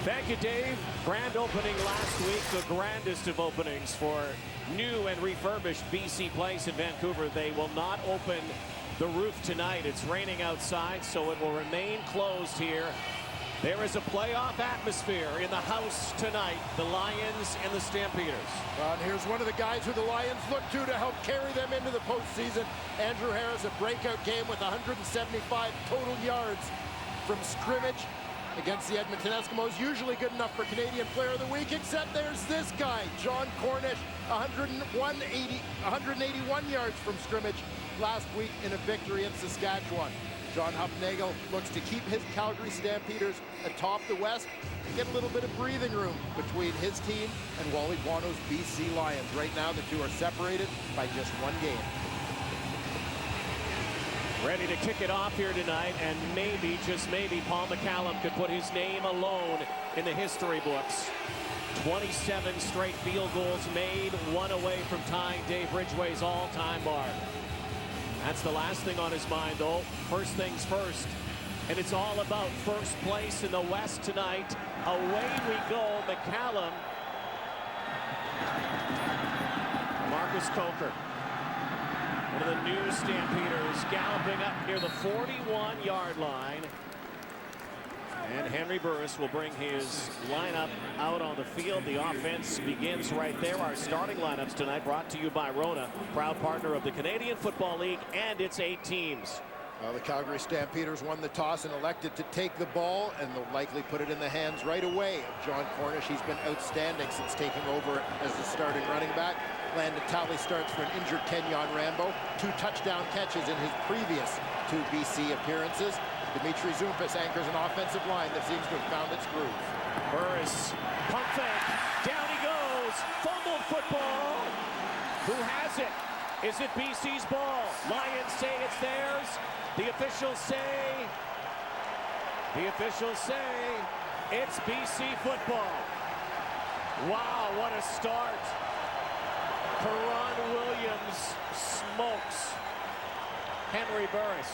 Thank you, Dave. Grand opening last week, the grandest of openings for new and refurbished BC Place in Vancouver. They will not open the roof tonight. It's raining outside, so it will remain closed here. There is a playoff atmosphere in the house tonight, the Lions and the Stampeders. And here's one of the guys who the Lions look to help carry them into the postseason. Andrew Harris, a breakout game with 175 total yards from scrimmage against the Edmonton Eskimos. Usually good enough for Canadian Player of the Week, except there's this guy, John Cornish, 181 yards from scrimmage last week in a victory in Saskatchewan. John Hufnagel looks to keep his Calgary Stampeders atop the West, get a little bit of breathing room between his team and Wally Buono's BC Lions. Right now, the two are separated by just one game. Ready to kick it off here tonight, and maybe, just maybe, Paul McCallum could put his name alone in the history books. 27 straight field goals made, one away from tying Dave Ridgway's all-time mark. That's the last thing on his mind, though. First things first, and it's all about first place in the West tonight. Away we go, McCallum. Marcus Coker, one of the new Stampeders, galloping up near the 41-yard line. And Henry Burris will bring his lineup out on the field. The offense begins right there. Our starting lineups tonight brought to you by Rona, proud partner of the Canadian Football League and its 8 teams. Well, the Calgary Stampeders won the toss and elected to take the ball, and they'll likely put it in the hands right away of John Cornish. He's been outstanding since taking over as the starting running back. Landon Talley starts for an injured Kenyon Rambo. 2 touchdown catches in his previous 2 BC appearances. Dimitri Zumpas anchors an offensive line that seems to have found its groove. Burris, pump fake, down he goes, fumbled football. Who has it? Is it BC's ball? Lions say it's theirs. The officials say it's BC football. Wow, what a start. Karan Williams smokes Henry Burris.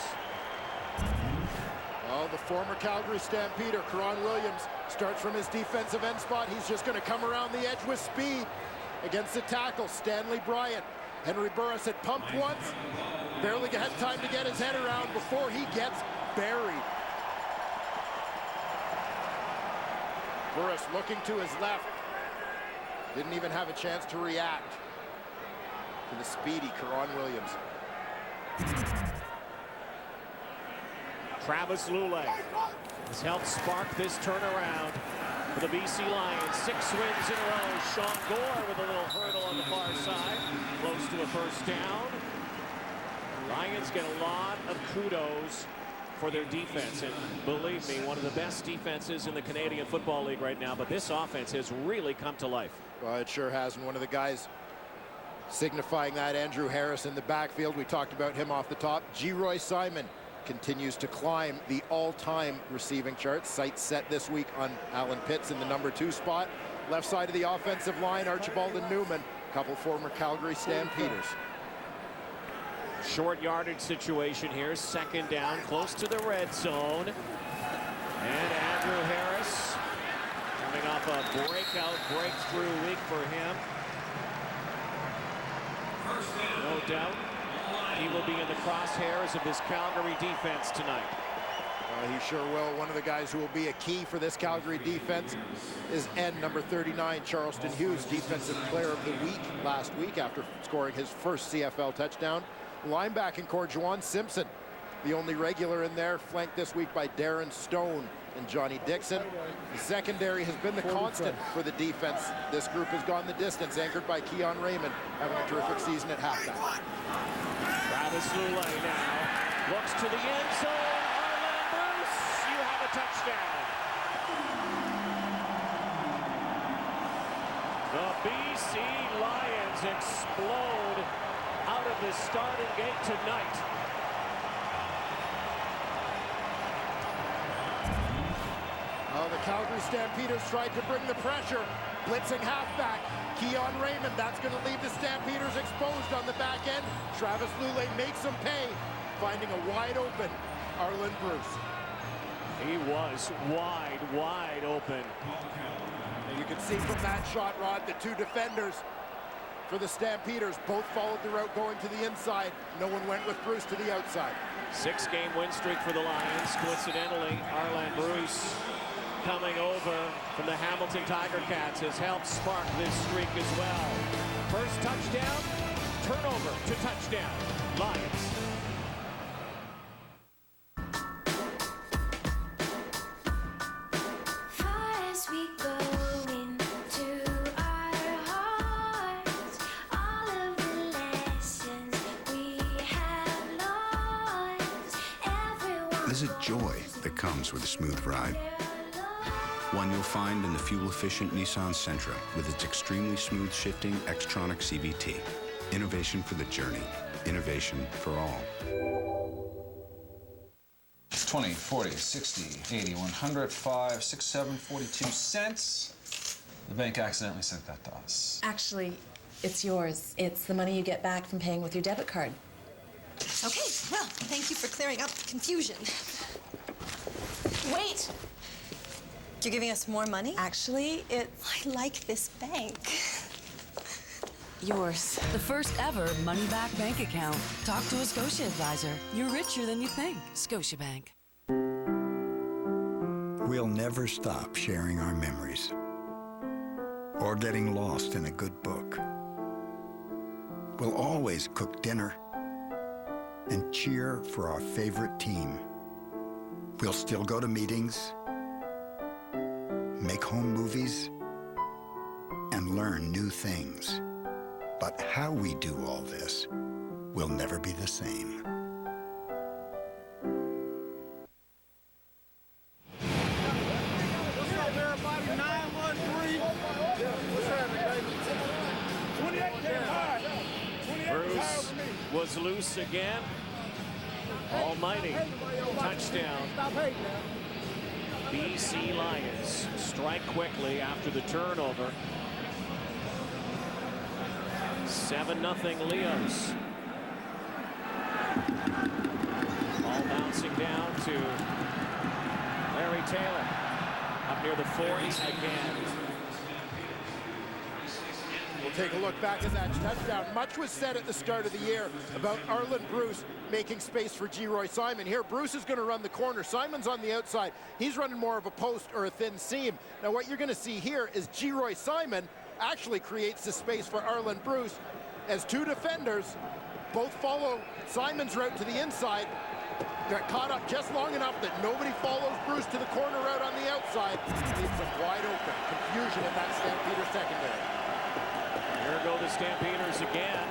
Well, the former Calgary Stampeder, Karan Williams, starts from his defensive end spot. He's just going to come around the edge with speed against the tackle, Stanley Bryant. Henry Burris had pumped once, barely had time to get his head around before he gets buried. Burris looking to his left. Didn't even have a chance to react to the speedy Karan Williams. Travis Lulay has helped spark this turnaround for the BC Lions. 6 wins in a row. Sean Gore with a little hurdle on the far side. Close to a first down. Lions get a lot of kudos for their defense. And believe me, one of the best defenses in the Canadian Football League right now. But this offense has really come to life. Well, it sure has. And one of the guys signifying that, Andrew Harris in the backfield. We talked about him off the top. G-Roy Simon continues to climb the all-time receiving charts. Sights set this week on Alan Pitts in the number 2 spot. Left side of the offensive line, Archibald and Newman, a couple former Calgary Stampeders. Short yardage situation here. Second down, close to the red zone. And Andrew Harris coming off a breakthrough week for him. No doubt he will be in the crosshairs of this Calgary defense tonight. He sure will. One of the guys who will be a key for this Calgary defense is end number 39, Charleston Hughes, Defensive Player of the Week last week after scoring his first CFL touchdown. Linebacking core, Juwan Simpson, the only regular in there, flanked this week by Darren Stone and Johnny Dixon. The secondary has been the constant for the defense. This group has gone the distance, anchored by Keon Raymond, having a terrific season at halfback. Travis Lulay now looks to the end zone. Arlen Bruce, you have a touchdown. The BC Lions explode out of the starting gate tonight. Oh, the Calgary Stampeders tried to bring the pressure. Blitzing halfback, Keon Raymond. That's going to leave the Stampeders exposed on the back end. Travis Lulay makes them pay, finding a wide open Arlen Bruce. He was wide open. And you can see from that shot, Rod, the two defenders for the Stampeders both followed the route going to the inside. No one went with Bruce to the outside. 6-game win streak for the Lions. Coincidentally, Arlen Bruce coming over from the Hamilton Tiger Cats has helped spark this streak as well. First touchdown, turnover to touchdown. Lions. There's a joy that comes with a smooth ride. One you'll find in the fuel-efficient Nissan Sentra with its extremely smooth shifting Xtronic CVT. Innovation for the journey. Innovation for all. 20, 40, 60, 80, 100, 5, 6, 7, 42 cents. The bank accidentally sent that to us. Actually, it's yours. It's the money you get back from paying with your debit card. Okay, well, thank you for clearing up the confusion. Wait! You're giving us more money? Actually, it's I like this bank. yours. The first ever money-back bank account. Talk to a Scotia advisor. You're richer than you think. Scotiabank. We'll never stop sharing our memories or getting lost in a good book. We'll always cook dinner and cheer for our favorite team. We'll still go to meetings, make home movies, and learn new things. But how we do all this will never be the same. Bruce was loose again. Almighty touchdown. BC Lions strike quickly after the turnover. 7-0 Leos. Ball bouncing down to Larry Taylor. Up near the 40 again. We'll take a look back at that touchdown. Much was said at the start of the year about Arlen Bruce making space for Geroy Simon. Here, Bruce is going to run the corner. Simon's on the outside. He's running more of a post or a thin seam. Now, what you're going to see here is Geroy Simon actually creates the space for Arlen Bruce as two defenders both follow Simon's route to the inside. Got caught up just long enough that nobody follows Bruce to the corner route on the outside. Leaves them wide open. Confusion in that Stampeder secondary. Here go the Stampeders again.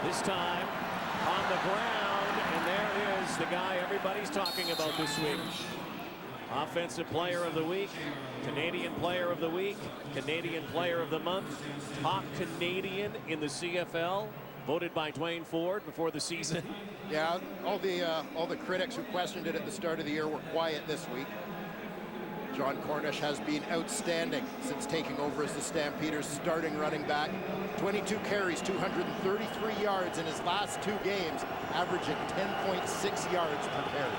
This time on the ground, and there is the guy everybody's talking about this week. Offensive Player of the Week, Canadian Player of the Week, Canadian Player of the Month, top Canadian in the CFL, voted by Dwayne Ford before the season. Yeah, all the critics who questioned it at the start of the year were quiet this week. John Cornish has been outstanding since taking over as the Stampeders starting running back. 22 carries, 233 yards in his last 2 games, averaging 10.6 yards per carry.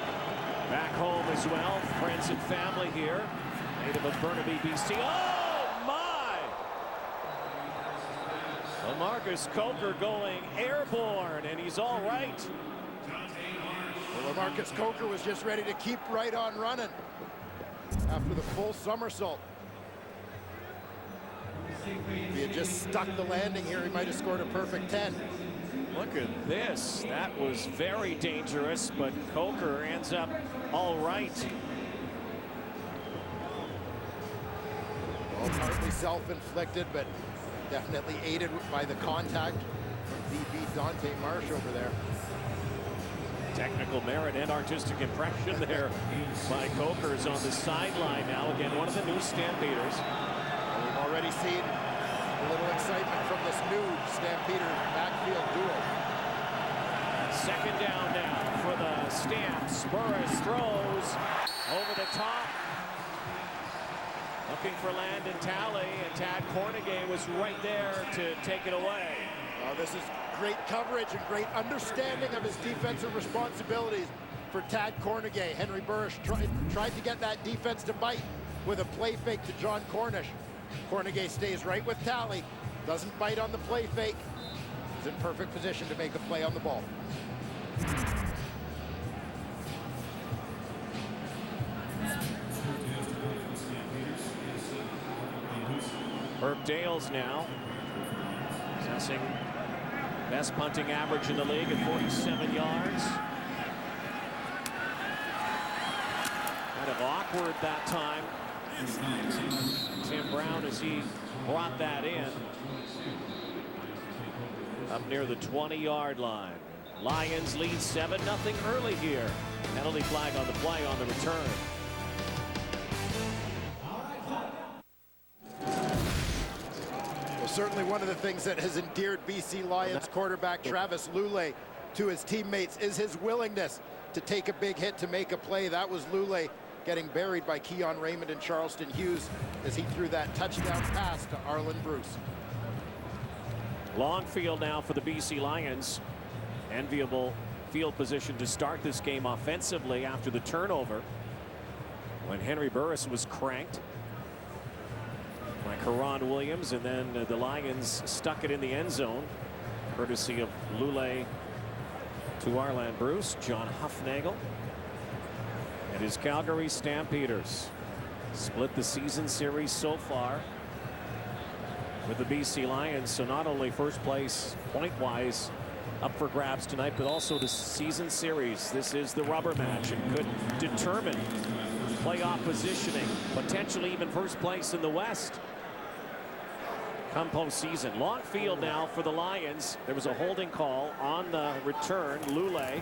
Back home as well, friends and family here. Native of Burnaby, BC. Oh, my! LaMarcus Coker going airborne, and he's all right. Well, LaMarcus Coker was just ready to keep right on running after the full somersault. If he had just stuck the landing here, he might have scored a perfect 10. Look at this. That was very dangerous, but Coker ends up all right. Well, partly self-inflicted, but definitely aided by the contact from DB Dante Marsh over there. Technical merit and artistic impression there by Coker's on the sideline now. Again, one of the new Stampeders. We've already seen a little excitement from this new Stampeder backfield duo. Second down now for the Stamps. Burris throws over the top. Looking for Landon Talley, and Tad Cornegay was right there to take it away. Well, this is great coverage and great understanding of his defensive responsibilities for Tad Cornegay. Henry Burris tried to get that defense to bite with a play fake to John Cornish. Cornegay stays right with Talley, doesn't bite on the play fake. He's in perfect position to make a play on the ball. Herb Dales now possessing best punting average in the league at 47 yards. Kind of awkward that time. Tim Brown as he brought that in. Up near the 20-yard line. Lions lead 7-0 early here. Penalty flag on the play on the return. Well, certainly one of the things that has endeared BC Lions quarterback Travis Lulay to his teammates is his willingness to take a big hit to make a play. That was Lulay getting buried by Keon Raymond and Charleston Hughes as he threw that touchdown pass to Arlen Bruce. Long field now for the BC Lions. Enviable field position to start this game offensively after the turnover when Henry Burris was cranked by Karan Williams, and then the Lions stuck it in the end zone courtesy of Lulay to Arlen Bruce. John Huffnagel and his Calgary Stampeders split the season series so far with the BC Lions. So not only first place point-wise up for grabs tonight, but also the season series. This is the rubber match and could determine playoff positioning, potentially even first place in the West come postseason. Long field now for the Lions. There was a holding call on the return. Lulay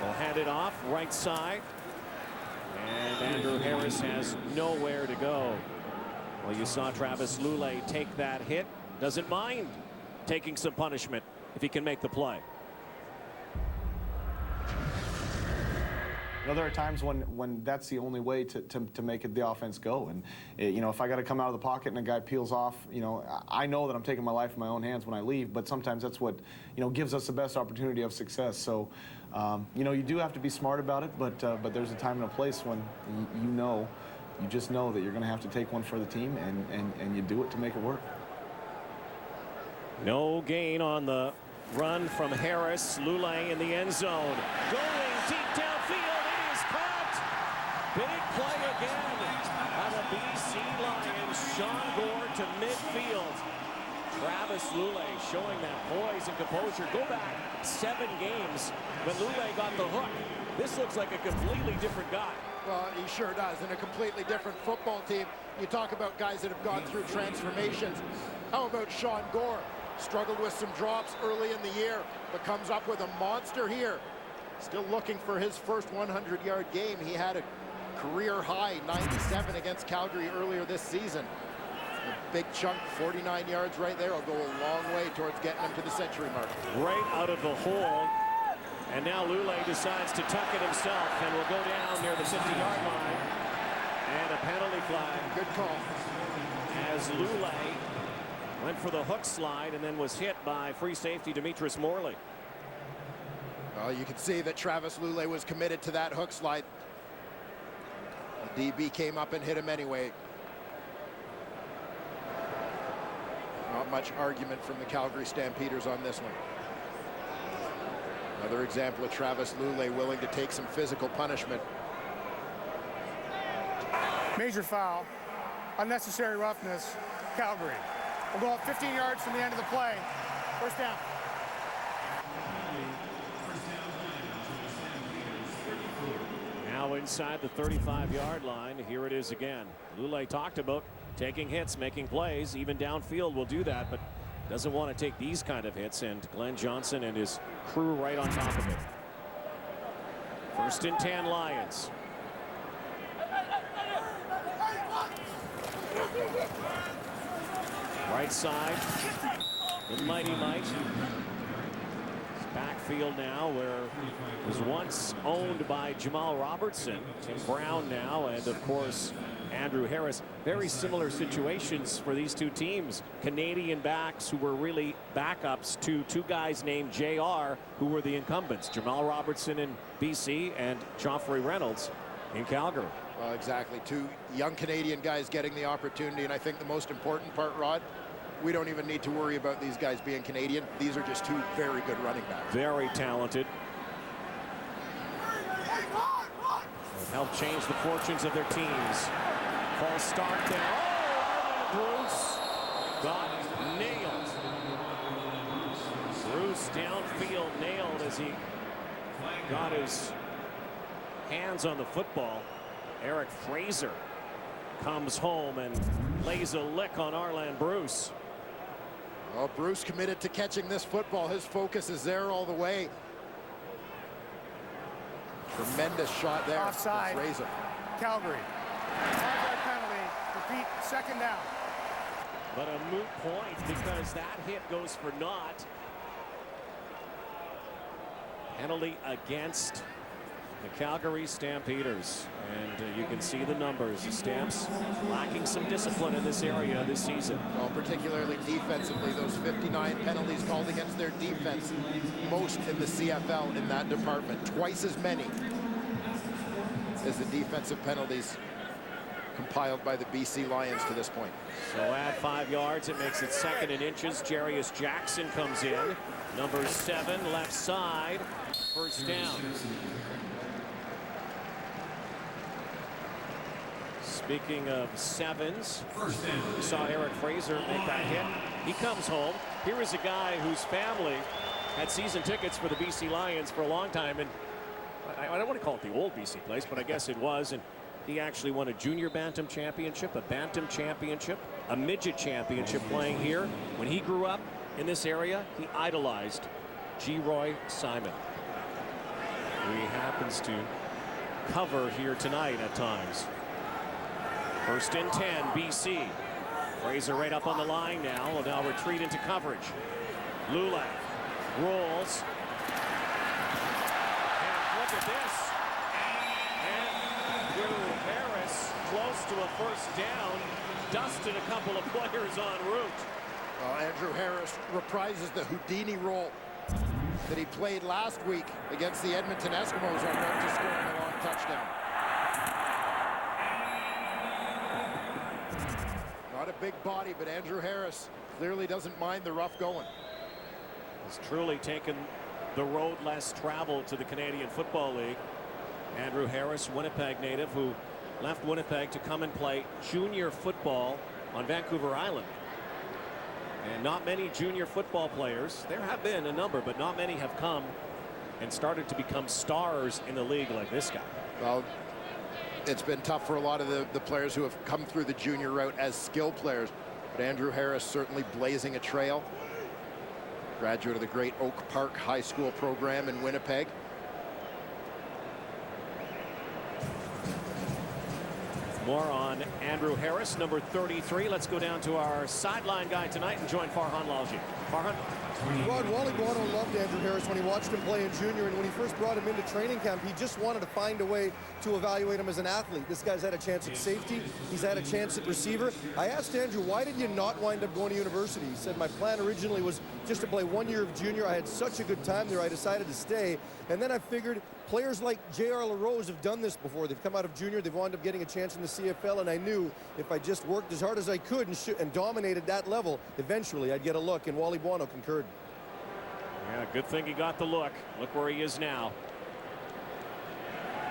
will hand it off right side, and Andrew Harris has nowhere to go. Well, you saw Travis Lulay take that hit. Doesn't mind taking some punishment if he can make the play. You know, there are times when that's the only way to make it the offense go. And, you know, if I got to come out of the pocket and a guy peels off, you know, I know that I'm taking my life in my own hands when I leave, but sometimes that's what, you know, gives us the best opportunity of success. So, you know, you do have to be smart about it, but there's a time and a place when you just know that you're going to have to take one for the team, and you do it to make it work. No gain on the run from Harris. Lulay in the end zone. Going deep downfield. It is caught. Big play again by the BC Lions. Sean Gore to midfield. Travis Lulay showing that poise and composure. Go back 7 games when Lulay got the hook. This looks like a completely different guy. Well, he sure does. In a completely different football team. You talk about guys that have gone through transformations. How about Sean Gore? Struggled with some drops early in the year, but comes up with a monster here. Still looking for his first 100-yard game. He had a career high 97 against Calgary earlier this season. A big chunk, 49 yards right there, will go a long way towards getting him to the century mark. Right out of the hole. And now Lulay decides to tuck it himself and will go down near the 50-yard line. And a penalty flag. Good call. As Lulay went for the hook slide and then was hit by free safety Demetrius Morley. Well, you can see that Travis Lulay was committed to that hook slide. The DB came up and hit him anyway. Not much argument from the Calgary Stampeders on this one. Another example of Travis Lulay willing to take some physical punishment. Major foul, unnecessary roughness, Calgary. We'll go up 15 yards from the end of the play. First down. Now inside the 35-yard line. Here it is again. Lulay talked about taking hits, making plays. Even downfield will do that, but doesn't want to take these kind of hits. And Glenn Johnson and his crew right on top of it. 1st and 10 Lions. Right side, the mighty Mike. Backfield now, where it was once owned by Jamal Robertson. Tim Brown now, and of course Andrew Harris. Very similar situations for these two teams. Canadian backs who were really backups to two guys named JR, who were the incumbents. Jamal Robertson in BC and Joffrey Reynolds in Calgary. Well, exactly. Two young Canadian guys getting the opportunity, and I think the most important part, Rod, we don't even need to worry about these guys being Canadian. These are just two very good running backs. Very talented. Help change the fortunes of their teams. False start there. Oh, Bruce got nailed. Bruce downfield nailed as he got his hands on the football. Eric Fraser comes home and lays a lick on Arland Bruce. Well, Bruce committed to catching this football. His focus is there all the way. Tremendous shot there. Offside. Fraser. Calgary. 5-yard penalty. Repeat, second down. But a moot point because that hit goes for naught. Penalty against the Calgary Stampeders. And you can see the numbers. The Stamps lacking some discipline in this area this season. Well, particularly defensively, those 59 penalties called against their defense, most in the CFL in that department. Twice as many as the defensive penalties compiled by the BC Lions to this point. So add 5 yards, it makes it 2nd and inches. Jarius Jackson comes in. Number 7, left side, first down. Speaking of 7s, we saw Eric Fraser make that hit. He comes home. Here is a guy whose family had season tickets for the BC Lions for a long time, and I don't want to call it the old BC place, but I guess it was. And he actually won a junior bantam championship, a bantam championship, a midget championship playing here. When he grew up in this area, he idolized G. Roy Simon, who he happens to cover here tonight at times. 1st and 10, BC. Fraser right up on the line now. Will now retreat into coverage. Lula rolls. And look at this. Andrew Harris, close to a first down, dusted a couple of players en route. Andrew Harris reprises the Houdini role that he played last week against the Edmonton Eskimos on route to scoring a long touchdown. Not a big body, but Andrew Harris clearly doesn't mind the rough going. He's truly taken the road less traveled to the Canadian Football League. Andrew Harris, Winnipeg native, who left Winnipeg to come and play junior football on Vancouver Island. And not many junior football players, there have been a number, but not many have come and started to become stars in the league like this guy. Well, it's been tough for a lot of the players who have come through the junior route as skill players, but Andrew Harris certainly blazing a trail. Graduate of the great Oak Park High School program in Winnipeg. More on Andrew Harris, number 33. Let's go down to our sideline guy tonight and join Farhan Lalji. Farhan. Rod, Wally Buono loved Andrew Harris when he watched him play in junior, and when he first brought him into training camp, he just wanted to find a way to evaluate him as an athlete. This guy's had a chance at safety. He's had a chance at receiver. I asked Andrew, why did you not wind up going to university? He said, my plan originally was just to play 1 year of junior. I had such a good time there, I decided to stay. And then I figured players like J.R. LaRose have done this before. They've come out of junior, they've wound up getting a chance in the CFL, and I knew if I just worked as hard as I could and dominated that level, eventually I'd get a look, and Wally Buono concurred. Yeah, good thing he got the look. Look where he is now.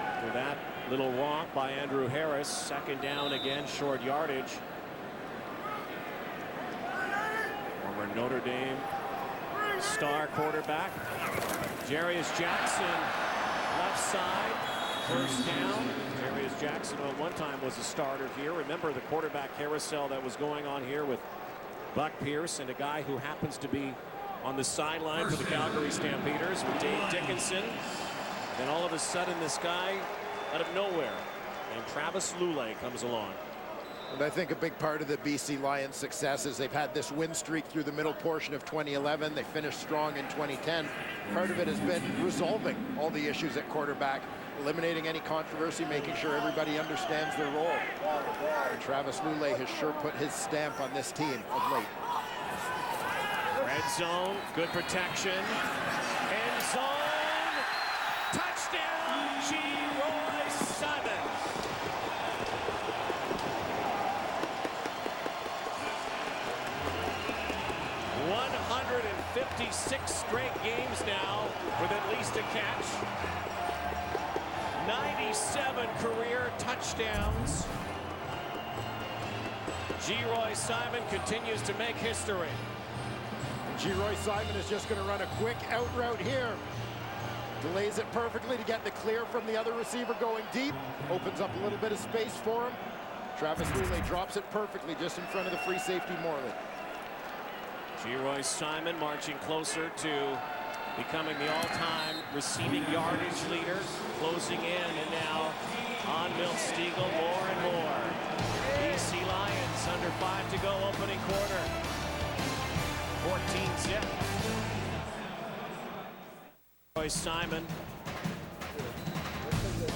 After that little romp by Andrew Harris, 2nd down again, short yardage. Former Notre Dame star quarterback Jarius Jackson, left side, first down. Jarius Jackson at one time was a starter here. Remember the quarterback carousel that was going on here with Buck Pierce and a guy who happens to be on the sideline for the Calgary Stampeders with Dave Dickinson. Then all of a sudden this guy out of nowhere, and Travis Lulay comes along. And I think a big part of the BC Lions' success is they've had this win streak through the middle portion of 2011. They finished strong in 2010. Part of it has been resolving all the issues at quarterback, eliminating any controversy, making sure everybody understands their role. And Travis Lulay has sure put his stamp on this team of late. Red zone, good protection. End zone, touchdown, G-Roy Simon. 156 straight games now with at least a catch. 97 career touchdowns. G-Roy Simon continues to make history. G-Roy Simon is just going to run a quick out route here. Delays it perfectly to get the clear from the other receiver going deep. Opens up a little bit of space for him. Travis Lulay drops it perfectly just in front of the free safety Morley. G-Roy Simon marching closer to becoming the all-time receiving yardage leader. Closing in, and now on Milsteagle more and more. BC Lions under 5 to go, opening quarter. 14-zip. G-Roy Simon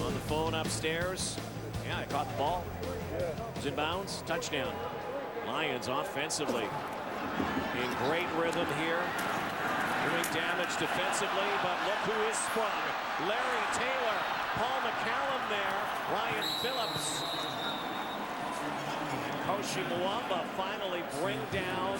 on the phone upstairs. Yeah, I caught the ball. It was in bounds. Touchdown. Lions offensively in great rhythm here. Doing damage defensively, but look who is sprung. Larry Taylor, Paul McCallum there, Ryan Phillips. Koshi Mwamba finally bring down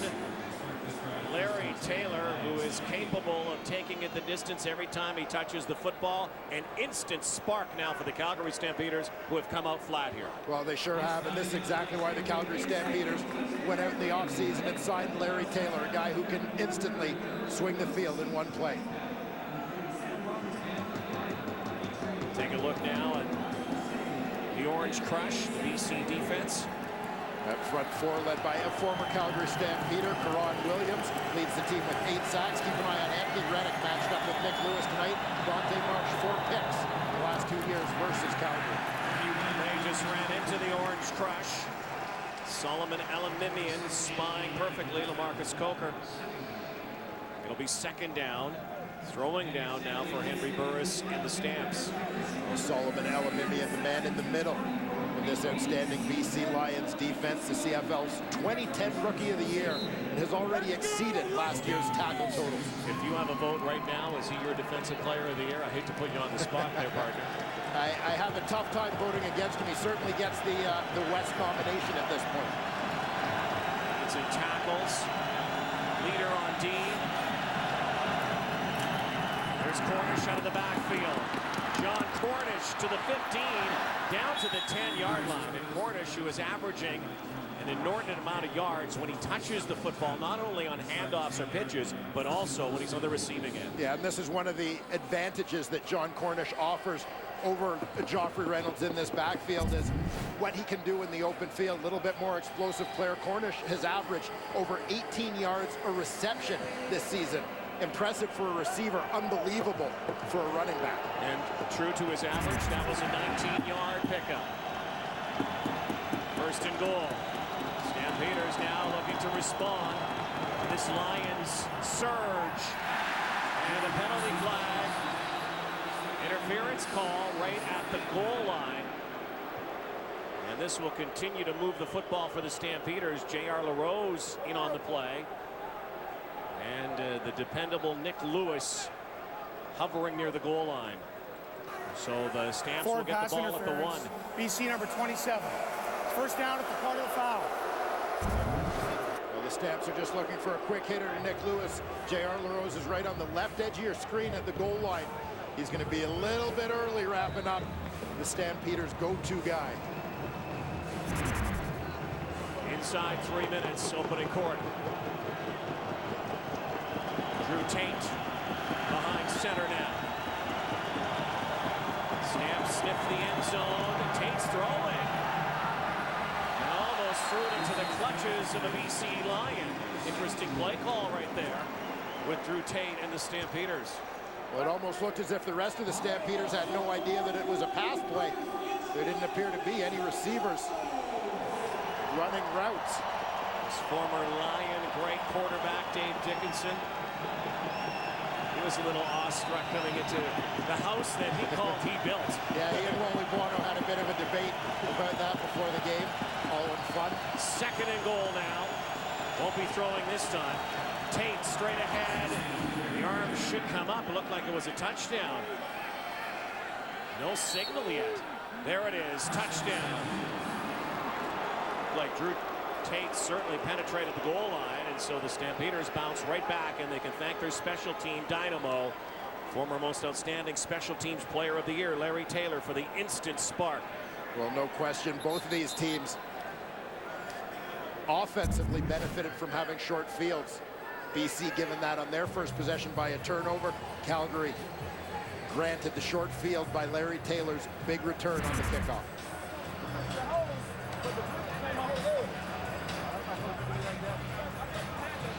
Larry Taylor, who is capable of taking it the distance every time he touches the football. An instant spark now for the Calgary Stampeders, who have come out flat here. Well, they sure have, and this is exactly why the Calgary Stampeders went out in the offseason and signed Larry Taylor, a guy who can instantly swing the field in one play. Take a look now at the Orange Crush, the BC defense. That front four led by a former Calgary Stampeder, Karan Williams, leads the team with 8 sacks. Keep an eye on Anthony Reddick, matched up with Nick Lewis tonight. Dante Marsh, 4 picks the last 2 years versus Calgary. They just ran into the Orange Crush. Solomon Elamimian spying perfectly LaMarcus Coker. It'll be second down. Throwing down now for Henry Burris and the Stamps. Solomon Elamimian, the man in the middle in this outstanding BC Lions defense, the CFL's 2010 Rookie of the Year, and has already exceeded last year's tackle totals. If you have a vote right now, is he your Defensive Player of the Year? I hate to put you on the spot there, partner. I have a tough time voting against him. He certainly gets the West nomination at this point. It's in tackles. Leader on D. There's Cornish out of the backfield. John Cornish to the 15, down to the 10-yard line. And Cornish, who is averaging an inordinate amount of yards when he touches the football, not only on handoffs or pitches, but also when he's on the receiving end. Yeah, and this is one of the advantages that John Cornish offers over Joffrey Reynolds in this backfield, is what he can do in the open field. A little bit more explosive player. Cornish has averaged over 18 yards a reception this season. Impressive for a receiver, unbelievable for a running back. And true to his average, that was a 19-yard pickup. First and goal. Stampeders now looking to respond to this Lions surge. And a penalty flag. Interference call right at the goal line. And this will continue to move the football for the Stampeders. J.R. LaRose in on the play. And the dependable Nick Lewis hovering near the goal line. So the Stamps will get the ball at the 1. BC number 27. First down at the part of the foul. Well, the Stamps are just looking for a quick hitter to Nick Lewis. J.R. LaRose is right on the left edge of your screen at the goal line. He's going to be a little bit early wrapping up the Stampeders' go-to guy. Inside 3 minutes, opening quarter. Drew Tate behind center now. Stamps sniff the end zone. Tate's throwing. And almost threw it into the clutches of a BC Lion. Interesting play call right there with Drew Tate and the Stampeders. Well, it almost looked as if the rest of the Stampeders had no idea that it was a pass play. There didn't appear to be any receivers running routes. His former Lion great quarterback Dave Dickinson. He was a little awestruck coming into the house that he called he built. Yeah, he and Wally Buono had a bit of a debate about that before the game. All in fun. 2nd and goal now. Won't be throwing this time. Tate straight ahead. The arm should come up. It looked like it was a touchdown. No signal yet. There it is. Touchdown. Like Drew Tate certainly penetrated the goal line, and so the Stampeders bounce right back, and they can thank their special team dynamo, former most outstanding special teams player of the year, Larry Taylor, for the instant spark. Well, no question, both of these teams offensively benefited from having short fields. BC given that on their first possession by a turnover. Calgary granted the short field by Larry Taylor's big return on the kickoff.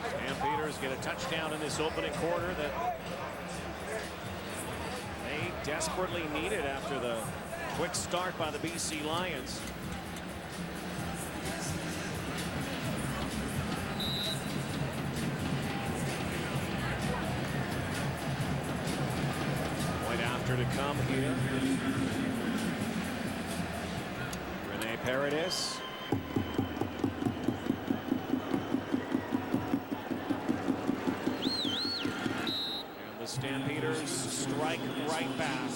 Stampeders get a touchdown in this opening quarter that they desperately needed after the quick start by the BC Lions. Point after to come here. Rene Paredes. Stampeders strike right back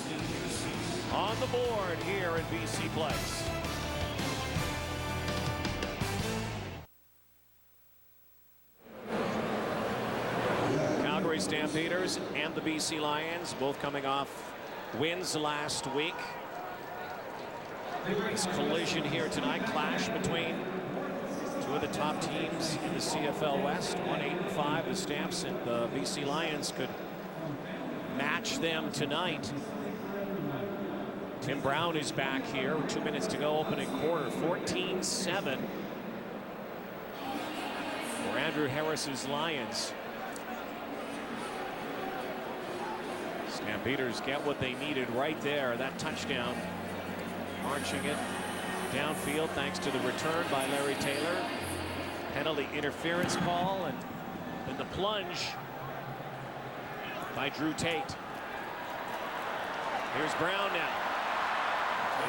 on the board here in BC Place. Calgary Stampeders and the BC Lions both coming off wins last week. This collision here tonight, clash between two of the top teams in the CFL West, 1-8-5. The Stamps and the BC Lions could match them tonight. Tim Brown is back here with 2 minutes to go, opening quarter. 14-7 for Andrew Harris's Lions. Stampeders get what they needed right there, that touchdown. Marching it downfield thanks to the return by Larry Taylor. Penalty interference call, and then the plunge by Drew Tate. Here's Brown now.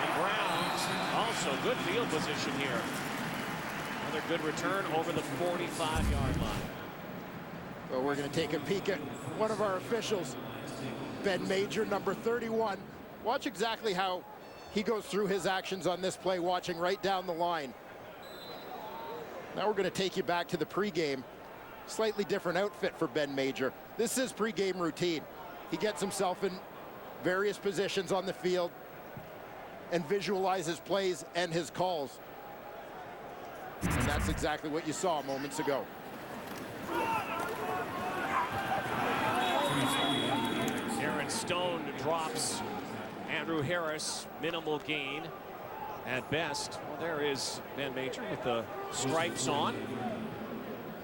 And Brown also good field position here. Another good return over the 45-yard line. Well, we're going to take a peek at one of our officials, Ben Major, number 31. Watch exactly how he goes through his actions on this play, watching right down the line. Now we're going to take you back to the pregame. Slightly different outfit for Ben Major. This is pregame routine. He gets himself in various positions on the field and visualizes plays and his calls. And that's exactly what you saw moments ago. Aaron Stone drops Andrew Harris, minimal gain at best. Well, there is Ben Major with the stripes on.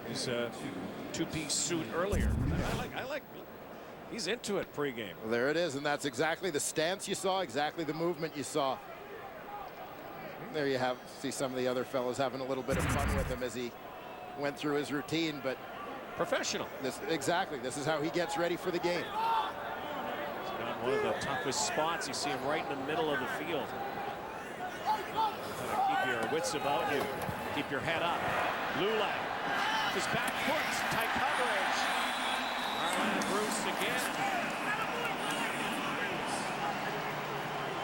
His two-piece suit earlier. I like. He's into it pregame. Well, there it is, and that's exactly the stance you saw, exactly the movement you saw. There you have, see some of the other fellows having a little bit of fun with him as he went through his routine, but professional. This is how he gets ready for the game. He's got one of the toughest spots. You see him right in the middle of the field. Keep your wits about you. Keep your head up. Lula. His back foot, tight coverage. Arlen Bruce again.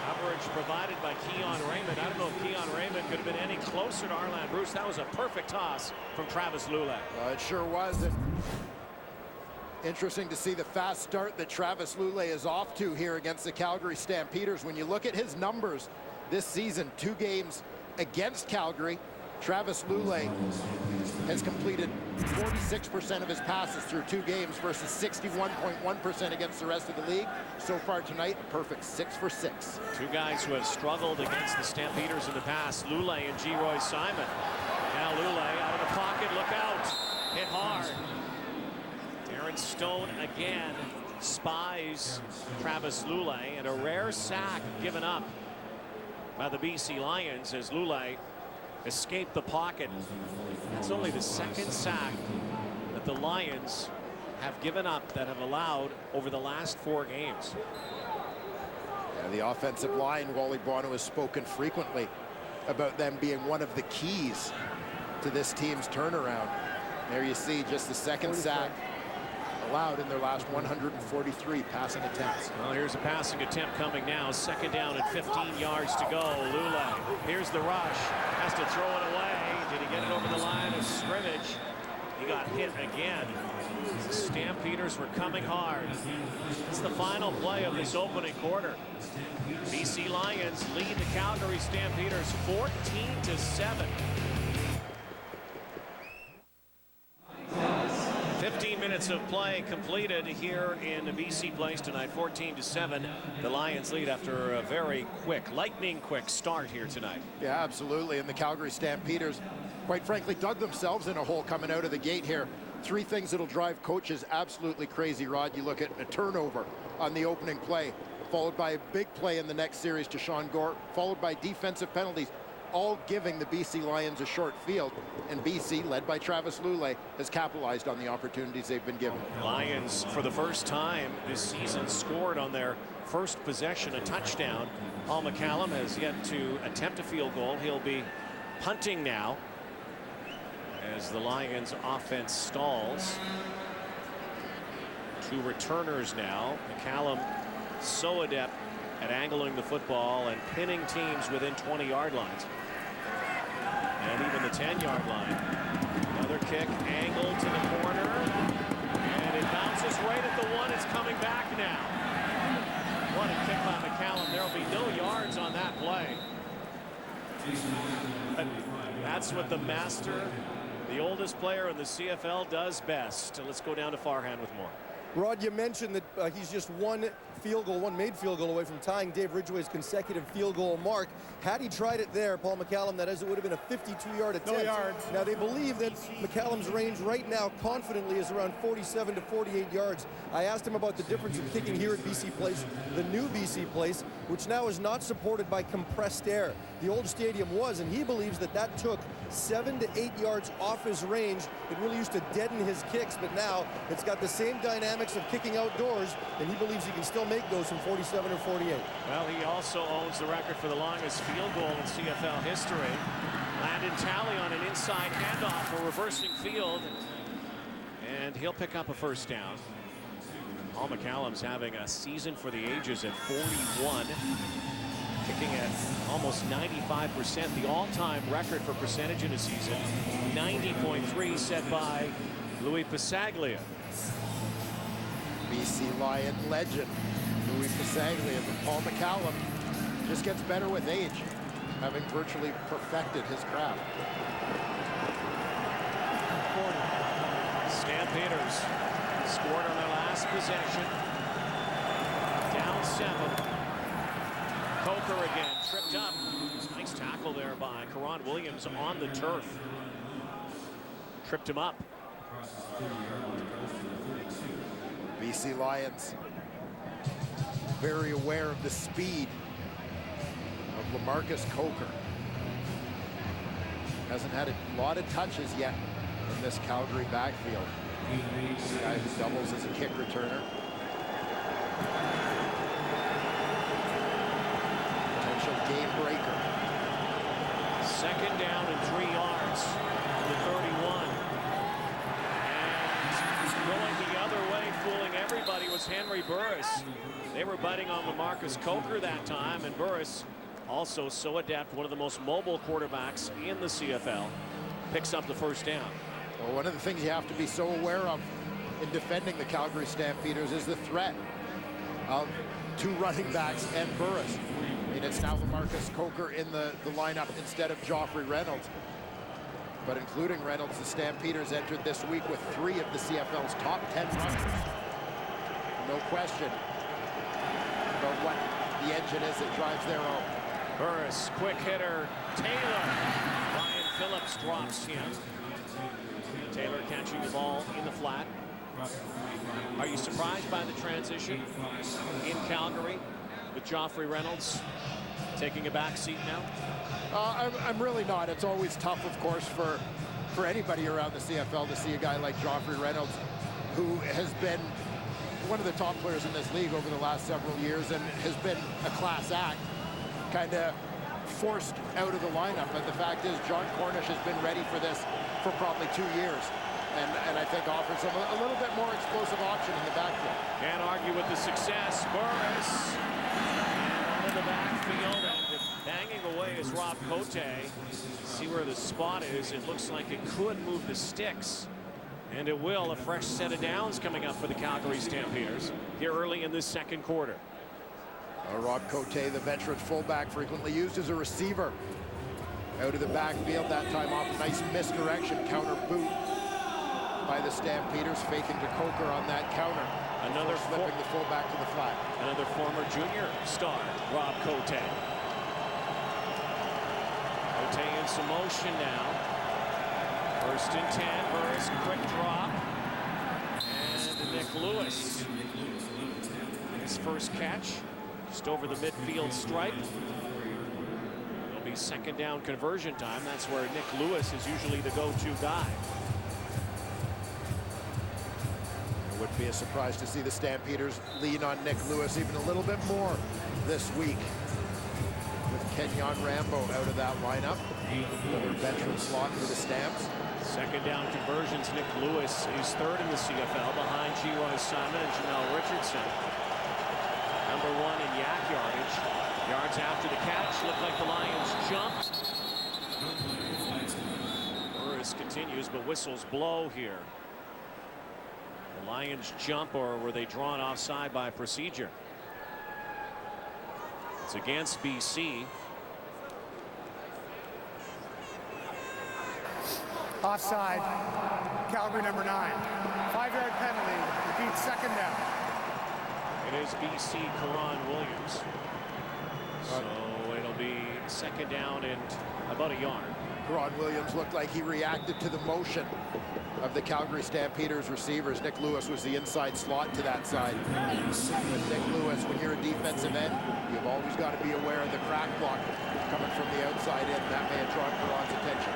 Coverage provided by Keon Raymond. I don't know if Keon Raymond could have been any closer to Arlen Bruce. That was a perfect toss from Travis Lula. It sure was. And interesting to see the fast start that Travis Lula is off to here against the Calgary Stampeders. When you look at his numbers this season, 2 games against Calgary, Travis Lula has completed 46% of his passes through 2 games versus 61.1% against the rest of the league. So far tonight, a perfect 6 for 6. 2 guys who have struggled against the Stampeders in the past, Lula and G. Roy Simon. Now Lula out of the pocket, look out, hit hard. Aaron Stone again spies Travis Lula, and a rare sack given up by the BC Lions as Lula escape the pocket. That's only the second sack that the Lions have given up that have allowed over the last 4 games. Yeah, the offensive line, Wally Bono has spoken frequently about them being one of the keys to this team's turnaround. There you see just the second sack allowed in their last 143 passing attempts. Well, here's a passing attempt coming now. 2nd down and 15 yards to go. Lule, here's the rush. Has to throw it away. Did he get it over the line of scrimmage? He got hit again. The Stampeders were coming hard. It's the final play of this opening quarter. BC Lions lead the Calgary Stampeders 14-7. 15 minutes of play completed here in BC Place tonight. 14-7. The Lions lead after a very quick, lightning quick start here tonight. Yeah, absolutely. And the Calgary Stampeders, quite frankly, dug themselves in a hole coming out of the gate here. 3 things that'll drive coaches absolutely crazy, Rod. You look at a turnover on the opening play, followed by a big play in the next series to Sean Gore, followed by defensive penalties, all giving the BC Lions a short field. And BC, led by Travis Lule, has capitalized on the opportunities they've been given. Lions, for the first time this season, scored on their first possession a touchdown. Paul McCallum has yet to attempt a field goal. He'll be punting now as the Lions offense stalls. 2 returners now. McCallum so adept at angling the football and pinning teams within 20-yard lines. And even the 10-yard line. Another kick angled to the corner. And it bounces right at the 1. It's coming back now. What a kick by McCallum. There'll be no yards on that play. But that's what the master, the oldest player in the CFL, does best. Let's go down to Farhan with more. Rod, you mentioned that he's just one made field goal away from tying Dave Ridgway's consecutive field goal mark. Had he tried it there, Paul McCallum, that is, it would have been a 52-yard attempt. No yards. Now, they believe that McCallum's range right now confidently is around 47 to 48 yards. I asked him about the difference of kicking here at BC Place, the new BC Place, which now is not supported by compressed air. The old stadium was, and he believes that that took 7 to 8 yards off his range. It really used to deaden his kicks, but now it's got the same dynamics of kicking outdoors, and he believes he can still make those from 47 or 48. Well, he also owns the record for the longest field goal in CFL history. Landon Talley on an inside handoff, a reversing field, and he'll pick up a first down. Paul McCallum's having a season for the ages at 41, kicking at almost 95%, the all-time record for percentage in a season. 90.3 set by Louis Pasaglia. BC Lion legend Louis Pasaglia, but Paul McCallum just gets better with age, having virtually perfected his craft. Stampeders scored on their last possession. Down 7. Coker again, tripped up. Nice tackle there by Karan Williams on the turf. Tripped him up. BC Lions very aware of the speed of LaMarcus Coker. Hasn't had a lot of touches yet in this Calgary backfield. The guy who doubles as a kick returner. Potential game breaker. 2nd down and 3 yards to the 31. And going the other way, fooling everybody, was Henry Burris. They were biting on LaMarcus Coker that time, and Burris, also so adept, one of the most mobile quarterbacks in the CFL, picks up the first down. Well, one of the things you have to be so aware of in defending the Calgary Stampeders is the threat of 2 running backs and Burris. I mean, it's now LaMarcus Coker in the lineup instead of Joffrey Reynolds. But including Reynolds, the Stampeders entered this week with 3 of the CFL's top 10 runners. No question about what the engine is that drives their own. Burris, quick hitter, Taylor. Ryan Phillips drops him. Taylor catching the ball in the flat. Are you surprised by the transition in Calgary with Joffrey Reynolds taking a back seat now? I'm really not. It's always tough, of course, for anybody around the CFL to see a guy like Joffrey Reynolds, who has been one of the top players in this league over the last several years and has been a class act, kind of forced out of the lineup. But the fact is, John Cornish has been ready for this for probably 2 years, and I think offers him a little bit more explosive option in the backfield. Can't argue with the success. Burris out of the backfield and banging away is Rob Cote. See where the spot is. It looks like it could move the sticks. And it will. A fresh set of downs coming up for the Calgary Stampeders here early in this second quarter. Rob Cote, the veteran fullback, frequently used as a receiver. Out of the backfield, that time off a nice misdirection. Counter boot by the Stampeders, faking to Coker on that counter. Another flipping the fullback to the flat. Another former junior star, Rob Cote. Cote in some motion now. First and 10, Burris, quick drop. And Nick Lewis. His first catch, just over the midfield stripe. It'll be second down conversion time. That's where Nick Lewis is usually the go-to guy. It wouldn't be a surprise to see the Stampeders lean on Nick Lewis even a little bit more this week, with Kenyon Rambo out of that lineup. Another veteran slot for the Stamps. Second down conversions, Nick Lewis is third in the CFL behind G.Y. Simon and Jamel Richardson. Number one in yak yardage. Yards after the catch, look like the Lions jump. Burris continues, but whistles blow here. The Lions jump, or were they drawn offside by procedure? It's against BC. Offside, Calgary number 9. 5-yard penalty, repeat second down. It is BC Karan Williams. So it'll be second down and about a yard. Karan Williams looked like he reacted to the motion of the Calgary Stampeders receivers. Nick Lewis was the inside slot to that side. With Nick Lewis, when you're a defensive end, you've always got to be aware of the crack block coming from the outside in. That may have drawn Karan's attention.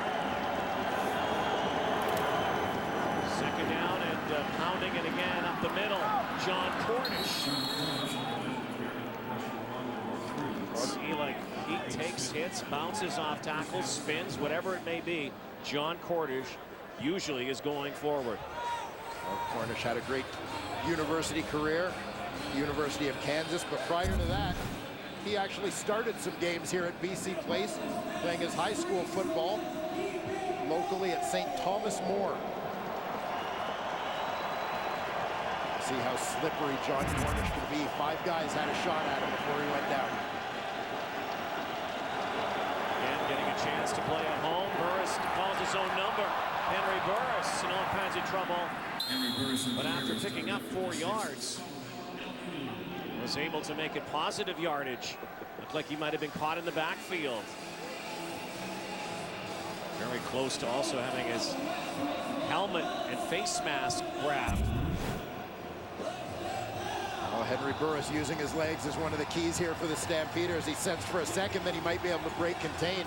Second down and pounding it again up the middle. John Cornish. See, like, he takes hits, bounces off tackles, spins, whatever it may be. John Cornish usually is going forward. Well, Cornish had a great university career, University of Kansas, but prior to that, he actually started some games here at BC Place, playing his high school football locally at St. Thomas More. See how slippery John Cornish can be. 5 guys had a shot at him before he went down. Again, getting a chance to play at home. Burris calls his own number. Henry Burris in all kinds of trouble. But after picking up 4 yards, was able to make it positive yardage. Looked like he might have been caught in the backfield. Very close to also having his helmet and face mask grabbed. Well, Henry Burris using his legs is one of the keys here for the Stampeders. He sensed for a second that he might be able to break contain.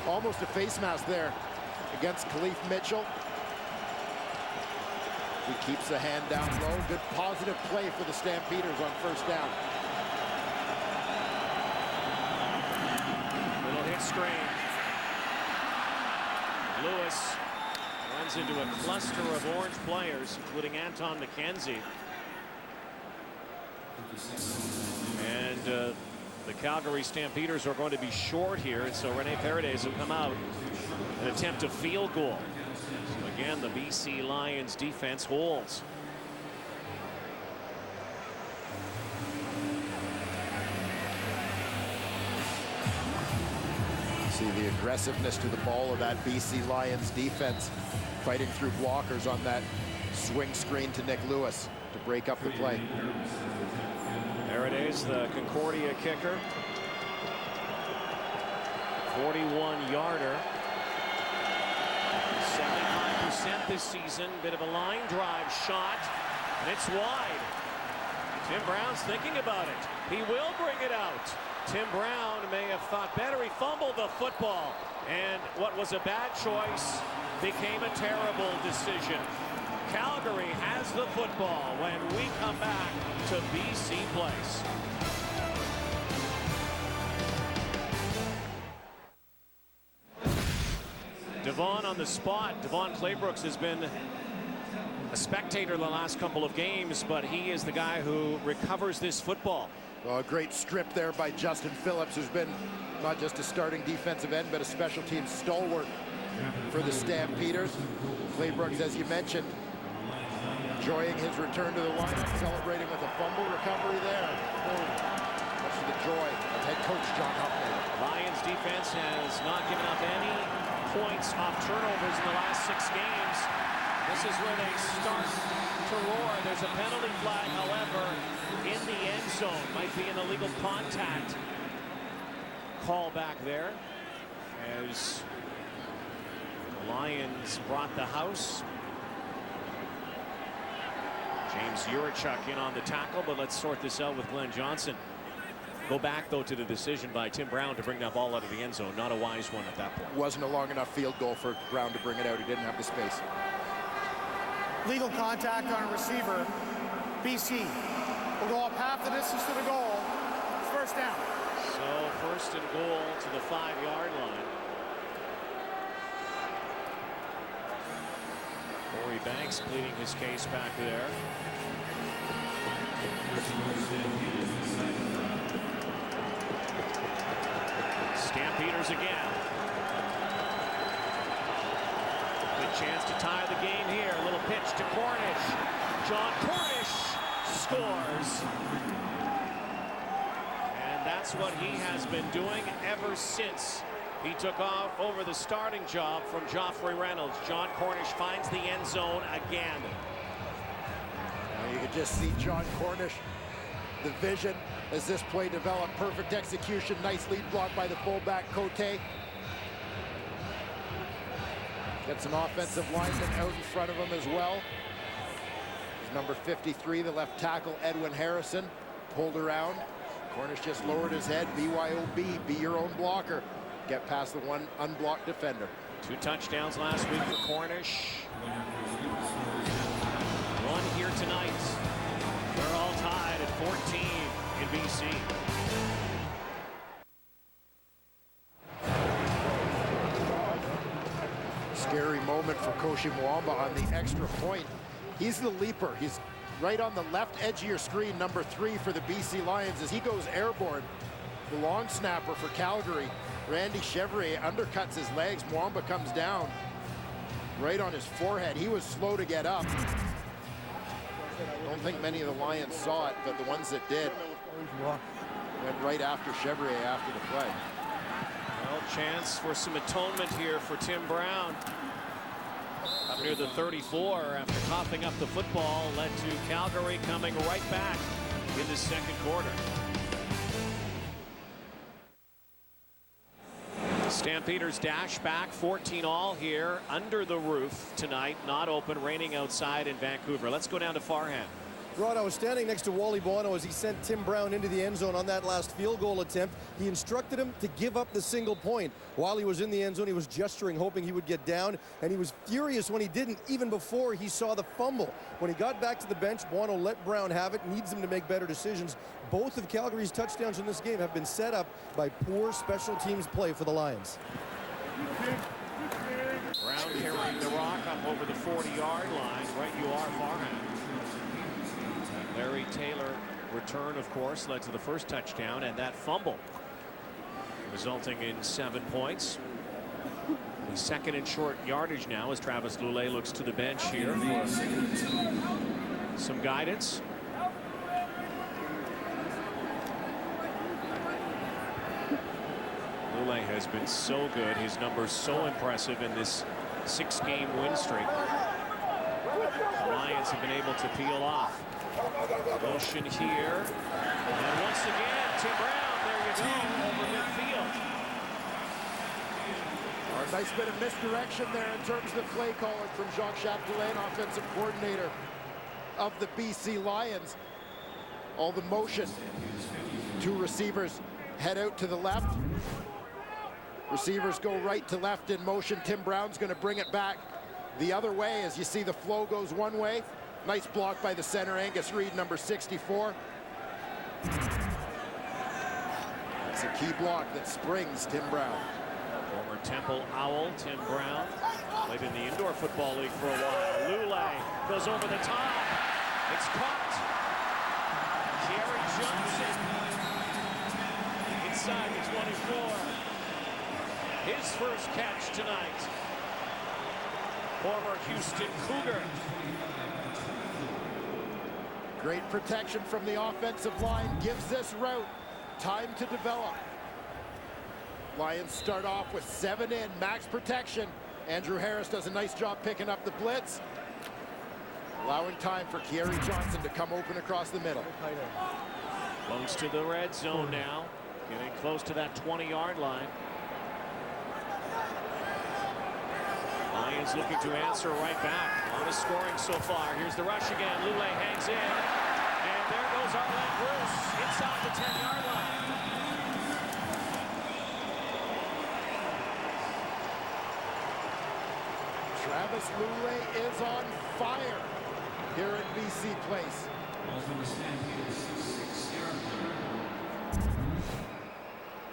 Almost a face mask there against Khalif Mitchell. He keeps the hand down low. Good positive play for the Stampeders on first down. Little hit screen. Lewis runs into a cluster of orange players, including Anton McKenzie. And the Calgary Stampeders are going to be short here, and so Rene Paredes will come out and attempt a field goal. So again, the BC Lions defense holds. See the aggressiveness to the ball of that BC Lions defense, fighting through blockers on that swing screen to Nick Lewis to break up the play. There it is, the Concordia kicker. 41-yarder. 75% this season. Bit of a line drive shot, and it's wide. Tim Brown's thinking about it. He will bring it out. Tim Brown may have thought better. He fumbled the football. And what was a bad choice became a terrible decision. Calgary has the football when we come back to BC Place. Devon on the spot. Devon Claybrooks has been a spectator the last couple of games, but he is the guy who recovers this football. Well, a great strip there by Justin Phillips, who's been not just a starting defensive end, but a special team stalwart for the Stampeders. Claybrooks, as you mentioned, enjoying his return to the lineup, celebrating with a fumble recovery there. Much to the joy of head coach John Huffman. Lions defense has not given up any points off turnovers in the last 6 games. This is where they start to roar. There's a penalty flag, however, in the end zone. Might be an illegal contact call back there as the Lions brought the house. James Urachuk in on the tackle, but let's sort this out with Glenn Johnson. Go back, though, to the decision by Tim Brown to bring that ball out of the end zone. Not a wise one at that point. Wasn't a long enough field goal for Brown to bring it out. He didn't have the space. Legal contact on a receiver. BC will go up half the distance to the goal. It's first down. So first and goal to the 5-yard line. Corey Banks pleading his case back there. Stampeders again. Good chance to tie the game here. A little pitch to Cornish. John Cornish scores. And that's what he has been doing ever since he took off over the starting job from Joffrey Reynolds. John Cornish finds the end zone again. You could just see John Cornish, the vision as this play developed. Perfect execution, nice lead block by the fullback Cote. Gets an offensive lineman out in front of him as well. There's number 53, the left tackle Edwin Harrison, pulled around. Cornish just lowered his head. BYOB, be your own blocker. Get past the one unblocked defender. 2 touchdowns last week for Cornish. 1 here tonight. They're all tied at 14 in BC. Scary moment for Koshi Mwamba on the extra point. He's the leaper. He's right on the left edge of your screen, number 3 for the BC Lions as he goes airborne. The long snapper for Calgary, Randy Chevrier, undercuts his legs. Mwamba comes down right on his forehead. He was slow to get up. I don't think many of the Lions saw it, but the ones that did went right after Chevrier after the play. Well, chance for some atonement here for Tim Brown. Up near the 34 after coughing up the football led to Calgary coming right back in the second quarter. Stampeders dash back 14 all here under the roof tonight. Not open, raining outside in Vancouver. Let's go down to Farhan. Rod, I was standing next to Wally Bono as he sent Tim Brown into the end zone on that last field goal attempt. He instructed him to give up the single point. While he was in the end zone, he was gesturing, hoping he would get down, and he was furious when he didn't, even before he saw the fumble. When he got back to the bench, Bono let Brown have it, needs him to make better decisions. Both of Calgary's touchdowns in this game have been set up by poor special teams play for the Lions. Brown carrying the rock up over the 40-yard line. Right you are, Farhan. Larry Taylor return, of course, led to the first touchdown, and that fumble resulting in 7 points. The second in short yardage now as Travis Lulay looks to the bench here for some guidance. Lulay has been so good. His numbers so impressive in this 6-game win streak. The Lions have been able to peel off. Motion here, and once again Tim Brown, there you go, over midfield. A nice bit of misdirection there in terms of the play calling from Jacques Chapdelaine, offensive coordinator of the BC Lions. all the motion. Two receivers head out to the left. Receivers go right to left in motion. Tim Brown's going to bring it back the other way as you see the flow goes one way. Nice block by the center, Angus Reid, number 64. It's a key block that springs Tim Brown. Former Temple Owl, Tim Brown, played in the Indoor Football League for a while. Lulay goes over the top. It's caught. Kerry Johnson inside the 24. His first catch tonight. Former Houston Cougar. Great protection from the offensive line gives this route time to develop. Lions start off with 7 in, max protection. Andrew Harris does a nice job picking up the blitz, allowing time for Kerry Johnson to come open across the middle. Close to the red zone now, getting close to that 20-yard line. Lions looking to answer right back. On the scoring so far. Here's the rush again. Lulay hangs in. And there goes Arlen Bruce inside the 10-yard line. Travis Lulay is on fire here at BC Place.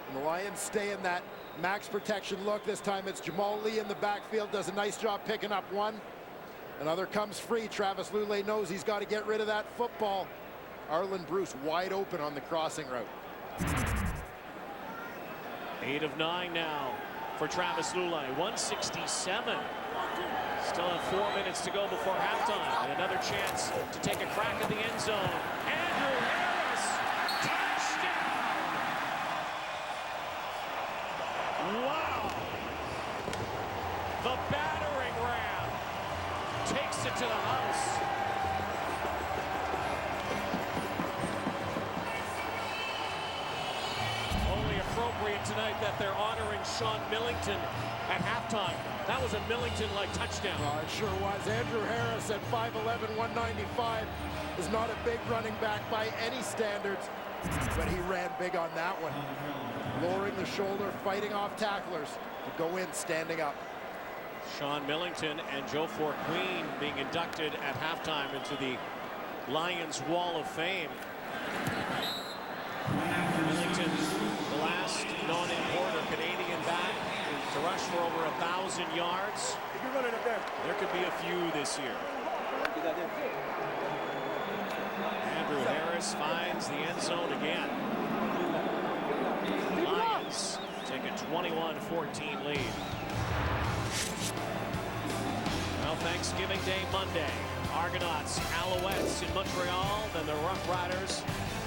And the Lions stay in that max protection look. This time it's Jamal Lee in the backfield, does a nice job picking up one. Another comes free. Travis Lulay knows he's got to get rid of that football. Arlen Bruce wide open on the crossing route. 8 of 9 now for Travis Lulay. 167. Still have 4 minutes to go before halftime. And another chance to take a crack at the end zone. Andrew Harris, touchdown! Wow! The battering ram takes it to the house. Only appropriate tonight that they're honoring Sean Millington at halftime. That was a Millington-like touchdown. It sure was. Andrew Harris at 5'11", 195 is not a big running back by any standards, but he ran big on that one. Lowering the shoulder, fighting off tacklers to go in standing up. Sean Millington and Joe Forqueen being inducted at halftime into the Lions Wall of Fame. Millington, the last non-importer Canadian back to rush for over 1,000 yards. There could be a few this year. Andrew Harris finds the end zone again. Lions take a 21-14 lead. Well, Thanksgiving Day Monday. Argonauts, Alouettes in Montreal, then the Rough Riders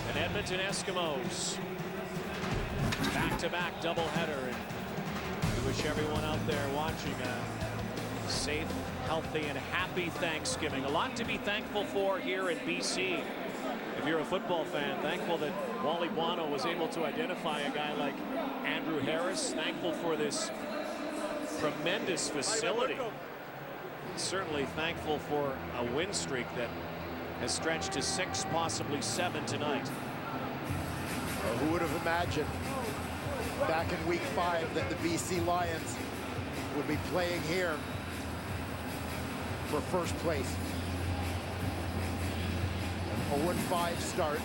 and Edmonton Eskimos. Back-to-back doubleheader. And we wish everyone out there watching a safe, healthy, and happy Thanksgiving. A lot to be thankful for here in BC. If you're a football fan, thankful that Wally Buono was able to identify a guy like Andrew Harris. Thankful for this tremendous facility. Certainly thankful for a win streak that has stretched to 6, possibly 7 tonight. Well, who would have imagined back in week 5 that the BC Lions would be playing here for first place? An 0-5 start.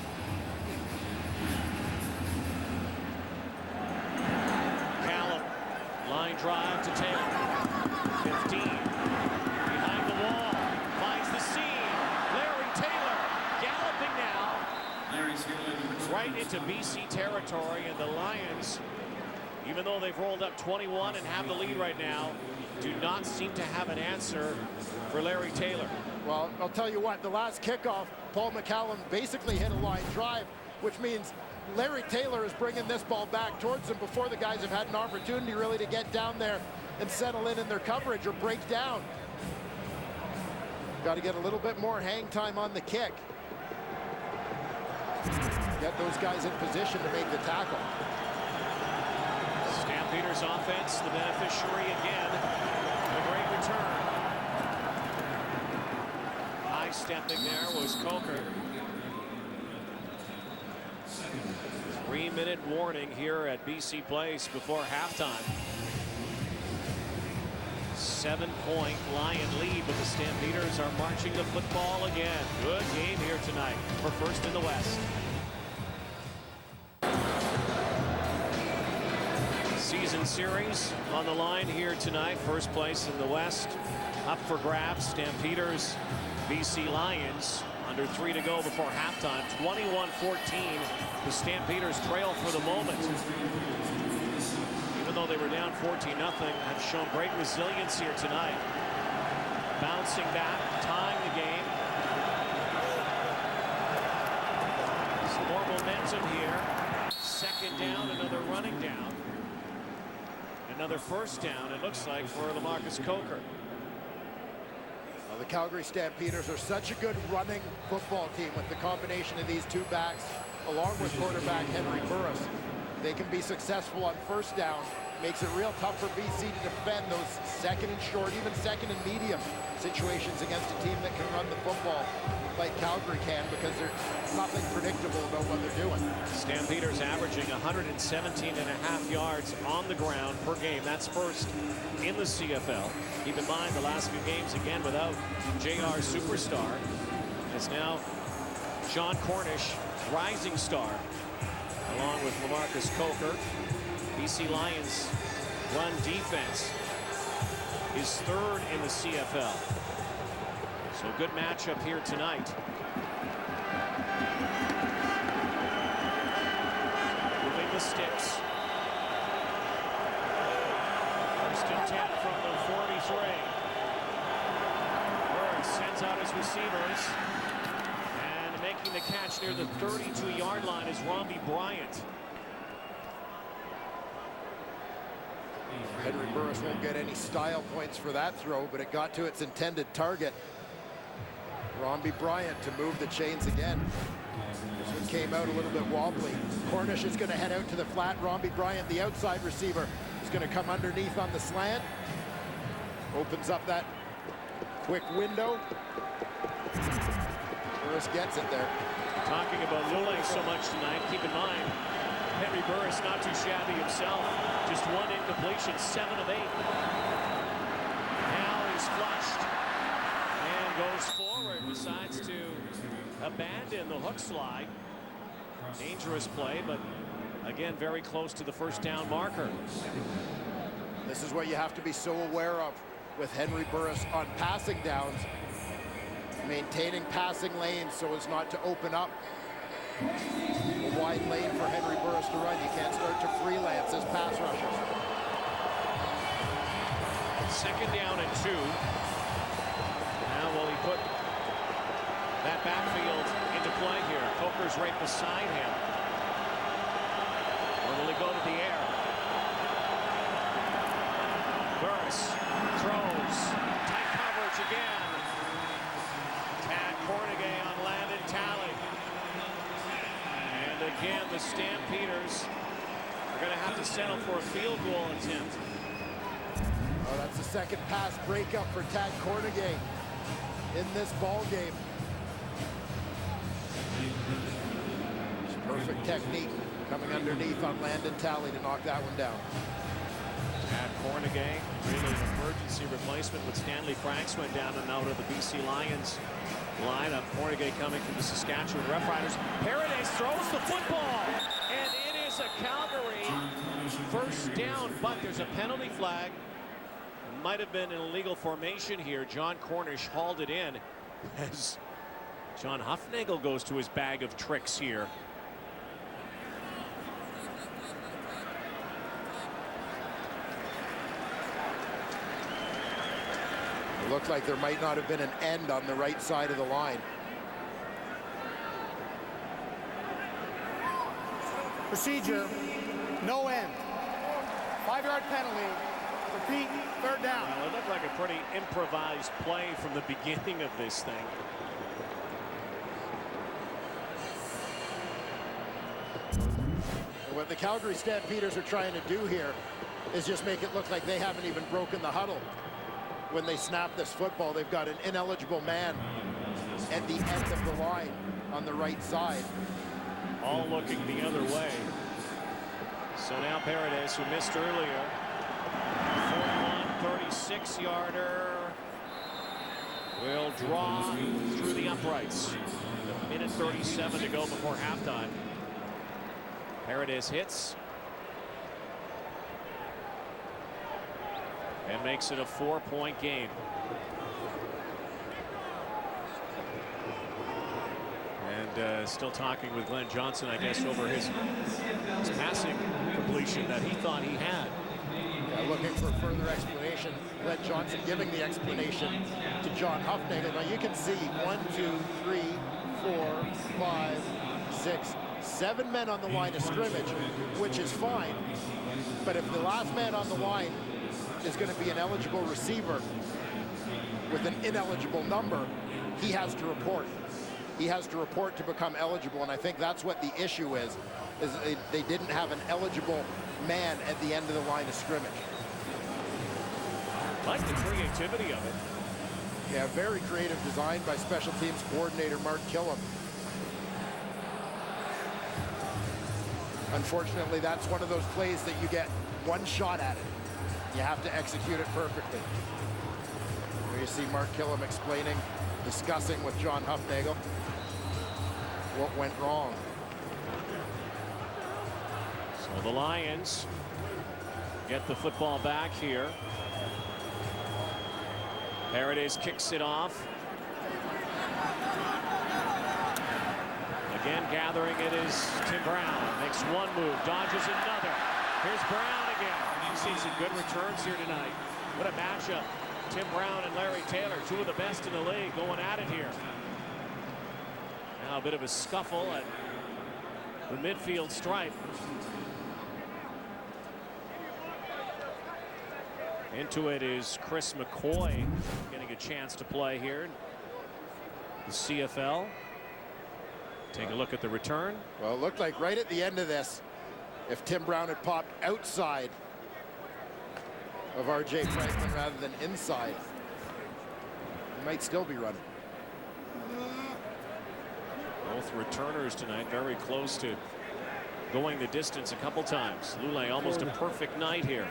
Callum, line drive to Taylor. 15. Behind the wall. Finds the seam. Larry Taylor galloping now. Right into BC territory, and the Lions, even though they've rolled up 21 and have the lead right now, do not seem to have an answer for Larry Taylor. Well, I'll tell you what, the last kickoff, Paul McCallum basically hit a line drive, which means Larry Taylor is bringing this ball back towards them before the guys have had an opportunity really to get down there and settle in their coverage or break down. Got to get a little bit more hang time on the kick. Get those guys in position to make the tackle. Stampeders offense, the beneficiary again. A great return. High stepping there was Coker. 4-minute warning here at BC Place before halftime. 7-point Lion lead, but the Stampeders are marching the football again. Good game here tonight for first in the West. Season series on the line here tonight. First place in the West up for grabs. Stampeders, BC Lions. Under 3 to go before halftime. 21-14. The Stampeders trail for the moment. Even though they were down 14-0, have shown great resilience here tonight. Bouncing back, tying the game. Some more momentum here. Second down, another running down. Another first down, it looks like, for LaMarcus Coker. The Calgary Stampeders are such a good running football team with the combination of these two backs, along with quarterback Henry Burris. They can be successful on first down. Makes it real tough for BC to defend those second and short, even second and medium situations against a team that can run the football like Calgary can, because there's nothing predictable about what they're doing. Stampeders averaging 117.5 yards on the ground per game. That's first in the CFL. Keep in mind the last few games again without JR Superstar. It's now John Cornish, rising star, along with LaMarcus Coker. BC Lions run defense is third in the CFL. So good matchup here tonight. Moving the sticks. First and 10 from the 43. Burris sends out his receivers. And making the catch near the 32-yard line is Robbie Bryant. Henry Burris won't get any style points for that throw, but it got to its intended target. Robbie Bryant to move the chains again. This one came out a little bit wobbly. Cornish is going to head out to the flat. Robbie Bryant, the outside receiver, is going to come underneath on the slant. Opens up that quick window. Burris gets it there. Talking about Lule so much tonight, keep in mind, Henry Burris not too shabby himself. Just one incompletion, 7 of 8. Now he's flushed and goes forward, decides to abandon the hook slide. Dangerous play, but again, very close to the first down marker. This is what you have to be so aware of with Henry Burris on passing downs. Maintaining passing lanes so as not to open up a wide lane for Henry Burris to run. You can't start to freelance as pass rushers. Second down and 2. Now will he put that backfield into play here? Coker's right beside him. Or will he go to the air? Burris throws. Tight coverage again. Tad Cornegay on Landon Talley. And again, the Stampeders are going to have to settle for a field goal attempt. Oh, that's the second pass breakup for Tad Cornegay in this ball game. Perfect technique coming underneath on Landon Talley to knock that one down. Tad Cornegay, really an emergency replacement with Stanley Franks went down and out of the BC Lions lineup. Cornegay coming from the Saskatchewan Roughriders. Paradis throws the football, and it is a Calgary first down, but there's a penalty flag. Might have been an illegal formation here. John Cornish hauled it in as John Hufnagel goes to his bag of tricks here. It looked like there might not have been an end on the right side of the line. Procedure, no end. 5-yard penalty. Repeat, third down. Well, it looked like a pretty improvised play from the beginning of this thing. What the Calgary Stampeders are trying to do here is just make it look like they haven't even broken the huddle. When they snap this football, they've got an ineligible man at the end of the line on the right side. All looking the other way. So now Paredes, who missed earlier, 36-yarder, will draw through the uprights. A minute 37 to go before halftime. Paredes hits and makes it a 4-point game. And still talking with Glenn Johnson, I guess, over his passing completion that he thought he had. Yeah, looking for further explanation. Glenn Johnson giving the explanation to John Hufnagel. Now you can see 1, 2, 3, 4, 5, 6, 7 men on the line of scrimmage, which is fine. But if the last man on the line is going to be an eligible receiver with an ineligible number, he has to report. He has to report to become eligible, and I think that's what the issue is they didn't have an eligible man at the end of the line of scrimmage. Like the creativity of it. Yeah, very creative design by special teams coordinator Mark Killam. Unfortunately, that's one of those plays that you get one shot at it. You have to execute it perfectly. Here you see Mark Killam explaining, discussing with John Hufnagel what went wrong. So the Lions get the football back here. Paredes kicks it off. Again, gathering it is Tim Brown. Makes one move, dodges another. Here's Brown again. You've seen some good returns here tonight. What a matchup. Tim Brown and Larry Taylor, two of the best in the league, going at it here. Now a bit of a scuffle at the midfield stripe. Into it is Chris McCoy, getting a chance to play here. The CFL. Take a look at the return. Well, it looked like right at the end of this, if Tim Brown had popped outside of R.J. Franklin rather than inside, he might still be running. Both returners tonight very close to going the distance a couple times. Lule almost a perfect night here.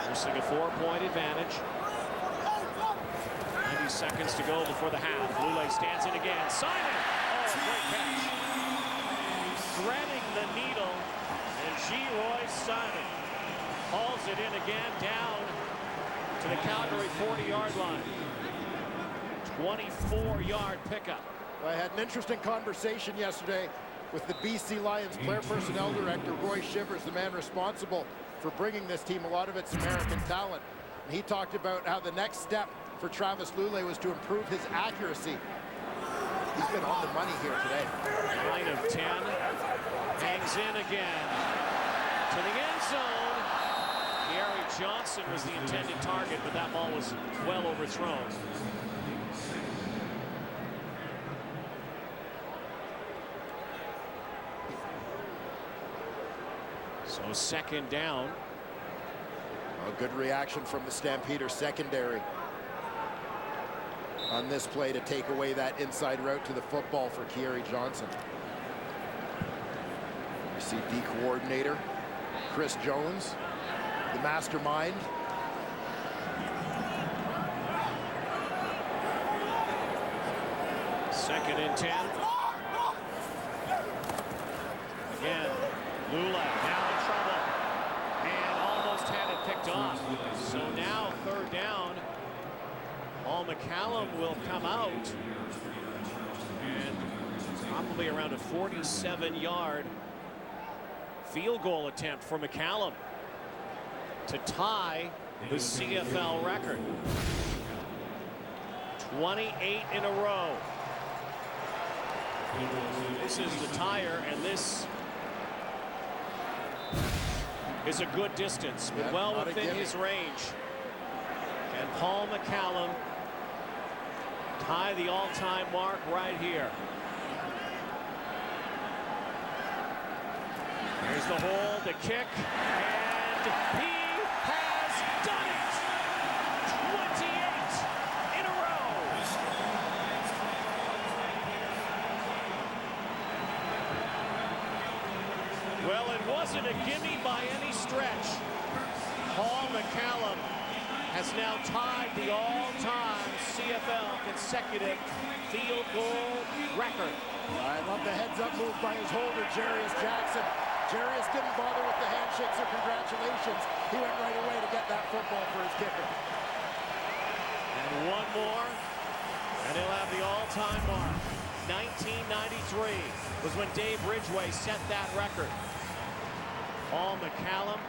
Forcing a 4-point advantage. 90 seconds to go before the half. Lule stands in again. Simon! Oh, great catch. Threading the needle. And G. Roy Simon hauls it in again down to the Calgary 40-yard line. 24-yard pickup. Well, I had an interesting conversation yesterday with the BC Lions player personnel director, Roy Shivers, the man responsible for bringing this team a lot of its American talent. And he talked about how the next step for Travis Lule was to improve his accuracy. He's been on the money here today. 9 of 10. Hangs in again to the end zone. Gary Johnson was the intended target, but that ball was well overthrown. So second down. A good reaction from the Stampeders secondary on this play to take away that inside route to the football for Gary Johnson. You see D coordinator Chris Jones, the mastermind. Second and 10. Again, Lula now in trouble and almost had it picked off. So now third down. Paul McCallum will come out, and probably around a 47-yard field goal attempt for McCallum to tie the CFL record. 28 in a row. This is the tire, and this is a good distance, but well within his range. And Paul McCallum tie the all-time mark right here. Here's the hold, the kick, and he has done it! 28 in a row! Well, isn't a gimme by any stretch. Paul McCallum has now tied the all-time CFL consecutive field goal record. I love the heads-up move by his holder, Jarius Jackson. Jarius didn't bother with the handshakes or congratulations. He went right away to get that football for his kicker. And one more, and he'll have the all-time mark. 1993 was when Dave Ridgway set that record. Paul McCallum,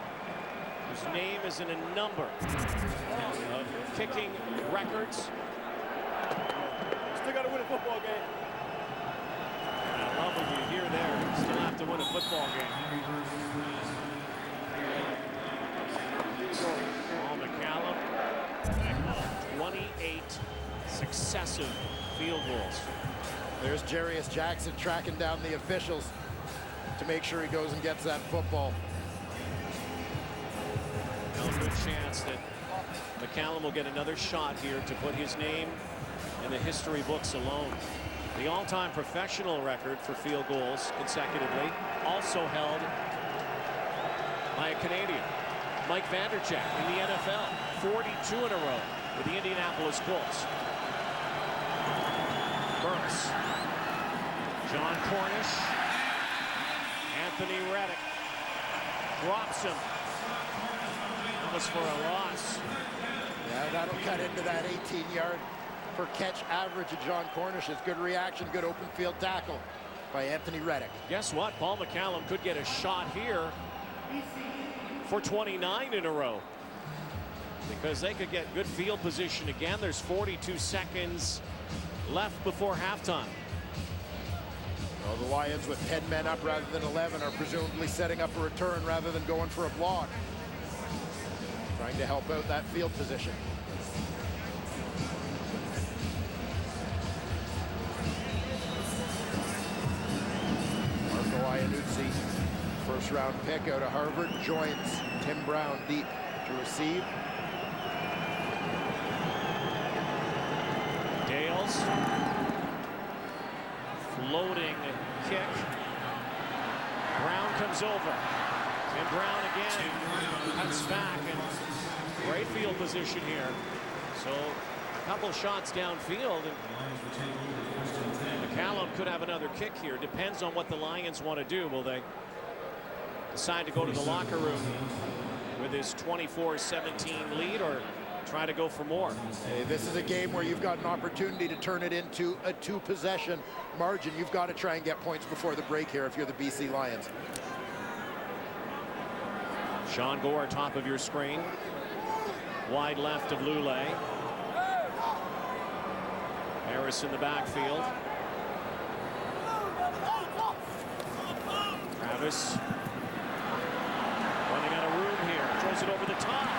whose name is in a number of kicking records. Still got to win a football game. I love what you hear there. You still have to win a football game. Paul McCallum, 28 successive field goals. There's Jarius Jackson tracking down the officials to make sure he goes and gets that football. No good chance that McCallum will get another shot here to put his name in the history books alone. The all-time professional record for field goals consecutively, also held by a Canadian, Mike Vanderchek in the NFL, 42 in a row with the Indianapolis Colts. Burks, John Cornish, Anthony Reddick drops him. That was for a loss. Yeah, that'll cut into that 18-yard per catch average of John Cornish's. Good reaction, good open field tackle by Anthony Reddick. Guess what? Paul McCallum could get a shot here for 29 in a row, because they could get good field position again. There's 42 seconds left before halftime. Well, the Lions with 10 men up rather than 11 are presumably setting up a return rather than going for a block. Trying to help out that field position. Marco Iannuzzi, first-round pick out of Harvard, joins Tim Brown deep to receive. Dales, floating kick. Brown comes over. And Brown again cuts back, and great field position here. So a couple shots downfield, and McCallum could have another kick here. Depends on what the Lions want to do. Will they decide to go to the locker room with his 24-17 lead, or try to go for more? Hey, this is a game where you've got an opportunity to turn it into a 2-possession margin. You've got to try and get points before the break here if you're the BC Lions. Sean Gore, top of your screen. Wide left of Lule. Harris in the backfield. Travis running out of room here. Throws it over the top.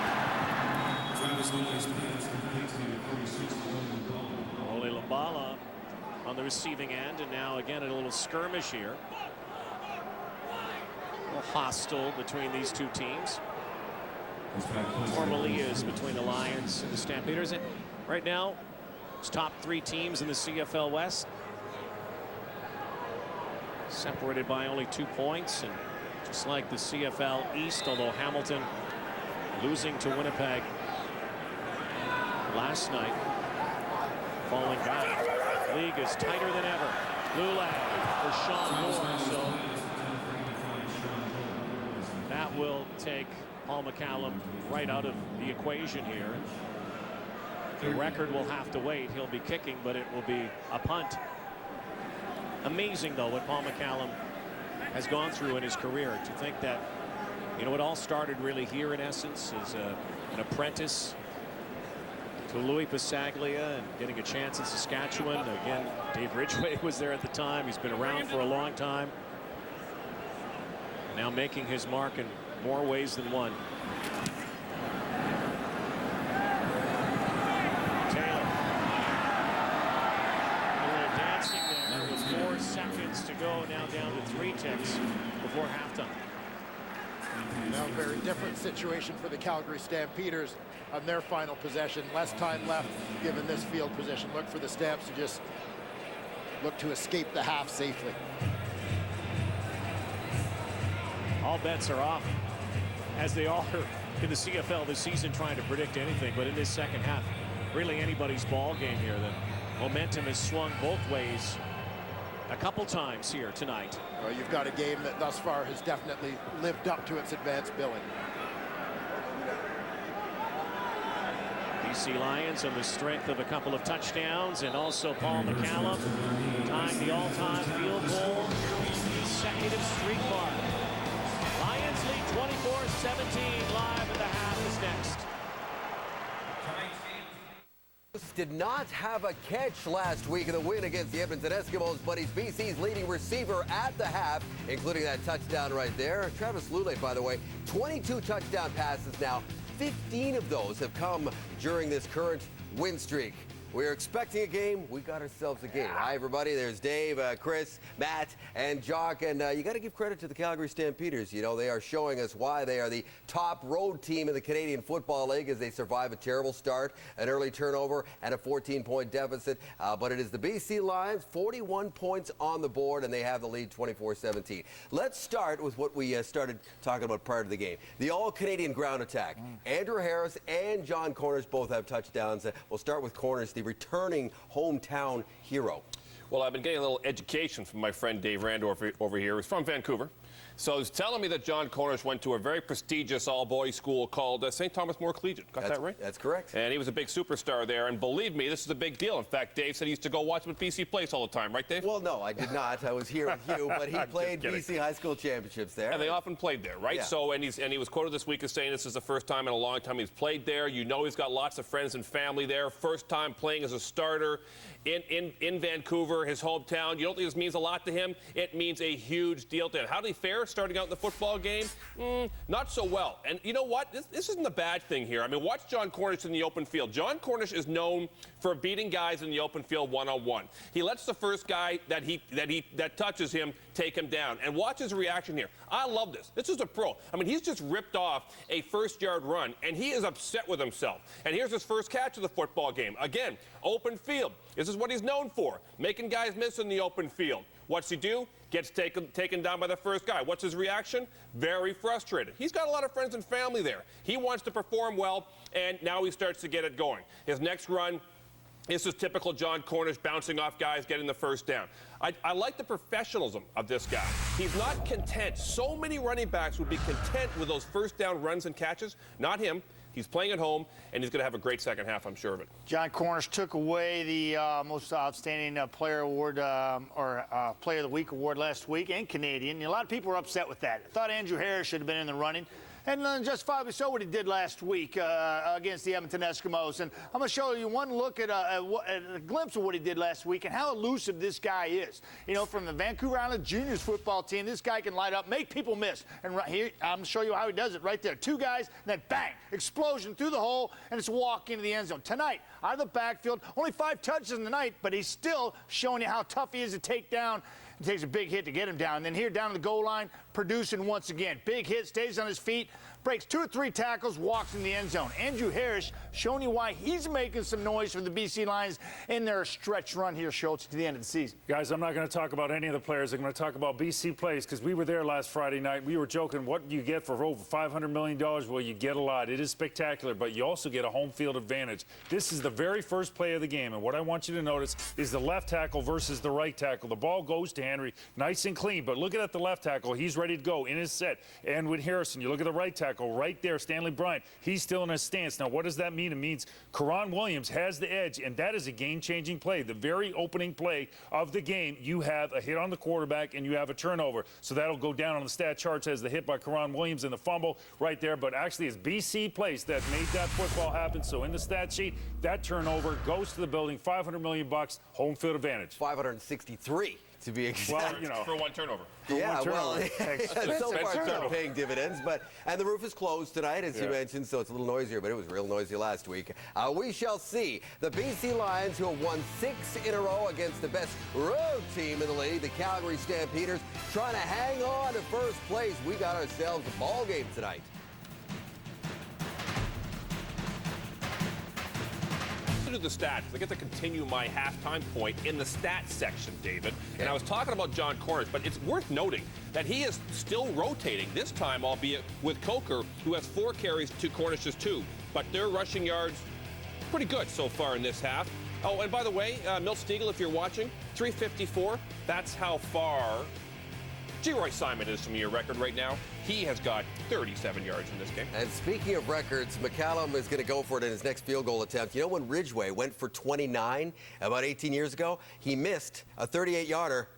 Ole Lambala on the receiving end, and now again a little skirmish here. Hostile between these two teams. Normally is between the Lions and the Stampeders. And right now, it's top three teams in the CFL West, separated by only 2 points. And just like the CFL East, although Hamilton losing to Winnipeg last night, falling back. League is tighter than ever. Lule for Sean Gore. So that will take Paul McCallum right out of the equation here. The record will have to wait. He'll be kicking, but it will be a punt. Amazing, though, what Paul McCallum has gone through in his career. To think that, you know, it all started really here in essence as an apprentice to Louis Passaglia and getting a chance in Saskatchewan. Again, Dave Ridgway was there at the time. He's been around for a long time. Now making his mark in more ways than one. Taylor. They're dancing there with 4 seconds to go. Now down to 3 ticks before halftime. Now a very different situation for the Calgary Stampeders on their final possession. Less time left given this field position. Look for the Stamps to just look to escape the half safely. All bets are off, as they are in the CFL this season, trying to predict anything. But in this second half, really anybody's ball game here. The momentum has swung both ways a couple times here tonight. Well, you've got a game that thus far has definitely lived up to its advanced billing. BC Lions on the strength of a couple of touchdowns, and also Paul McCallum tying the all-time field goal consecutive streak mark. Lions lead 24-17. Live at the half is next. Did not have a catch last week in the win against the Edmonton Eskimos, but he's BC's leading receiver at the half, including that touchdown right there. Travis Lulay, by the way, 22 touchdown passes now. 15 of those have come during this current win streak. We're expecting a game. We got ourselves a game. Hi, everybody. There's Dave, Chris, Matt, and Jock. And you got to give credit to the Calgary Stampeders. You know, they are showing us why they are the top road team in the Canadian Football League as they survive a terrible start, an early turnover, and a 14-point deficit. But it is the BC Lions, 41 points on the board, and they have the lead 24-17. Let's start with what we started talking about prior to the game. The all-Canadian ground attack. Andrew Harris and John Cornish both have touchdowns. We'll start with Cornish, the returning hometown hero. Well, I've been getting a little education from my friend Dave Randorf over here. He's from Vancouver. So he's telling me that John Cornish went to a very prestigious all-boys school called St. Thomas More Collegiate. Got that right? That's correct. And he was a big superstar there. And believe me, this is a big deal. In fact, Dave said he used to go watch him at BC Place all the time. Right, Dave? Well, no, I did not. I was here with you. But he played BC high school championships there. And they often played there, right? Yeah. So, and he was quoted this week as saying this is the first time in a long time he's played there. You know he's got lots of friends and family there. First time playing as a starter in Vancouver, his hometown. You don't think this means a lot to him? It means a huge deal to him. How did he fare starting out in the football game? Not so well. And you know what? This isn't the bad thing here. I mean, watch John Cornish in the open field. John Cornish is known for beating guys in the open field one-on-one. He lets the first guy that touches him take him down. And watch his reaction here. I love this. This is a pro. I mean, he's just ripped off a first-yard run, and he is upset with himself. And here's his first catch of the football game. Again, open field. This is what he's known for, making guys miss in the open field. What's he do? Gets taken down by the first guy. What's his reaction? Very frustrated. He's got a lot of friends and family there. He wants to perform well, and now he starts to get it going. His next run, this is typical John Cornish, bouncing off guys, getting the first down. I like the professionalism of this guy. He's not content. So many running backs would be content with those first down runs and catches. Not him. He's playing at home, and he's going to have a great second half, I'm sure of it. John Cornish took away the most outstanding player award Player of the Week award last week, and Canadian. A lot of people were upset with that. I thought Andrew Harris should have been in the running. And justifiably so what he did last week against the Edmonton Eskimos. And I'm going to show you one look at a glimpse of what he did last week and how elusive this guy is. You know, from the Vancouver Island Juniors football team, this guy can light up, make people miss. And right here, I'm going to show you how he does it right there. Two guys, and then bang, explosion through the hole, and it's a walk into the end zone. Tonight, out of the backfield, only 5 touches in the night, but he's still showing you how tough he is to take down. It takes a big hit to get him down. And then here down the goal line, producing once again. Big hit, stays on his feet, breaks 2 or 3 tackles, walks in the end zone. Andrew Harris showing you why he's making some noise for the BC Lions in their stretch run here, Schultz, to the end of the season. Guys, I'm not going to talk about any of the players. I'm going to talk about BC Place because we were there last Friday night. We were joking, what do you get for over $500 million? Well, you get a lot. It is spectacular, but you also get a home field advantage. This is the very first play of the game, and what I want you to notice is the left tackle versus the right tackle. The ball goes to Henry, nice and clean, but look at the left tackle. He's ready to go in his set. And with Harrison, you look at the right tackle right there, Stanley Bryant. He's still in his stance. Now, what does that mean? It means Karan Williams has the edge, and that is a game-changing play. The very opening play of the game, you have a hit on the quarterback and you have a turnover. So that'll go down on the stat charts as the hit by Karan Williams and the fumble right there. But actually, it's BC Place that made that football happen. So in the stat sheet, that turnover goes to the building, $500 million, home field advantage. 563. To be exact. Well, you know, for one turnover. Yeah, well, so far it's turnover. not paying dividends, and the roof is closed tonight, as you mentioned, so it's a little noisier, but it was real noisy last week. We shall see. The BC Lions, who have won 6 in a row against the best road team in the league, the Calgary Stampeders, trying to hang on to first place. We got ourselves a ball game tonight. to the stats. I get to continue my halftime point in the stats section, David. Okay. And I was talking about John Cornish, but it's worth noting that he is still rotating, this time albeit with Coker, who has 4 carries to Cornish's 2. But their rushing yards, pretty good so far in this half. Oh, and by the way, Milt Stiegel, if you're watching, 354, that's how far G-Roy Simon is from your record right now. He has got 37 yards in this game. And speaking of records, McCallum is going to go for it in his next field goal attempt. You know when Ridgway went for 29 about 18 years ago? He missed a 38-yarder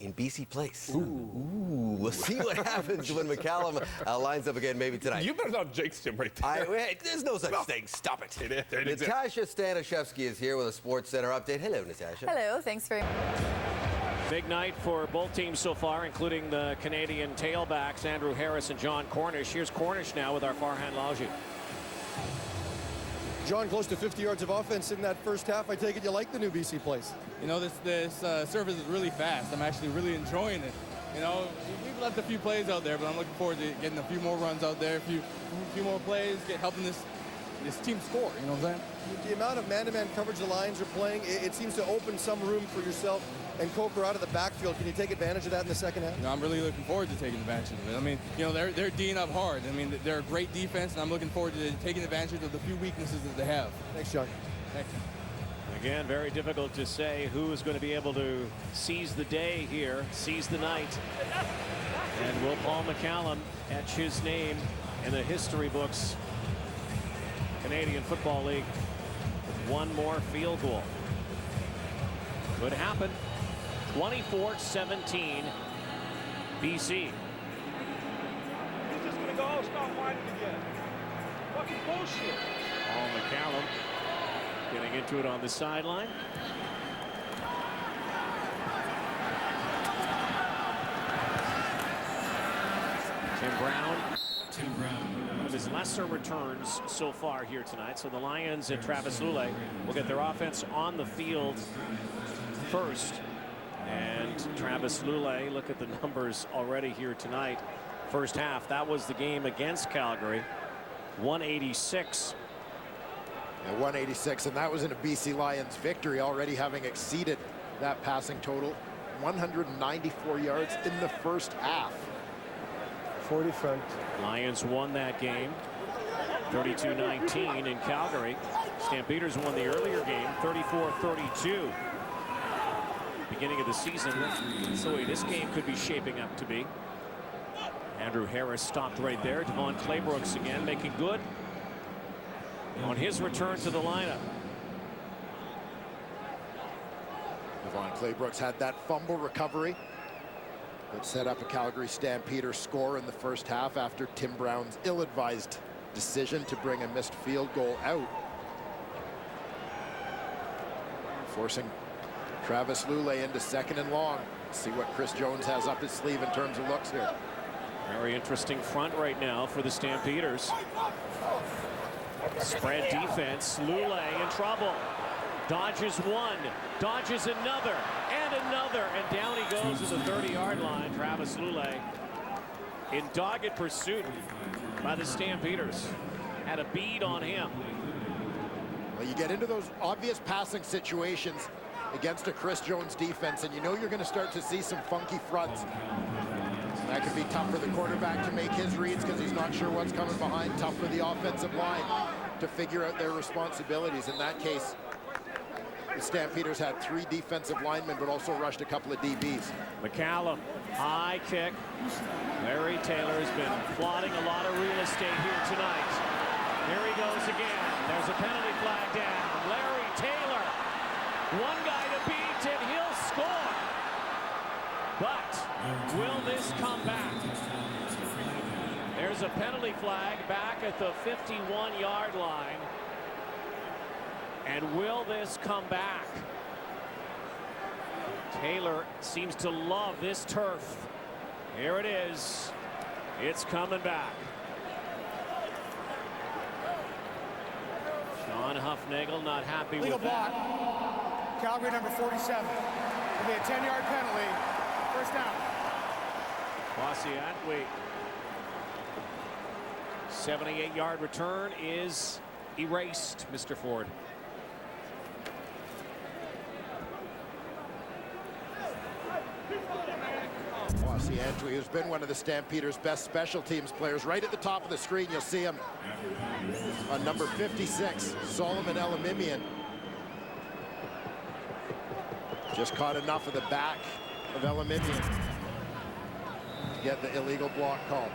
in BC Place. Ooh. We'll see what happens when McCallum lines up again maybe tonight. You better not jinx him right there. There's no such thing. Stop it. It is. Natasha Stanishevsky is here with a Sports Center update. Hello, Natasha. Hello, thanks very much. Big night for both teams so far, including the Canadian tailbacks, Andrew Harris and John Cornish. Here's Cornish now with our Farhan Lalji. John, close to 50 yards of offense in that first half. I take it you like the new BC Place. You know, this service is really fast. I'm actually really enjoying it. You know, we've left a few plays out there, but I'm looking forward to getting a few more runs out there, a few more plays, helping this team score. You know what I'm saying? The amount of man-to-man coverage the Lions are playing, it seems to open some room for yourself and Coker out of the backfield. Can you take advantage of that in the second half? You know, I'm really looking forward to taking advantage of it. I mean, you know, they're D'ing up hard. I mean, they're a great defense, and I'm looking forward to taking advantage of the few weaknesses that they have. Thanks, John. Thanks. Again, very difficult to say who is going to be able to seize the day here, seize the night. And will Paul McCallum etch his name in the history books? Canadian Football League with one more field goal. Could happen. 24-17 BC. He's just gonna go, stop whining again. Fucking bullshit. Paul McCallum getting into it on the sideline. Tim Brown. One of his lesser returns so far here tonight. So the Lions and Travis Lulay will get their offense on the field first. And Travis Lulay, look at the numbers already here tonight. First half, that was the game against Calgary. 186. Yeah, 186, and that was in a BC Lions victory, already having exceeded that passing total. 194 yards in the first half. 40 front. Lions won that game 32-19 in Calgary. Stampeders won the earlier game 34-32. Beginning of the season, that's the way this game could be shaping up to be. Andrew Harris stopped right there. Devon Claybrooks again making good on his return to the lineup. Devon Claybrooks had that fumble recovery that set up a Calgary Stampeder score in the first half after Tim Brown's ill-advised decision to bring a missed field goal out, forcing Travis Lulay into second and long. Let's see what Chris Jones has up his sleeve in terms of looks here. Very interesting front right now for the Stampeders. Spread defense. Lulay in trouble. Dodges one, dodges another, and down he goes to the 30-yard line. Travis Lulay in dogged pursuit by the Stampeders. Had a bead on him. Well, you get into those obvious passing situations against a Chris Jones defense, and you know you're going to start to see some funky fronts. That can be tough for the quarterback to make his reads because he's not sure what's coming behind. Tough for the offensive line to figure out their responsibilities. In that case, the Stampeders had 3 defensive linemen, but also rushed a couple of DBs. McCallum, high kick. Larry Taylor has been plotting a lot of real estate here tonight. Here he goes again. There's a penalty flag down. Larry Taylor, one guy to beat, and he'll score. But will this come back? There's a penalty flag back at the 51-yard line. And will this come back? Taylor seems to love this turf. Here it is. It's coming back. Sean Huffnagel not happy Legal with that. block. Calgary number 47. It'll be a 10-yard penalty. First down. Wasiat, 78-yard return is erased, Mr. Ford. Rossi Andrew, who's been one of the Stampeders' best special teams players. Right at the top of the screen, you'll see him on number 56, Solomon Elamimian. Just caught enough of the back of Elamimian to get the illegal block call.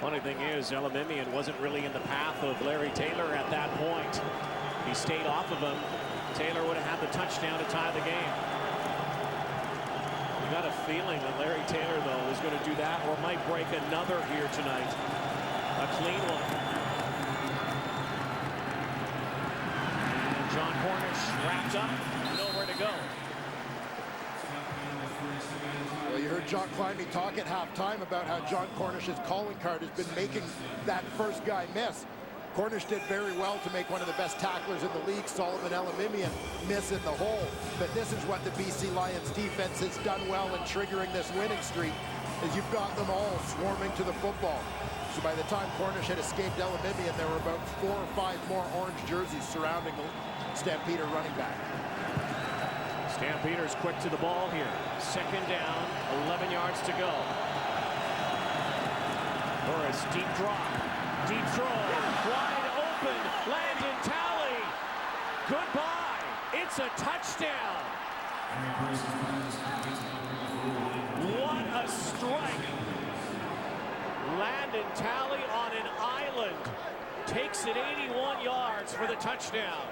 Funny thing is, Elamimian wasn't really in the path of Larry Taylor at that point. He stayed off of him. Taylor would have had the touchdown to tie the game. You got a feeling that Larry Taylor, though, is going to do that or might break another here tonight. A clean one. And John Cornish wrapped up, nowhere to go. Well, you heard John Climbey talk at halftime about how John Cornish's calling card has been making that first guy miss. Cornish did very well to make one of the best tacklers in the league, Solomon Elamimian, miss in the hole. But this is what the BC Lions defense has done well in triggering this winning streak, is you've got them all swarming to the football. So by the time Cornish had escaped Elamimian, there were about 4 or 5 more orange jerseys surrounding the Stampeder running back. Stampeders quick to the ball here. Second down, 11 yards to go. Burris, deep drop, deep throw, wide open, Landon Talley. Goodbye, it's a touchdown. What a strike. Landon Talley on an island takes it 81 yards for the touchdown.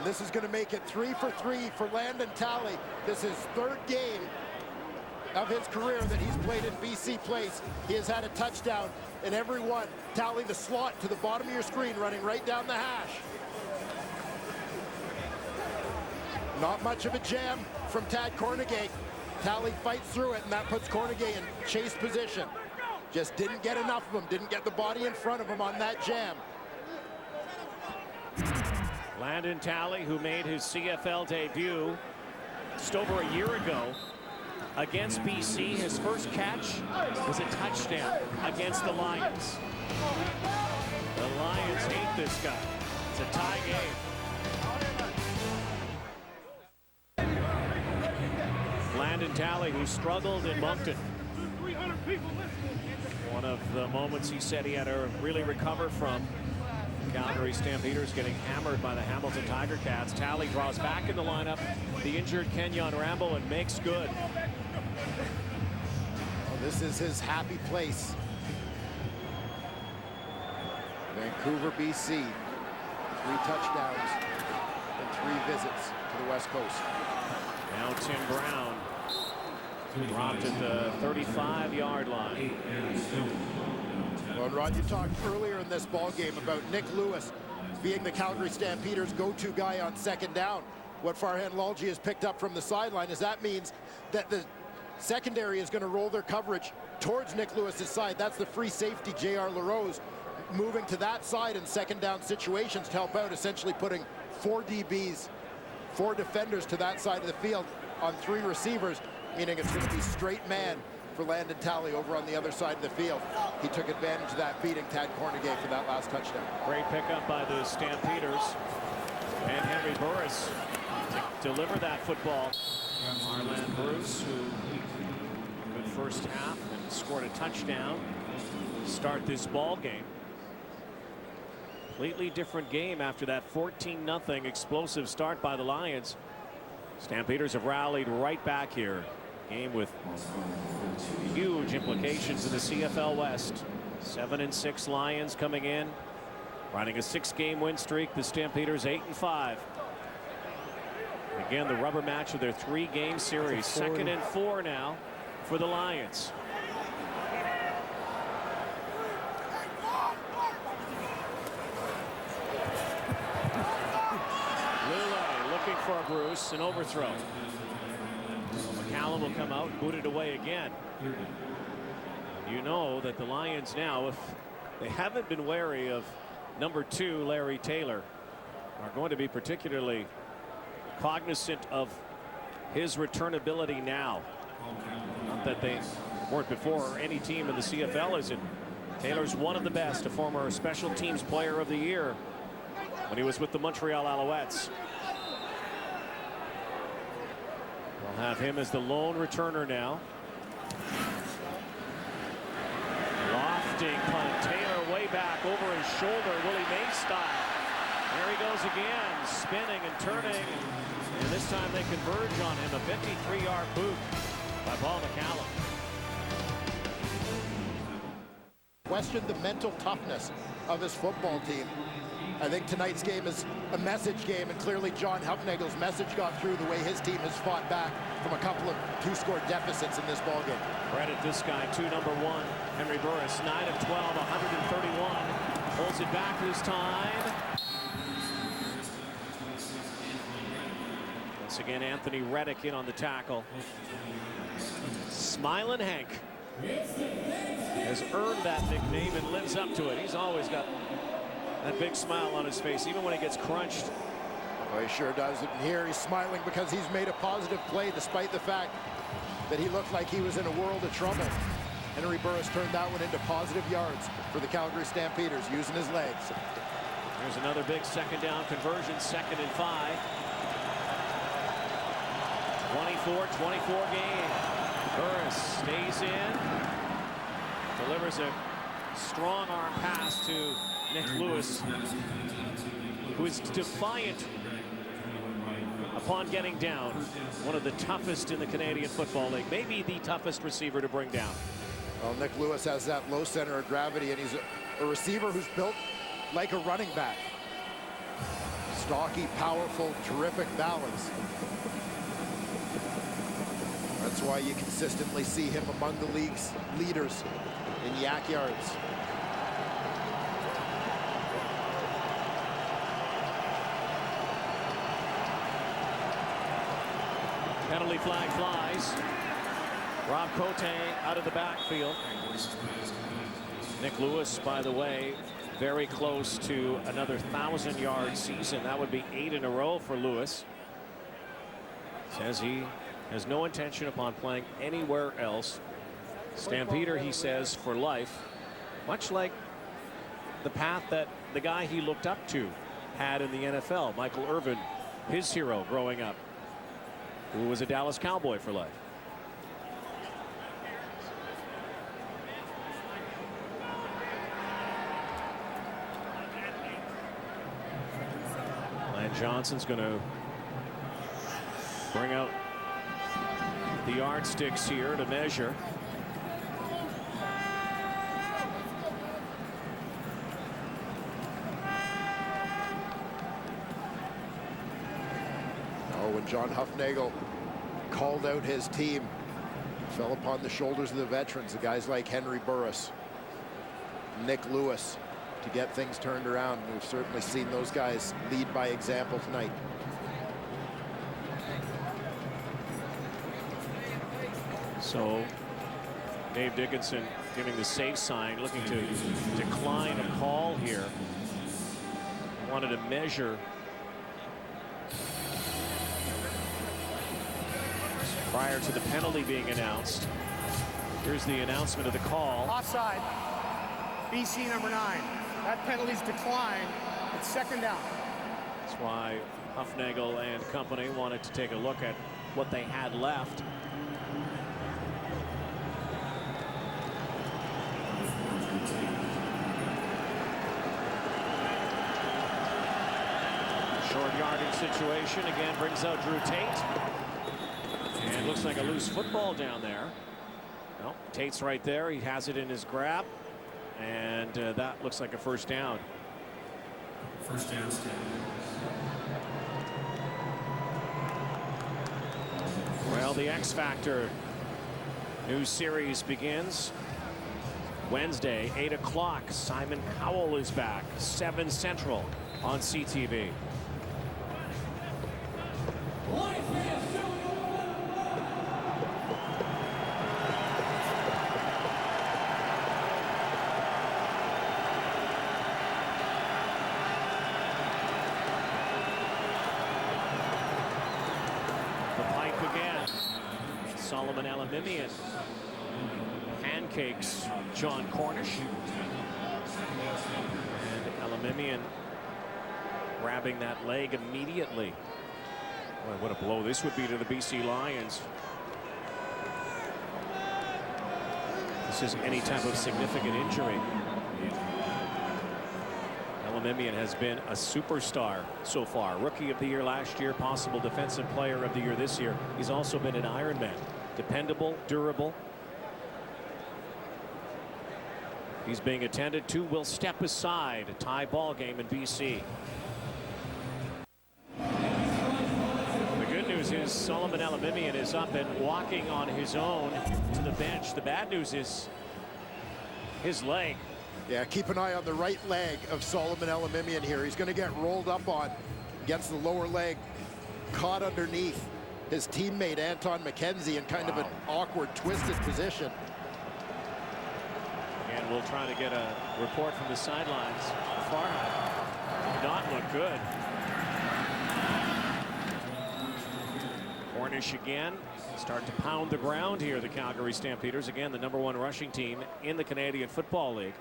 This is going to make it 3 for 3 for Landon Talley. This is his 3rd game of his career that he's played in BC Place. He has had a touchdown in every one. Talley, the slot to the bottom of your screen, running right down the hash. Not much of a jam from Tad Cornegay. Talley fights through it, and that puts Cornegay in chase position. Just didn't get enough of him, didn't get the body in front of him on that jam. Landon Talley, who made his CFL debut just over a year ago against BC. His first catch was a touchdown against the Lions. The Lions hate this guy. It's a tie game. Landon Talley, who struggled in Moncton. One of the moments he said he had to really recover from. Calgary Stampeders getting hammered by the Hamilton Tiger Cats. Talley draws back in the lineup. The injured Kenyon Rambo and makes good. Well, this is his happy place. Vancouver, BC. 3 touchdowns and 3 visits to the West Coast. Now Tim Brown dropped at the 35-yard line. Well, Rod, you talked earlier in this ball game about Nick Lewis being the Calgary Stampeders' go-to guy on second down. What Farhan Lalji has picked up from the sideline is that means that the secondary is going to roll their coverage towards Nick Lewis's side. That's the free safety, J.R. LaRose, moving to that side in second down situations to help out, essentially putting 4 DBs, 4 defenders to that side of the field on 3 receivers, meaning it's going to be straight man for Landon Talley over on the other side of the field. He took advantage of that, beating Tad Cornegay for that last touchdown. Great pickup by the Stampeders. And Henry Burris to deliver that football. Arland Bruce, who good first half and scored a touchdown to start this ball game. Completely different game after that 14-0 explosive start by the Lions. Stampeders have rallied right back here. Game with huge implications in the CFL West. 7-6 Lions coming in, running a 6-game win streak. The Stampeders 8-5. Again, the rubber match of their 3-game series. 2nd and 4 now for the Lions. Lule looking for Bruce, an overthrow. McCallum will come out and boot it away again. You know that the Lions now, if they haven't been wary of number 2, Larry Taylor, are going to be particularly cognizant of his returnability now. Not that they weren't before, or any team in the CFL isn't. Taylor's one of the best, a former special teams player of the year when he was with the Montreal Alouettes. We'll have him as the lone returner now. Lofting punt. Taylor way back over his shoulder, Willie Mays style. There he goes again, spinning and turning. And this time they converge on him. A 53-yard boot by Paul McCallum. Questioned the mental toughness of his football team. I think tonight's game is a message game, and clearly John Hufnagel's message got through the way his team has fought back from a couple of two-score deficits in this ballgame. Credit this guy, number 1, Henry Burris, 9 of 12, 131. Holds it back this time. Once again, Anthony Reddick in on the tackle. Smiling Hank has earned that nickname and lives up to it. He's always got that big smile on his face, even when he gets crunched. Oh, he sure does. And here he's smiling because he's made a positive play despite the fact that he looked like he was in a world of trouble. Henry Burris turned that one into positive yards for the Calgary Stampeders using his legs. There's another big second down conversion, 2nd and 5. 24-24 game. Burris stays in, delivers a strong arm pass to Nick Lewis, who is defiant upon getting down. One of the toughest in the Canadian Football League, maybe the toughest receiver to bring down. Well, Nick Lewis has that low center of gravity, and he's a receiver who's built like a running back. Stocky, powerful, terrific balance. That's why you consistently see him among the league's leaders in yak yards. Penalty flag flies. Rob Cote out of the backfield. Nick Lewis, by the way, very close to another 1,000-yard season. That would be 8 in a row for Lewis. Says he has no intention upon playing anywhere else. Stampeder, he says, for life. Much like the path that the guy he looked up to had in the NFL, Michael Irvin, his hero growing up, who was a Dallas Cowboy for life. Len Johnson's going to bring out the yardsticks here to measure. Oh, when John Hufnagel called out his team, it fell upon the shoulders of the veterans, the guys like Henry Burris, Nick Lewis, to get things turned around. We've certainly seen those guys lead by example tonight. So Dave Dickinson giving the safe sign, looking to decline a call here. Wanted to measure prior to the penalty being announced. Here's the announcement of the call. Offside. BC number 9. That penalty's declined. It's 2nd down. That's why Hufnagel and company wanted to take a look at what they had left. Short yardage situation again brings out Drew Tate. And looks like a loose football down there. No, Tate's right there. He has it in his grab. And that looks like a first down. First down. Well, the X Factor new series begins Wednesday, 8 o'clock. Simon Cowell is back, 7 Central on CTV. Solomon Alamimian pancakes John Cornish, and Alamimian grabbing that leg immediately. Boy, what a blow this would be to the BC Lions. This is any type of significant injury. Elimimian has been a superstar so far. Rookie of the year last year, possible defensive player of the year this year. He's also been an Ironman. Dependable, durable. He's being attended to. Will step aside. A tie ball game in BC. The good news is Solomon Elimimian is up and walking on his own to the bench. The bad news is his leg. Yeah, keep an eye on the right leg of Solomon Elimimian here. He's going to get rolled up on. Gets the lower leg caught underneath his teammate Anton McKenzie in kind of an awkward, twisted position. And we'll try to get a report from the sidelines. Farhan did not look good. Cornish again. Start to pound the ground here, the Calgary Stampeders. Again, the #1 rushing team in the Canadian Football League.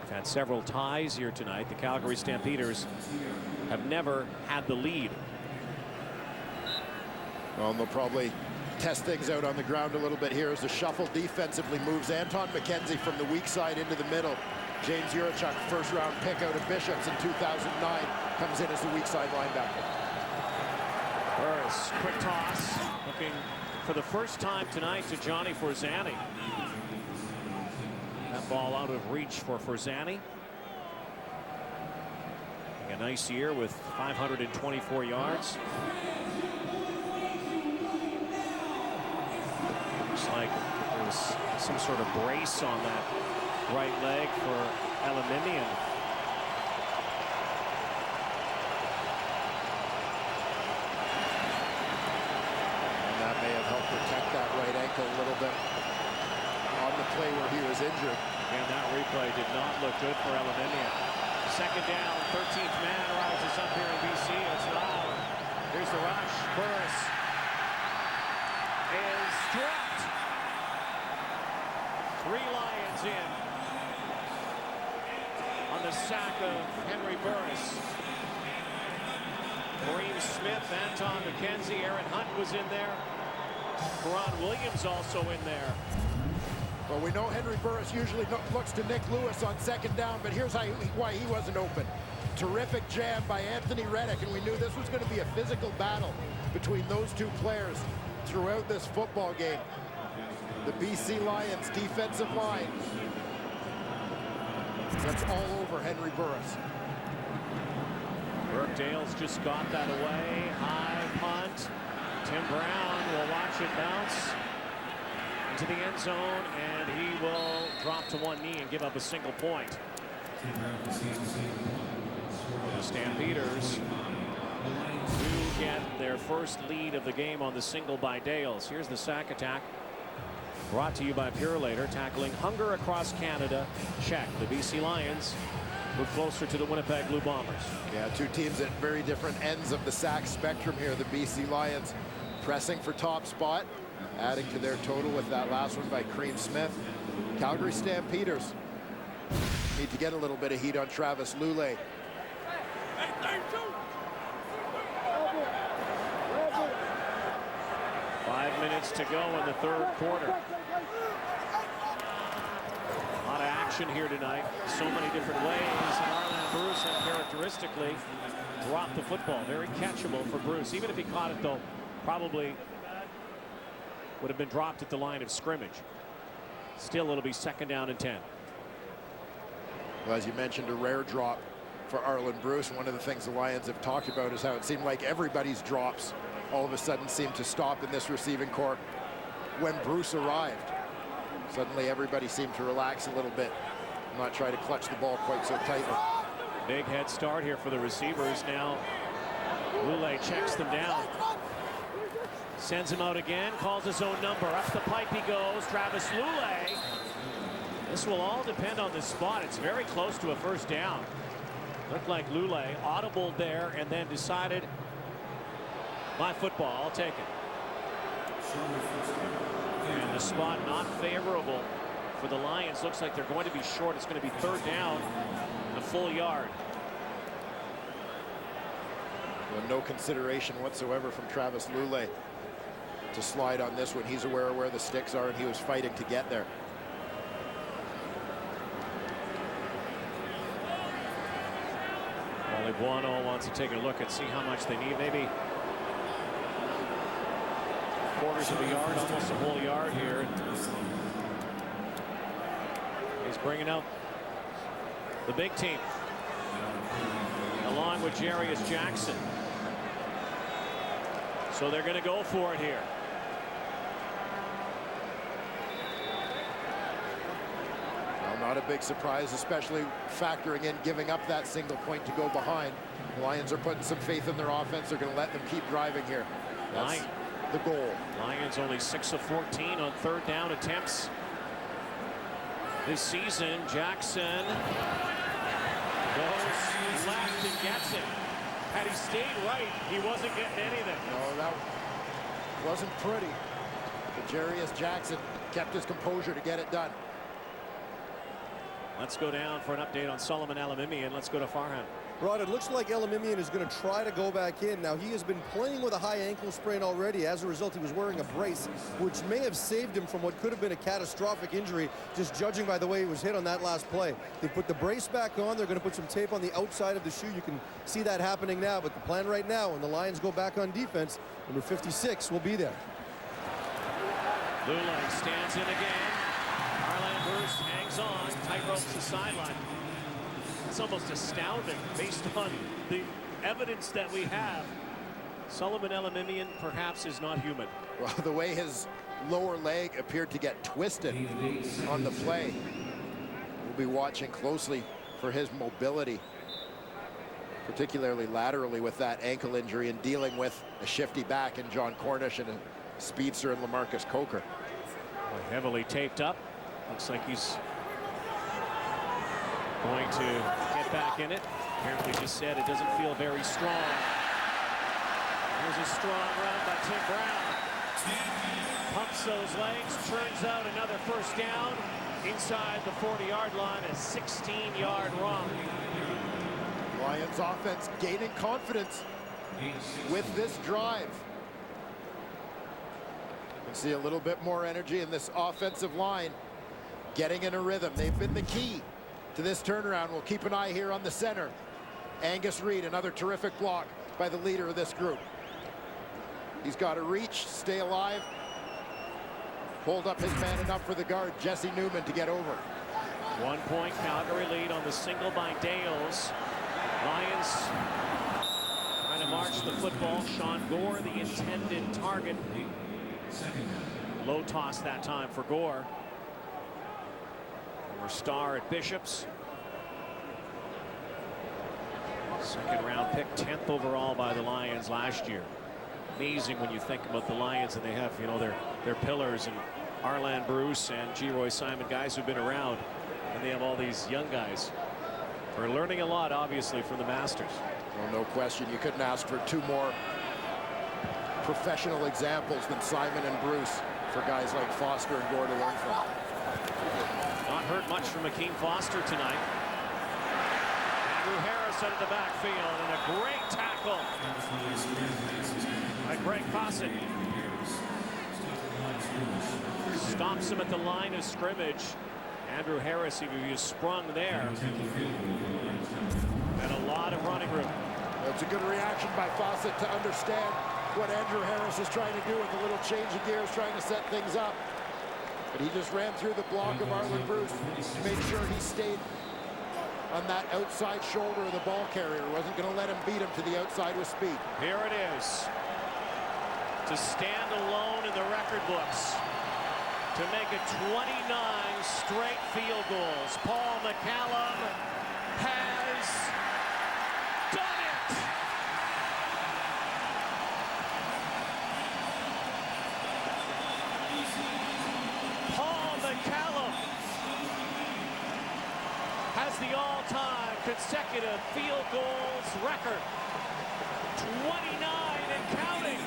We've had several ties here tonight. The Calgary Stampeders have never had the lead. Well, they'll probably test things out on the ground a little bit here as the shuffle defensively moves Anton McKenzie from the weak side into the middle. James Yurachuk, first-round pick out of Bishops in 2009, comes in as the weak side linebacker. Burris, quick toss, looking for the first time tonight to Johnny Forzani. That ball out of reach for Forzani. A nice year with 524 yards. Looks like there was some sort of brace on that right leg for Elimimian. And that may have helped protect that right ankle a little bit on the play where he was injured. And that replay did not look good for Elimimian. Second down, 13th man rises up here in BC. It's now. Here's the rush. Burris is dropped. 3 Lions in on the sack of Henry Burris. Kareem Smith, Anton McKenzie, Aaron Hunt was in there. Karan Williams also in there. Well, we know Henry Burris usually looks to Nick Lewis on second down, but here's why he wasn't open. Terrific jam by Anthony Reddick, and we knew this was going to be a physical battle between those two players throughout this football game. The BC Lions defensive line. That's all over Henry Burris. Burke-Dale's just got that away. High punt. Tim Brown will watch it bounce into the end zone, and he will drop to one knee and give up a single point. The Stampeders do get their first lead of the game on the single by Dales. Here's the sack attack. Brought to you by Purelator, tackling hunger across Canada. Check. The BC Lions move closer to the Winnipeg Blue Bombers. Yeah, two teams at very different ends of the sack spectrum here. The BC Lions pressing for top spot, adding to their total with that last one by Kareem Smith. Calgary Stampeders need to get a little bit of heat on Travis Lulay. Five minutes to go in the third quarter. A lot of action here tonight. So many different ways. And Arlen Bruce uncharacteristically dropped the football. Very catchable for Bruce. Even if he caught it, though, probably would have been dropped at the line of scrimmage. Still, it'll be second down and 10. Well, as you mentioned, a rare drop for Arlen Bruce. One of the things the Lions have talked about is how it seemed like everybody's drops all of a sudden seemed to stop in this receiving corps when Bruce arrived. Suddenly everybody seemed to relax a little bit, not try to clutch the ball quite so tightly. Big head start here for the receivers. Now Lulay checks them down, sends him out again, calls his own number. Up the pipe he goes. Travis Lulay. This will all depend on this spot. It's very close to a first down. Looked like Lulay audible there and then decided, my football, I'll take it. And the spot not favorable for the Lions. Looks like they're going to be short. It's going to be third down, a full yard. Well, no consideration whatsoever from Travis Lulay to slide on this one. He's aware of where the sticks are, and he was fighting to get there. Buono wants to take a look and see how much they need. Maybe quarters of a yard, almost a whole yard here. He's bringing out the big team along with Jarius Jackson. So they're going to go for it here. Not a big surprise, especially factoring in giving up that single point to go behind. The Lions are putting some faith in their offense. They're going to let them keep driving here. That's the goal. Lions only 6 of 14 on third down attempts this season. Jackson goes left and gets it. Had he stayed right, he wasn't getting anything. No, that wasn't pretty. But Jarius Jackson kept his composure to get it done. Let's go down for an update on Solomon Elimimian. Let's go to Farhan. Rod, it looks like Elimimian is going to try to go back in. Now, he has been playing with a high ankle sprain already. As a result, he was wearing a brace, which may have saved him from what could have been a catastrophic injury, just judging by the way he was hit on that last play. They put the brace back on. They're going to put some tape on the outside of the shoe. You can see that happening now. But the plan right now, when the Lions go back on defense, number 56 will be there. Lulay stands in again. Arland Bruce hangs on, tight ropes the sideline. It's almost astounding based on the evidence that we have. Solomon Elimimian perhaps is not human. Well, the way his lower leg appeared to get twisted on the play, we'll be watching closely for his mobility, particularly laterally with that ankle injury, and dealing with a shifty back in John Cornish and a speedster in LaMarcus Coker. Heavily taped up. Looks like he's going to get back in it. Apparently just said it doesn't feel very strong. Here's a strong run by Tim Brown. Pumps those legs, turns out another first down inside the 40-yard line, a 16-yard run. Lions offense gaining confidence with this drive. You can see a little bit more energy in this offensive line, getting in a rhythm. They've been the key to this turnaround. We'll keep an eye here on the center. Angus Reid, another terrific block by the leader of this group. He's got to reach, stay alive, hold up his man enough for the guard, Jesse Newman, to get over. 1 point Calgary lead on the single by Dales. Lions trying to march the football. Sean Gore, the intended target. Low toss that time for Gore. Former star at Bishops. Second round pick, 10th overall by the Lions last year. Amazing when you think about the Lions, and they have, you know, their pillars and Arland Bruce and Geroy Simon, guys who've been around, and they have all these young guys. We're learning a lot, obviously, from the Masters. Well, no question. You couldn't ask for two more professional examples than Simon and Bruce for guys like Foster and Gore to learn from. Not heard much from Akeem Foster tonight. Andrew Harris out of the backfield, and a great tackle by Greg Fawcett. Stops him at the line of scrimmage. Andrew Harris, if he was sprung there, and a lot of running room. It's a good reaction by Fawcett to understand what Andrew Harris is trying to do with a little change of gears, trying to set things up. But he just ran through the block of Arland Bruce, made sure he stayed on that outside shoulder of the ball carrier. Wasn't going to let him beat him to the outside with speed. Here it is. To stand alone in the record books. To make it 29 straight field goals. Paul McCallum has done it. Paul McCallum has the all-time consecutive field goals record. 29 and counting.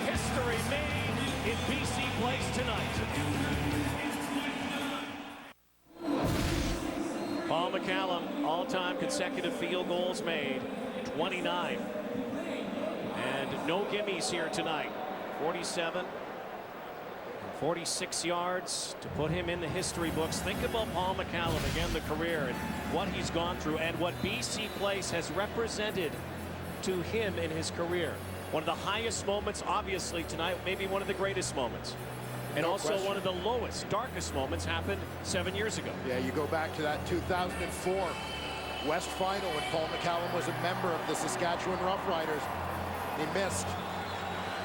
History made in BC Place tonight. Paul McCallum, all-time consecutive field goals made, 29. And no gimmies here tonight. 47 and 46 yards to put him in the history books. Think about Paul McCallum, again, the career and what he's gone through and what BC Place has represented to him in his career. One of the highest moments, obviously, tonight, maybe one of the greatest moments. And No also question. one of the lowest, darkest moments happened 7 years ago. Yeah, you go back to that 2004 West Final when Paul McCallum was a member of the Saskatchewan Roughriders. He missed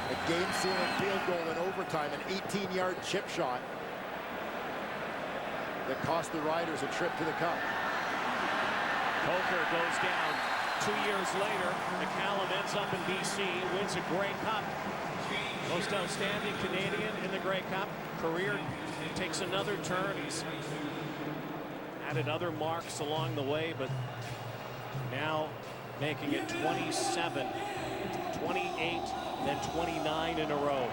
a game-sealing field goal in overtime, an 18-yard chip shot that cost the Riders a trip to the Cup. Poker goes down. 2 years later, McCallum ends up in BC, wins a Grey Cup. Most outstanding Canadian in the Grey Cup. Career takes another turn. He's added other marks along the way, but now making it 27, 28, then 29 in a row.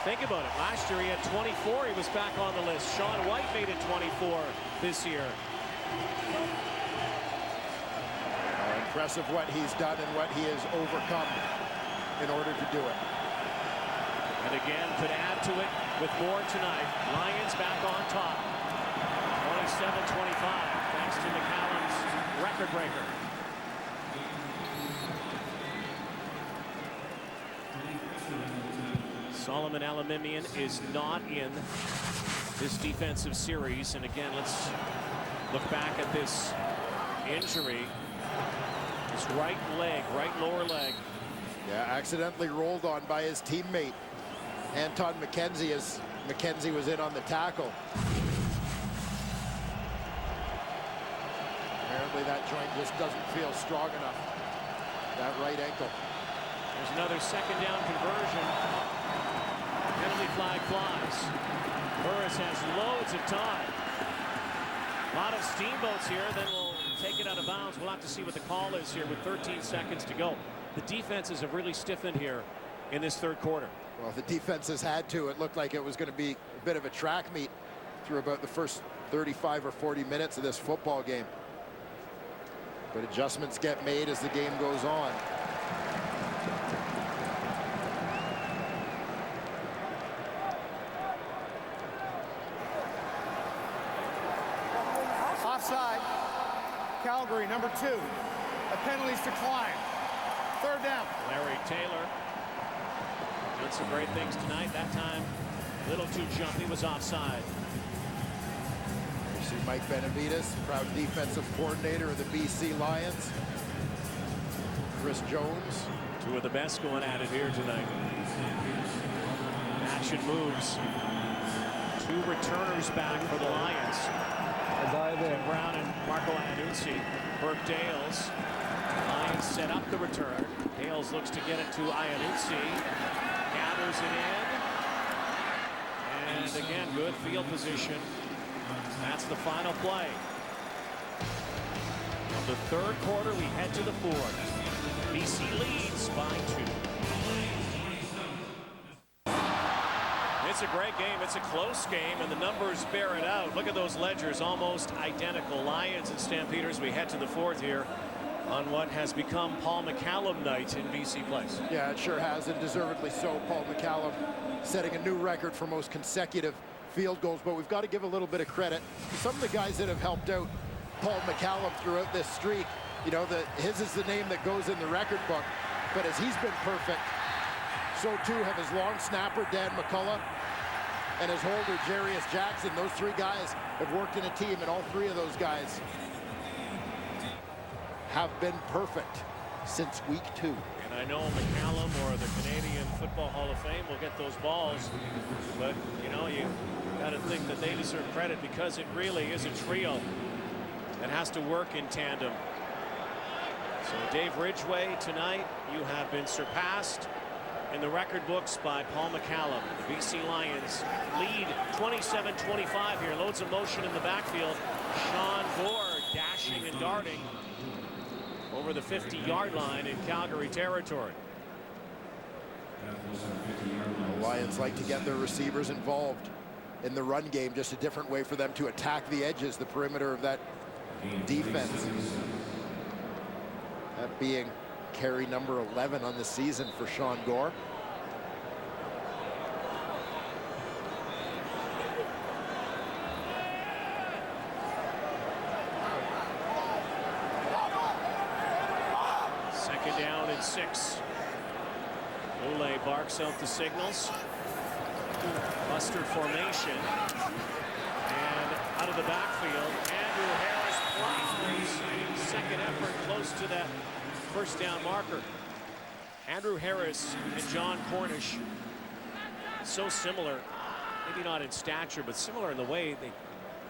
Think about it. Last year he had 24. He was back on the list. Sean White made it 24 this year. Impressive what he's done and what he has overcome in order to do it. And again, could add to it with more tonight. Lions back on top. 27-25, thanks to McCallum's record breaker. Solomon Alamimian is not in this defensive series. And again, let's look back at this injury. His right leg, right lower leg. Yeah, accidentally rolled on by his teammate, Anton McKenzie, as McKenzie was in on the tackle. Apparently that joint just doesn't feel strong enough, that right ankle. There's another second down conversion. Penalty flag flies. Burris has loads of time. A lot of steamboats here, then we'll take it out of bounds. We'll have to see what the call is here with 13 seconds to go. The defenses have really stiffened here in this third quarter. Well, the defense has had to. It looked like it was going to be a bit of a track meet through about the first 35 or 40 minutes of this football game. But adjustments get made as the game goes on. Offside. Calgary, number 2. The penalties decline. Third down. Larry Taylor did some great things tonight. That time, a little too jumpy, was offside. You see Mike Benavides, proud defensive coordinator of the BC Lions. Chris Jones. Two of the best going at it here tonight. Action moves. Two returners back for the Lions. Tim Brown and Marco Iannuzzi. Burke Dales. Lions set up the return. Dales looks to get it to Iannuzzi. Gathers it in. And again, good field position. That's the final play. Of the third quarter, we head to the fourth. BC leads by 2. It's a great game. It's a close game, and the numbers bear it out. Look at those ledgers, almost identical. Lions and Stampeders. We head to the fourth here on what has become Paul McCallum night in BC Place. Yeah, it sure has, and deservedly so. Paul McCallum setting a new record for most consecutive field goals, but we've got to give a little bit of credit to some of the guys that have helped out Paul McCallum throughout this streak. You know, his is the name that goes in the record book, but as he's been perfect, so too have his long snapper, Dan McCullough, and his holder, Jarius Jackson. Those three guys have worked in a team, and all three of those guys have been perfect since week 2. And I know McCallum or the Canadian Football Hall of Fame will get those balls, but you know, you got to think that they deserve credit because it really is a trio that has to work in tandem. So Dave Ridgway, tonight you have been surpassed in the record books by Paul McCallum. The BC Lions lead 27-25 here. Loads of motion in the backfield. Sean Gore dashing and darting over the 50-yard line in Calgary territory. The Lions like to get their receivers involved in the run game, just a different way for them to attack the edges, the perimeter of that defense. That being carry number 11 on the season for Sean Gore. Second down and 6. Lule barks out the signals. Mustard formation. And out of the backfield, Andrew Harris flies. Second effort close to that first down marker. Andrew Harris and John Cornish, so similar, maybe not in stature, but similar in the way they,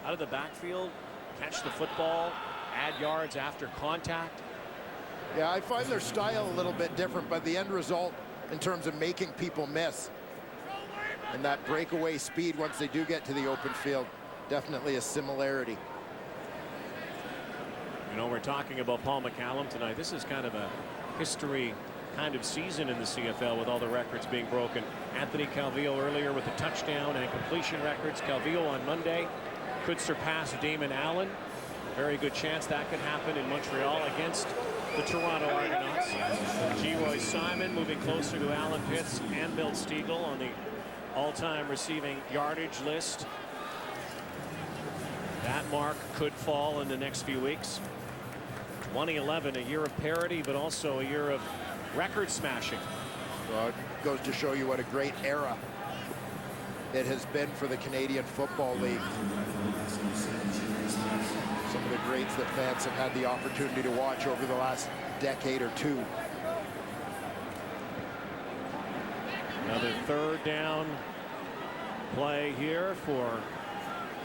out of the backfield, catch the football, add yards after contact. Yeah, I find their style a little bit different, but the end result in terms of making people miss and that breakaway speed once they do get to the open field, definitely a similarity. You know, we're talking about Paul McCallum tonight. This is kind of a history kind of season in the CFL with all the records being broken. Anthony Calvillo earlier with the touchdown and completion records. Calvillo on Monday could surpass Damon Allen. Very good chance that could happen in Montreal against the Toronto Argonauts. G. Simon moving closer to Alan Pitts and Milt Stegall on the all-time receiving yardage list. That mark could fall in the next few weeks. 2011, a year of parity, but also a year of record smashing. Well, it goes to show you what a great era it has been for the Canadian Football League. Some of the greats that fans have had the opportunity to watch over the last decade or two. Another third down play here for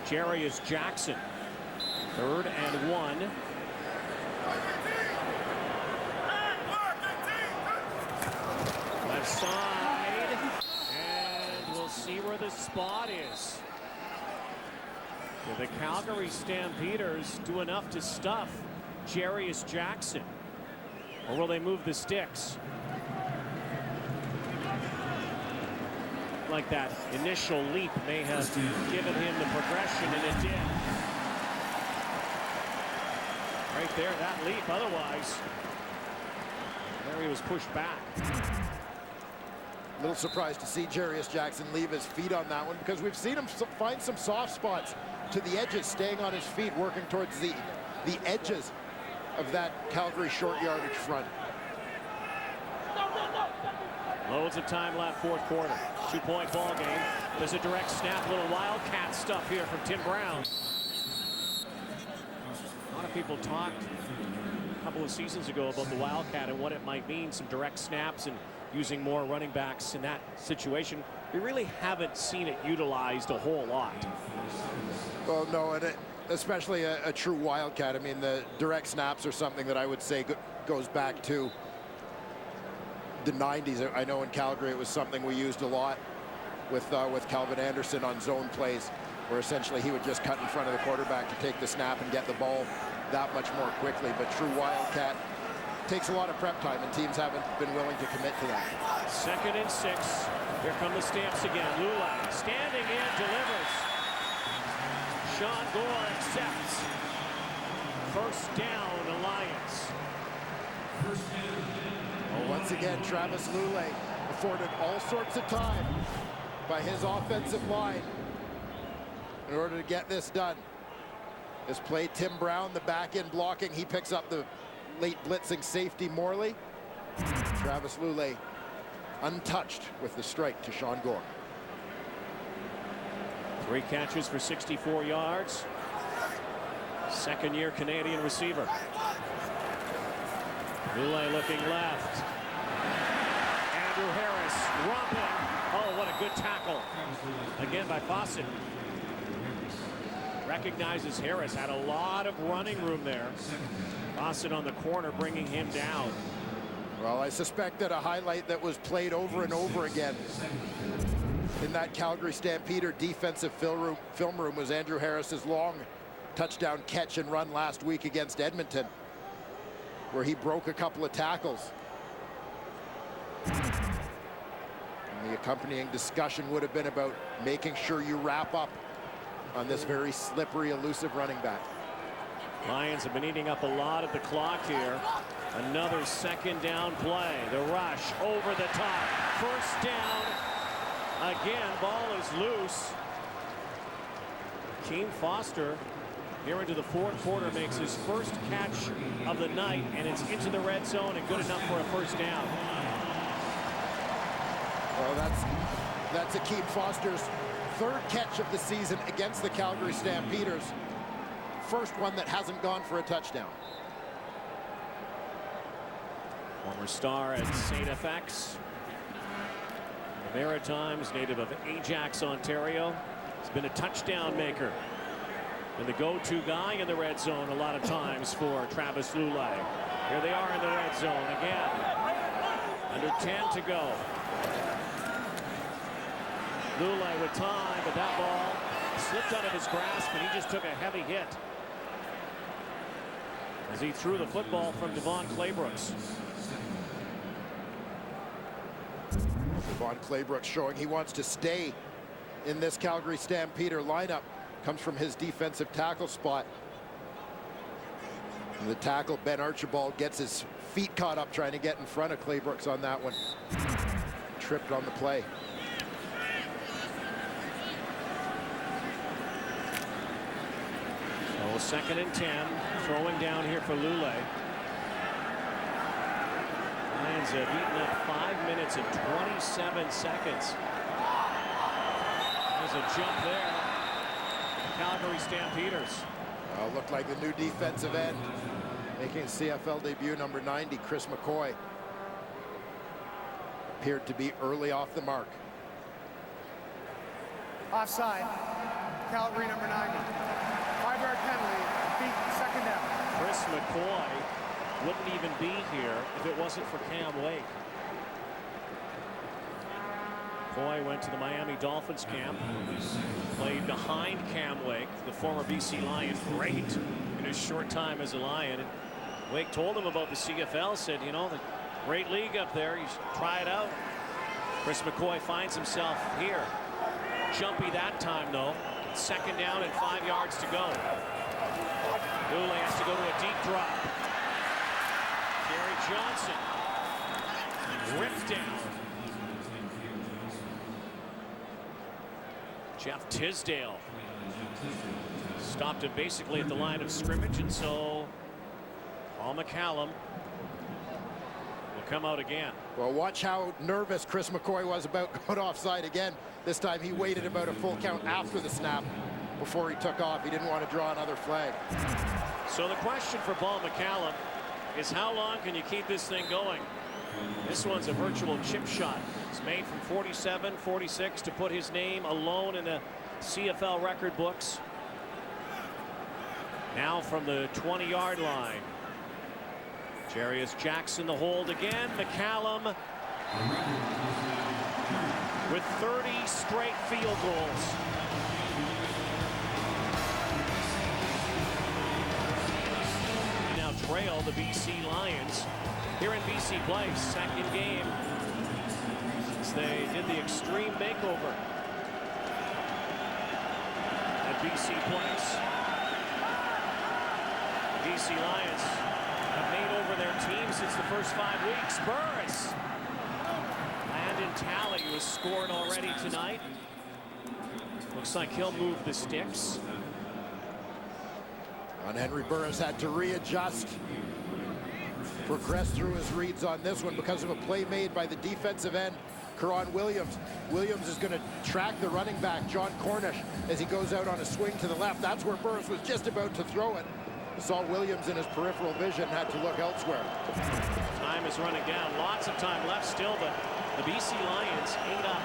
Jarius Jackson. 3rd and 1. Left side, and we'll see where the spot is. Will the Calgary Stampeders do enough to stuff Jarius Jackson, or will they move the sticks? Like that initial leap may have given him the progression, and it did. Right there, that leap. Otherwise, there he was pushed back. A little surprised to see Jarius Jackson leave his feet on that one, because we've seen him find some soft spots to the edges, staying on his feet, working towards the edges of that Calgary short yardage front. Loads of time left, 4th quarter. 2-point ball game. There's a direct snap, little Wildcat stuff here from Tim Brown. A lot of people talked a couple of seasons ago about the Wildcat and what it might mean, some direct snaps and using more running backs in that situation. We really haven't seen it utilized a whole lot. Well, no, and especially a true Wildcat. I mean, the direct snaps are something that I would say goes back to the 90s. I know in Calgary it was something we used a lot with Calvin Anderson on zone plays, where essentially he would just cut in front of the quarterback to take the snap and get the ball that much more quickly. But true Wildcat takes a lot of prep time, and teams haven't been willing to commit to that. 2nd and 6. Here come the Stamps again. Lula standing in, delivers. Sean Gore accepts. 1st down, Alliance. Well, once again, Travis Lule afforded all sorts of time by his offensive line in order to get this done. This play, Tim Brown, the back end blocking. He picks up the late blitzing safety Morley. Travis Lule untouched with the strike to Sean Gore. 3 catches for 64 yards. 2nd-year Canadian receiver. Lule looking left. Andrew Harris romping. Oh, what a good tackle. Again by Fawcett. Recognizes Harris. Had a lot of running room there. Fawcett on the corner bringing him down. Well, I suspect that a highlight that was played over and over again in that Calgary Stampeder defensive film room was Andrew Harris's long touchdown catch and run last week against Edmonton, where he broke a couple of tackles. And the accompanying discussion would have been about making sure you wrap up on this very slippery, elusive running back. Lions have been eating up a lot of the clock here. Another second down play. The rush over the top. First down. Again, ball is loose. Keem Foster here into the fourth quarter makes his first catch of the night, and it's into the red zone and good enough for a first down. Well, that's Keem Foster's third catch of the season against the Calgary Stampeders. First one that hasn't gone for a touchdown. Former star at St. FX. The Maritimes, native of Ajax, Ontario. He's been a touchdown maker and the go-to guy in the red zone a lot of times for Travis Lulay. Here they are in the red zone again. Under 10 to go. Lulay with time, but that ball slipped out of his grasp and he just took a heavy hit as he threw the football from Devon Claybrooks. Devon Claybrooks showing he wants to stay in this Calgary Stampeder lineup. Comes from his defensive tackle spot. And the tackle, Ben Archibald, gets his feet caught up trying to get in front of Claybrooks on that one. Tripped on the play. So 2nd and 10. Throwing down here for Lulay. Lions have eaten up 5 minutes and 27 seconds. There's a jump there. Calgary Stampeders. Looked like the new defensive end. Making his CFL debut, number 90, Chris McCoy. Appeared to be early off the mark. Offside. Calgary, number 90. 5-yard penalty. Beat, second down. Chris McCoy wouldn't even be here if it wasn't for Cam Wake. McCoy went to the Miami Dolphins camp, played behind Cam Wake, the former BC Lion, great in his short time as a Lion. And Wake told him about the CFL, said, you know, the great league up there, you should try it out. Chris McCoy finds himself here. Jumpy that time, though. 2nd down and 5 yards to go. Lulay has to go to a deep drop. Gary Johnson ripped down. Jeff Tisdale stopped him basically at the line of scrimmage, and so Paul McCallum will come out again. Well, watch how nervous Chris McCoy was about going offside again. This time he waited about a full count after the snap before he took off. He didn't want to draw another flag. So the question for Paul McCallum is, how long can you keep this thing going? This one's a virtual chip shot. It's made from 47, 46 to put his name alone in the CFL record books. Now from the 20-yard line. Jarius Jackson the hold again. McCallum with 30 straight field goals. Now trail the BC Lions here in BC Place. Second game since they did the extreme makeover at BC Place. The BC Lions have made over their team since the first 5 weeks. Burris. Landon Talley, who has scored already tonight. Looks like he'll move the sticks. And Henry Burris had to readjust. Progressed through his reads on this one because of a play made by the defensive end, Karan Williams. Williams is going to track the running back, John Cornish, as he goes out on a swing to the left. That's where Burris was just about to throw it. Saw Williams in his peripheral vision, had to look elsewhere. Time is running down. Lots of time left still, but the BC Lions ate up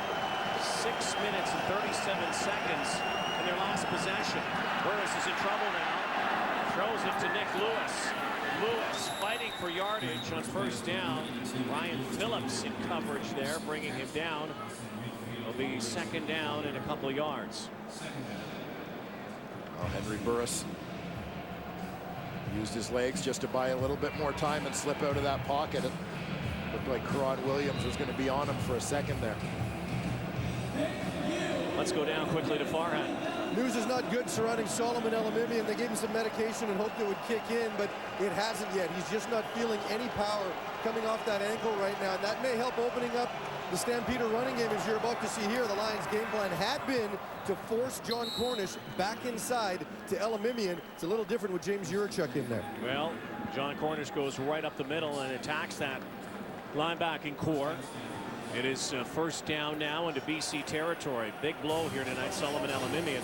6 minutes and 37 seconds in their last possession. Burris is in trouble now. Throws it to Nick Lewis. Lewis fighting for yardage on first down. Ryan Phillips in coverage there, bringing him down. It'll be second down and a couple of yards. Oh, Henry Burris used his legs just to buy a little bit more time and slip out of that pocket. It looked like Karan Williams was going to be on him for a second there. Let's go down quickly to Farhan. News is not good surrounding Solomon Elimimian. They gave him some medication and hoped it would kick in, but it hasn't yet. He's just not feeling any power coming off that ankle right now. And that may help opening up the Stampeder running game, as you're about to see here. The Lions' game plan had been to force John Cornish back inside to Elimimian. It's a little different with James Jurachuk in there. Well, John Cornish goes right up the middle and attacks that linebacking core. It is first down now into BC territory. Big blow here tonight, Solomon Elimimian.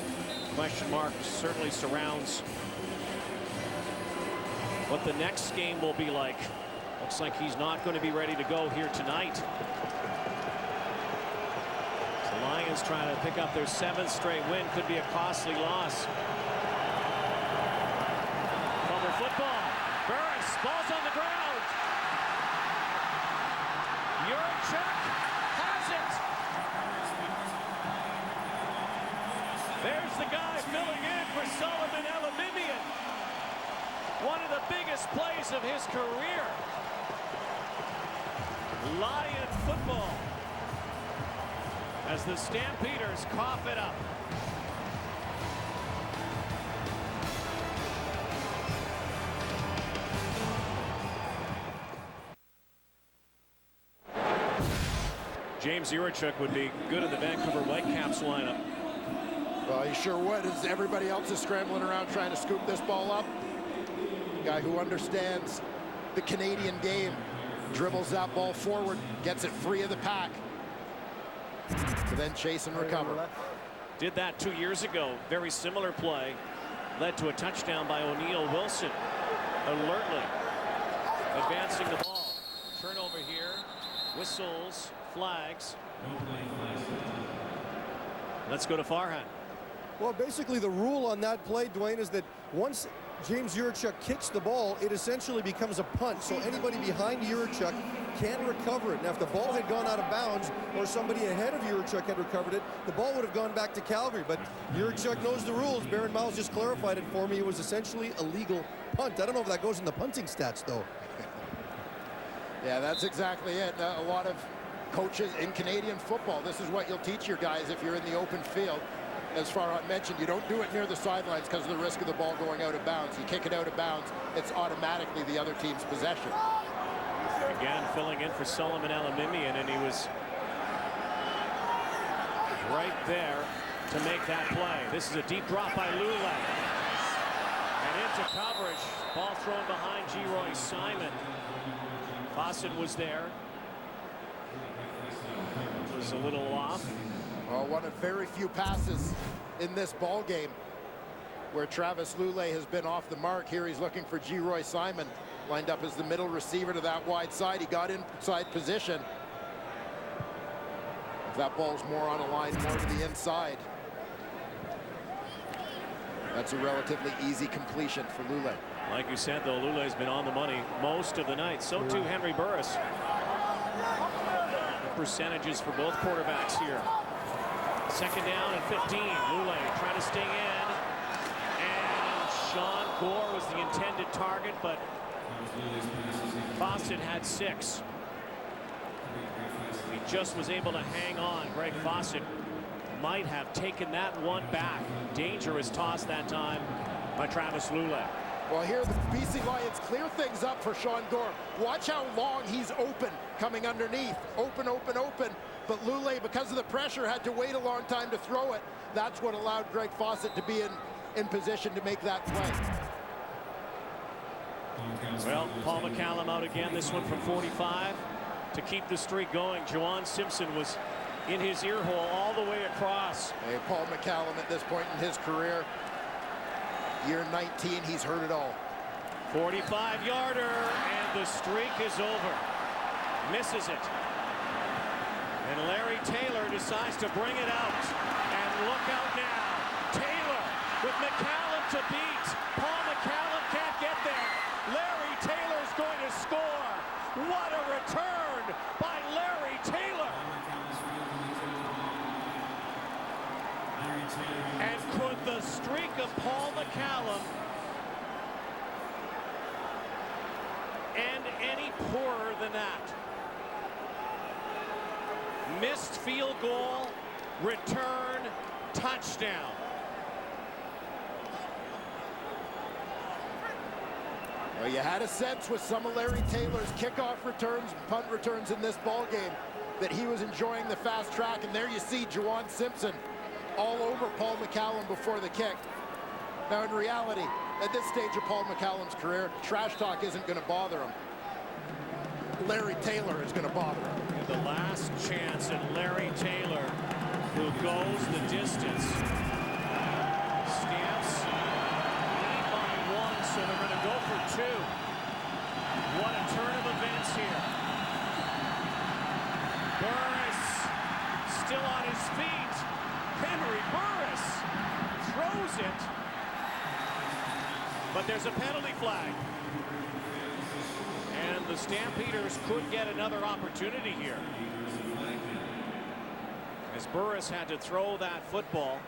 Question mark certainly surrounds what the next game will be like. Looks like he's not going to be ready to go here tonight. The Lions trying to pick up their 7th straight win. Could be a costly loss. Fumble football. Burris, ball's on the ground. Jurachuk has it. There's the guy filling in for Solomon Elimimian. One of the biggest plays of his career. Lion football as the Stampeders cough it up. James Jurachuk would be good in the Vancouver Whitecaps lineup. Well, he sure would, as everybody else is scrambling around trying to scoop this ball up. Guy who understands the Canadian game. Dribbles that ball forward, gets it free of the pack. To then chase and recover. Did that 2 years ago. Very similar play. Led to a touchdown by O'Neal Wilson. Alertly advancing the ball. Turnover here. Whistles, flags. Let's go to Farhan. Well, basically the rule on that play, Dwayne, is that once James Jurachuk kicks the ball, it essentially becomes a punt. So anybody behind Jurachuk can recover it. Now, if the ball had gone out of bounds or somebody ahead of Jurachuk had recovered it, the ball would have gone back to Calgary. But Jurachuk knows the rules. Baron Miles just clarified it for me. It was essentially a legal punt. I don't know if that goes in the punting stats, though. Yeah, that's exactly it. A lot of coaches in Canadian football, this is what you'll teach your guys if you're in the open field. As Farhan mentioned, you don't do it near the sidelines because of the risk of the ball going out of bounds. You kick it out of bounds, it's automatically the other team's possession. Again, filling in for Solomon Elimimian, and he was right there to make that play. This is a deep drop by Lule. And into coverage. Ball thrown behind G. Simon. Fawcett was there. It was a little off. Well, one of very few passes in this ball game where Travis Lule has been off the mark. Here he's looking for G. Simon, lined up as the middle receiver to that wide side. He got inside position. If that ball's more on a line, more to the inside. That's a relatively easy completion for Lule. Like you said, though, Lule's been on the money most of the night. So too Henry Burris. The percentages for both quarterbacks here. Second down and 15. Lule trying to sting in. And Sean Gore was the intended target, but Fawcett had 6. He just was able to hang on. Greg Fawcett might have taken that one back. Dangerous toss that time by Travis Lule. Well, here the BC Lions clear things up for Sean Gore. Watch how long he's open, coming underneath. Open, open, open. But Lule, because of the pressure, had to wait a long time to throw it. That's what allowed Greg Fawcett to be in position to make that play. Well, Paul McCallum out again, this one from 45 to keep the streak going. Juwan Simpson was in his ear hole all the way across. Hey, Paul McCallum at this point in his career, year 19, he's heard it all. 45-yarder, and the streak is over. Misses it. And Larry Taylor decides to bring it out. And look out now. Taylor with McCallum to beat. Paul McCallum can't get there. Larry Taylor's going to score. What a return by Larry Taylor. And could the streak of Paul McCallum end any poorer than that? Missed field goal, return, touchdown. Well, you had a sense with some of Larry Taylor's kickoff returns and punt returns in this ball game that he was enjoying the fast track, and there you see Juwan Simpson all over Paul McCallum before the kick. Now, in reality, at this stage of Paul McCallum's career, trash talk isn't going to bother him. Larry Taylor is going to bother him. And the last chance, and Larry Taylor, who goes the distance. Stamps lead by 1, so they're going to go for 2. What a turn of events here. Burris still on his feet. Henry Burris throws it. But there's a penalty flag. And the Stampeders could get another opportunity here. As Burris had to throw that football,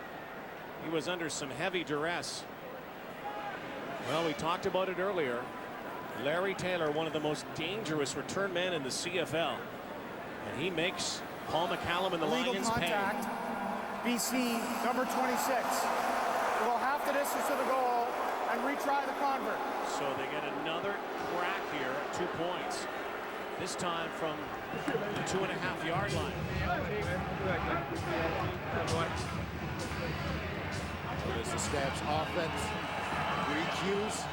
he was under some heavy duress. Well, we talked about it earlier. Larry Taylor, one of the most dangerous return men in the CFL. And he makes Paul McCallum and the Lions pay. Contact. BC, number 26. Will go half the distance to the goal and retry the convert. So they get another crack here at 2 points. This time from the 2.5-yard line. There's the Stamps offense. 3 cues.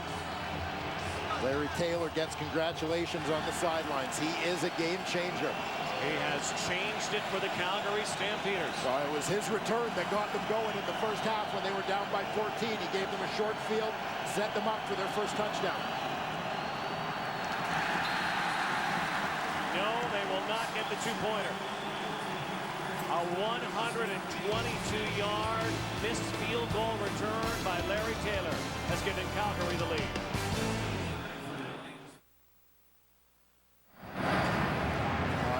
Larry Taylor gets congratulations on the sidelines. He is a game changer. He has changed it for the Calgary Stampeders. So it was his return that got them going in the first half when they were down by 14. He gave them a short field, set them up for their first touchdown. No, they will not get the 2-pointer. A 122-yard missed field goal return by Larry Taylor has given Calgary the lead.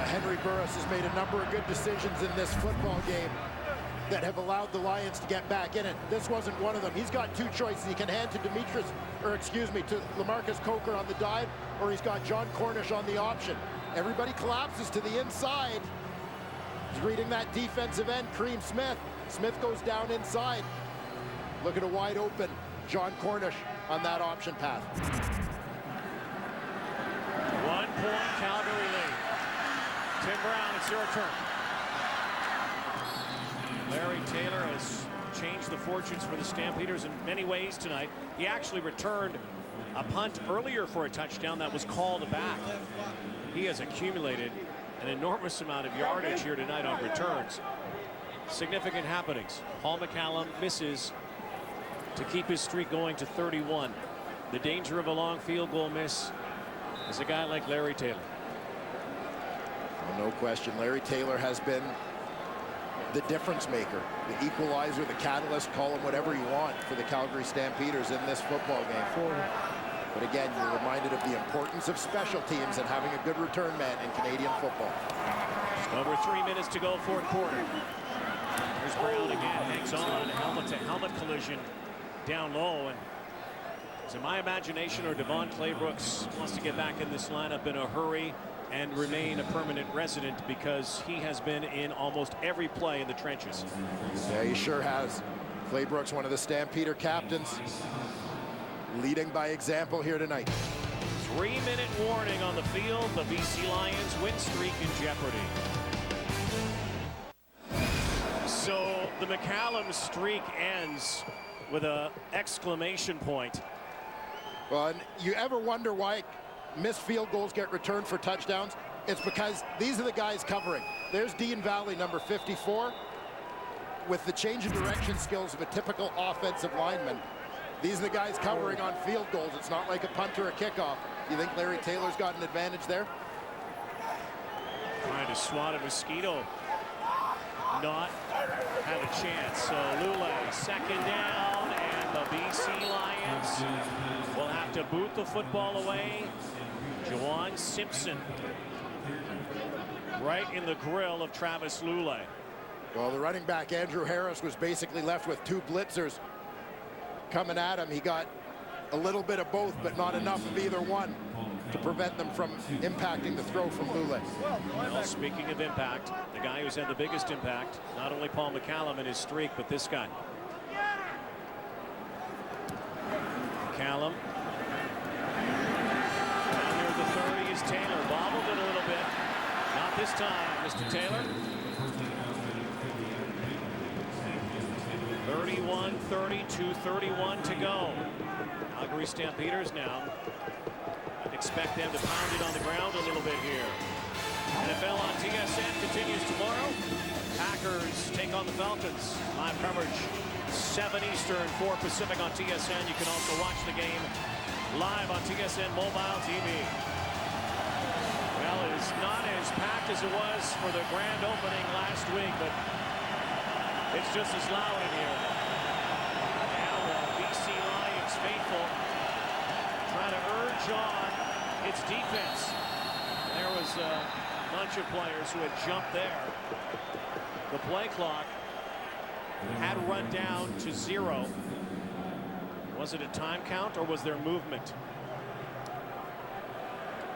Henry Burris has made a number of good decisions in this football game that have allowed the Lions to get back in it. This wasn't one of them. He's got 2 choices. He can hand to to LaMarcus Coker on the dive, or he's got John Cornish on the option. Everybody collapses to the inside. He's reading that defensive end, Kareem Smith. Smith goes down inside. Look at a wide open John Cornish on that option path. 1 point Calgary lead. Tim Brown, it's your turn. Larry Taylor has changed the fortunes for the Stampeders in many ways tonight. He actually returned a punt earlier for a touchdown that was called back. He has accumulated an enormous amount of yardage here tonight on returns. Significant happenings. Paul McCallum misses to keep his streak going to 31. The danger of a long field goal miss is a guy like Larry Taylor. Well, no question, Larry Taylor has been the difference maker, the equalizer, the catalyst, call him whatever you want, for the Calgary Stampeders in this football game. But again, you're reminded of the importance of special teams and having a good return man in Canadian football. Over 3 minutes to go, 4th quarter. Here's Brown again, hangs on, helmet-to-helmet collision down low. And to my imagination, or Devon Claybrooks wants to get back in this lineup in a hurry and remain a permanent resident, because he has been in almost every play in the trenches. Yeah, he sure has. Claybrooks, one of the Stampeder captains, leading by example here tonight. 3-minute warning on the field. The BC Lions win streak in jeopardy. So the McCallum streak ends with an exclamation point. Well, and you ever wonder why missed field goals get returned for touchdowns? It's because these are the guys covering. There's Dean Valley, number 54. With the change of direction skills of a typical offensive lineman, these are the guys covering on field goals. It's not like a punt or a kickoff. You think Larry Taylor's got an advantage there? Trying to swat a mosquito. Not had a chance. So Lule, 2nd down, and the BC Lions will have to boot the football away. Juwan Simpson right in the grill of Travis Lule. Well, the running back, Andrew Harris, was basically left with 2 blitzers coming at him. He got a little bit of both, but not enough of either one to prevent them from impacting the throw from Lule. Well, speaking of impact, the guy who's had the biggest impact, not only Paul McCallum in his streak, but this guy. McCallum this time, Mr. Taylor. 31-30, 2:31 to go. Calgary Stampeders now. Expect them to pound it on the ground a little bit here. NFL on TSN continues tomorrow. Packers take on the Falcons. Live coverage 7 Eastern, 4 Pacific on TSN. You can also watch the game live on TSN Mobile TV. Well, it is not as packed as it was for the grand opening last week, but it's just as loud in here. Now BC Lions faithful trying to urge on its defense. There was a bunch of players who had jumped there. The play clock had run down to 0. Was it a time count or was there movement?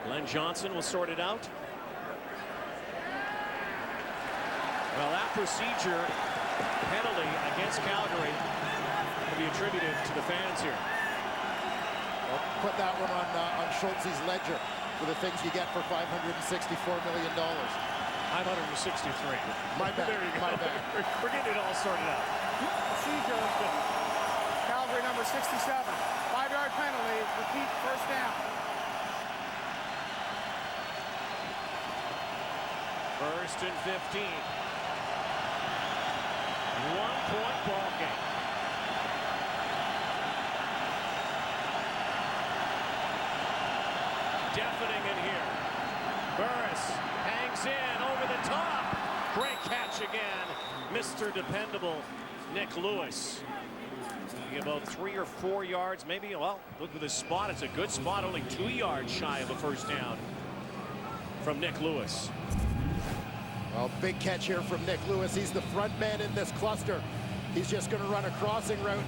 Glenn Johnson will sort it out. Well, that procedure penalty against Calgary will be attributed to the fans here. Well, put that one on Schultz's ledger for the things you get for $564 million. 563. My bad. There you go. My bad. We're getting it all sorted out. Procedure. Calgary number 67. 5-yard penalty. Repeat, first down. First and 15. 1-point ball game. Deafening in here. Burris hangs in over the top. Great catch again. Mr. Dependable Nick Lewis. About 3 or 4 yards, maybe. Well, look at this spot. It's a good spot. Only 2 yards shy of a first down from Nick Lewis. Well, big catch here from Nick Lewis. He's the front man in this cluster. He's just going to run a crossing route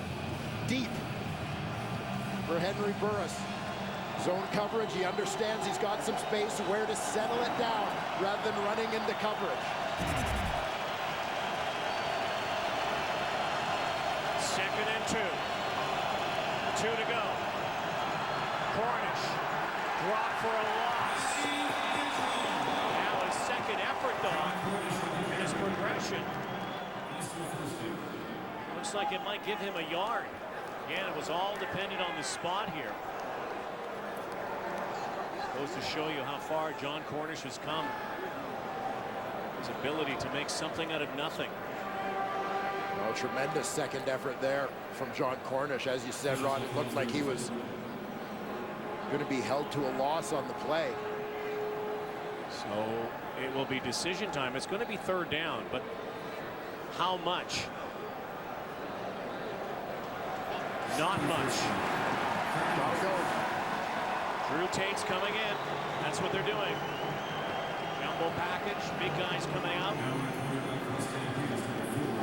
deep for Henry Burris. Zone coverage, he understands he's got some space where to settle it down rather than running into coverage. Second and 2. 2 to go. Cornish drop for a loss. Now a second effort though in his progression. Looks like it might give him a yard. Again, it was all dependent on the spot here. Goes to show you how far John Cornish has come. His ability to make something out of nothing. Well, tremendous second effort there from John Cornish. As you said, Ron, it looked like he was going to be held to a loss on the play. So it will be decision time. It's going to be third down, but how much? Not much. Drew Tate's coming in. That's what they're doing. Jumbo package. Big guys coming out.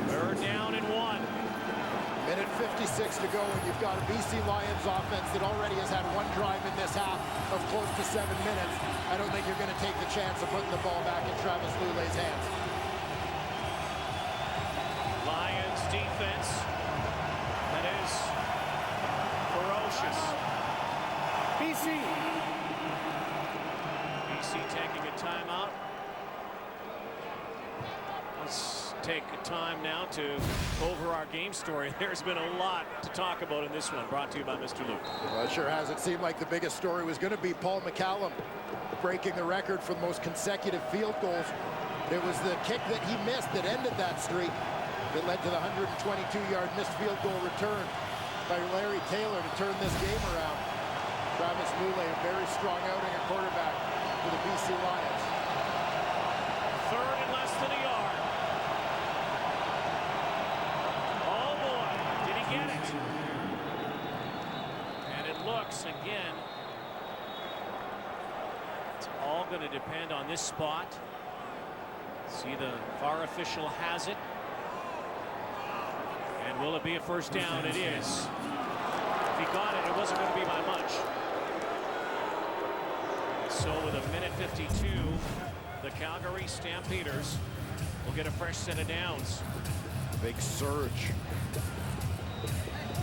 Third down and 1. Minute 56 to go, and you've got a BC Lions offense that already has had 1 drive in this half of close to 7 minutes. I don't think you're going to take the chance of putting the ball back in Travis Lulay's hands. Lions defense. That is ferocious. BC. BC taking a timeout. Let's take time now to go over our game story. There's been a lot to talk about in this one, brought to you by Mr. Luke. Well, it sure has. It seemed like the biggest story was going to be Paul McCallum breaking the record for the most consecutive field goals. It was the kick that he missed that ended that streak that led to the 122-yard missed field goal return by Larry Taylor to turn this game around. Travis Lulay, a very strong outing at quarterback for the BC Lions. Third and less than a yard. Oh boy, did he get it? And it looks, again, it's all going to depend on this spot. See, the VAR official has it. And will it be a first down? It is. If he got it, it wasn't going to be by much. So with a minute 52, the Calgary Stampeders will get a fresh set of downs. Big surge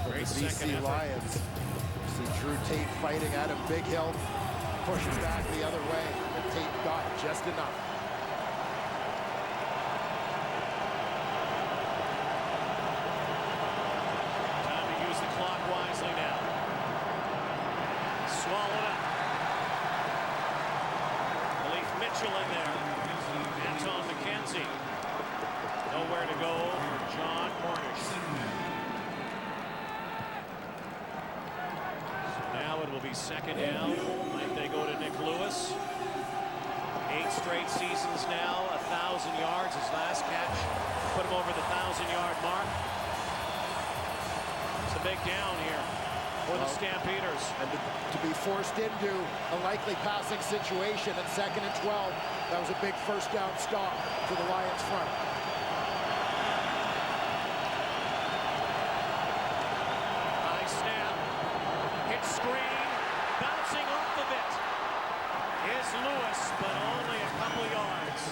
for the BC Lions. See Drew Tate fighting Adam Bighill, pushes back the other way, but Tate got just enough. Mitchell in there. Anton McKenzie. Nowhere to go for John Cornish. So now it will be second down. Might they go to Nick Lewis? 8 straight seasons now, 1,000 yards. His last catch put him over the 1,000-yard mark. It's a big down here for the Stampeders. And to be forced into a likely passing situation at 2nd and 12, that was a big first down stop to the Lions front. High snap, hit screen, bouncing off of it is Lewis, but only a couple yards.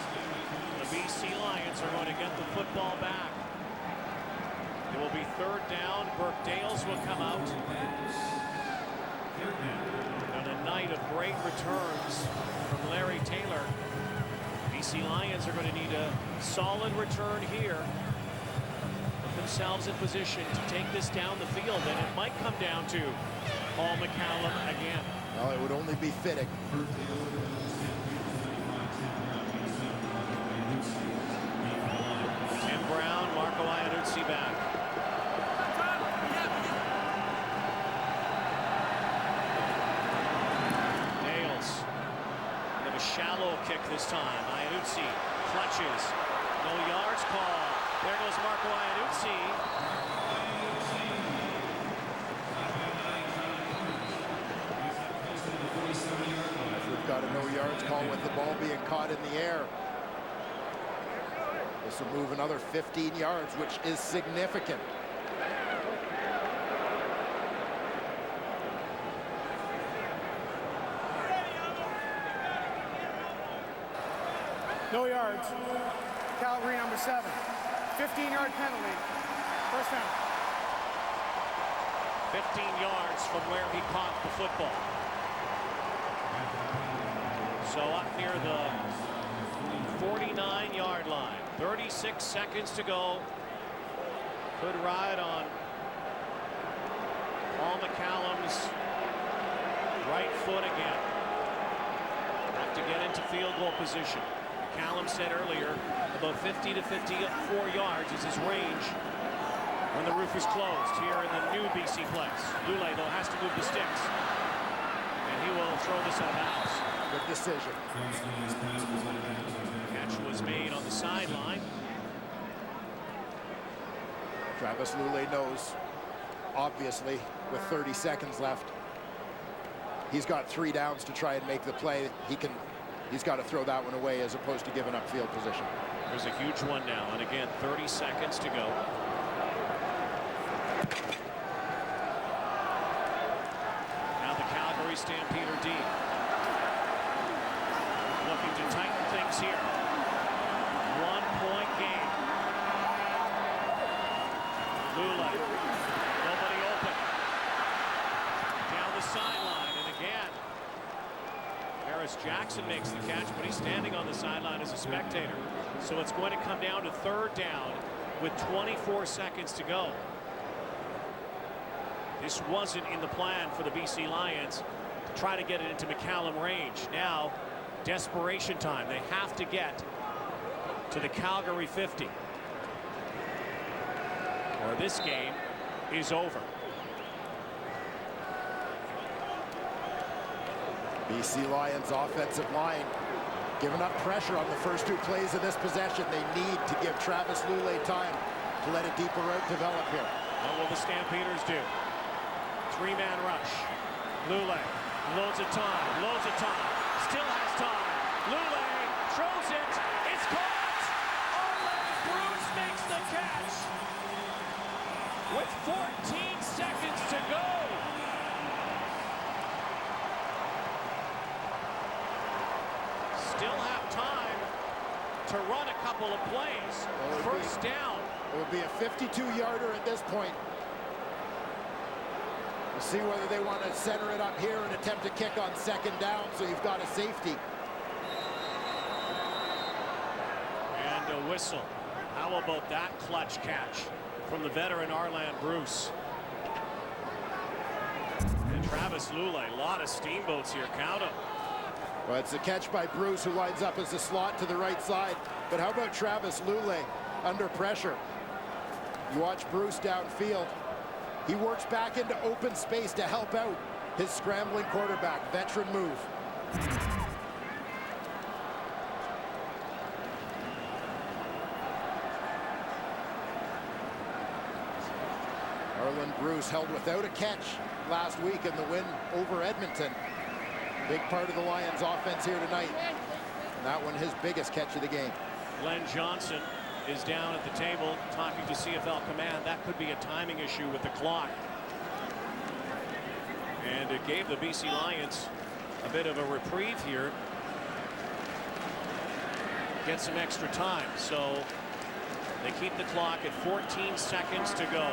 The BC Lions are going to get the football back. It will be 3rd down. Burke Dales will come out. On a night of great returns from Larry Taylor, BC Lions are going to need a solid return here. Put themselves in position to take this down the field, and it might come down to Paul McCallum again. Well, it would only be fitting. Tim Brown, Marco Iannuzzi back. Nails. They have a shallow kick this time. Iannuzzi clutches. No yards call. There goes Marco Iannuzzi. We've got a no yards call with the ball being caught in the air. This will move another 15 yards, which is significant. No yards. Calgary number 7. 15-yard penalty. First down. 15 yards from where he caught the football. So up near the 49-yard line. 36 seconds to go. Good ride on Paul McCallum's right foot again. Have to get into field goal position. McCallum said earlier about 50 to 54 yards is his range when the roof is closed here in the new BC place. Lule, though, has to move the sticks. And he will throw this out of bounds. Good decision. Catch was made on the sideline. Travis Lule knows, obviously, with 30 seconds left, he's got 3 downs to try and make the play. He's got to throw that one away as opposed to giving up field position. There's a huge one now, and again, 30 seconds to go. Now the Calgary Stampeder D. Looking to tighten things here. 1-point game. Lule. Nobody open. Down the sideline, and again, Harris Jackson makes the catch, but he's standing on the sideline as a spectator. So it's going to come down to 3rd down with 24 seconds to go. This wasn't in the plan for the BC Lions to try to get it into McCallum range. Now, desperation time. They have to get to the Calgary 50, or this game is over. BC Lions offensive line giving up pressure on the first 2 plays of this possession. They need to give Travis Lule time to let a deeper route develop here. What will the Stampeders do? 3-man rush. Lule, loads of time, still has time. Lule throws it, it's caught! Arlen Bruce makes the catch with 14 seconds to go. Still have time to run a couple of plays. First down. It would be a 52-yarder at this point. We'll see whether they want to center it up here and attempt to kick on 2nd down, so you've got a safety. And a whistle. How about that clutch catch from the veteran Arlen Bruce? And Travis Lule, a lot of steamboats here, count them. Well, it's a catch by Bruce, who lines up as a slot to the right side. But how about Travis Lulay under pressure? You watch Bruce downfield. He works back into open space to help out his scrambling quarterback. Veteran move. Arlen Bruce held without a catch last week in the win over Edmonton. Big part of the Lions offense here tonight. That one his biggest catch of the game. Glenn Johnson is down at the table talking to CFL command. That could be a timing issue with the clock. And it gave the BC Lions a bit of a reprieve here. Get some extra time. So they keep the clock at 14 seconds to go.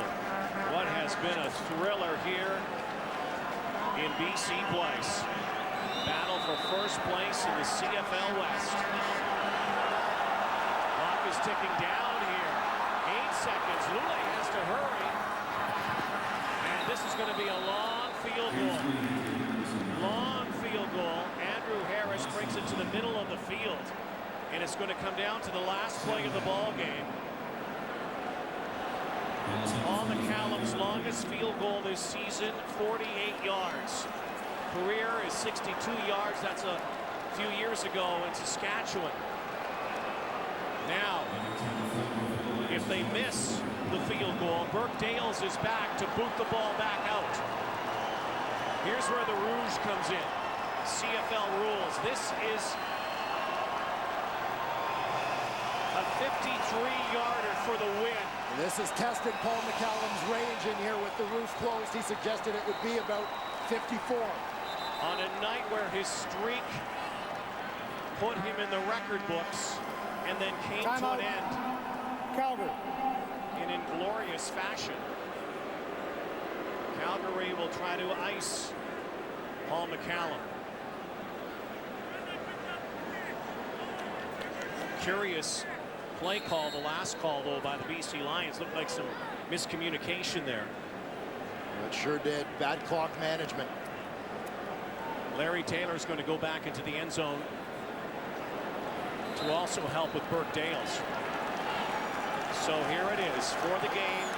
What has been a thriller here in BC place. Battle for first place in the CFL West. Clock is ticking down here. 8 seconds. Lulay has to hurry. And this is going to be a long field goal. Long field goal. Andrew Harris brings it to the middle of the field. And it's going to come down to the last play of the ball game. Paul McCallum's longest field goal this season, 48 yards. Career is 62 yards. That's a few years ago in Saskatchewan. Now, if they miss the field goal, Burke Dales is back to boot the ball back out. Here's where the rouge comes in. CFL rules. This is a 53-yarder for the win. And this has tested Paul McCallum's range in here with the roof closed. He suggested it would be about 54. On a night where his streak put him in the record books and then came to an end. Calgary. In inglorious fashion. Calgary will try to ice Paul McCallum. Curious play call, the last call, though, by the BC Lions. Looked like some miscommunication there. It sure did. Bad clock management. Larry Taylor's going to go back into the end zone to also help with Burke Dales. So here it is for the game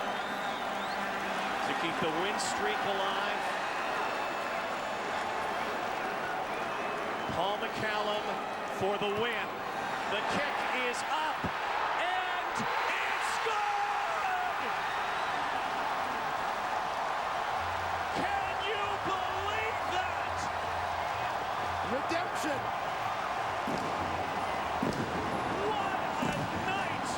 to keep the win streak alive. Paul McCallum for the win. The kick is up, and it's good! Can you believe that? Redemption! What a night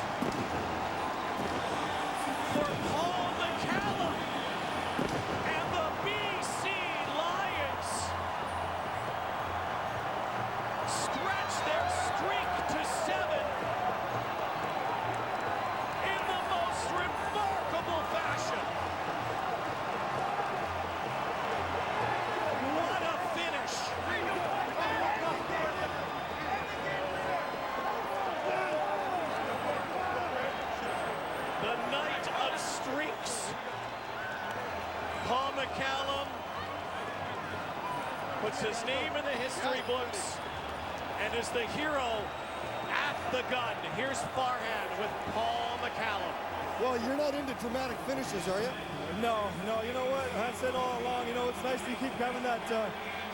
for Paul McCallum and the BC Lions. Stretch their streak to 7 in the most remarkable fashion. What a finish. The night of streaks. Paul McCallum puts his name in the history books and is the hero at the gun. Here's Farhan with Paul McCallum. Well, you're not into dramatic finishes, are you? No. You know what? I've said all along, you know, it's nice to keep having that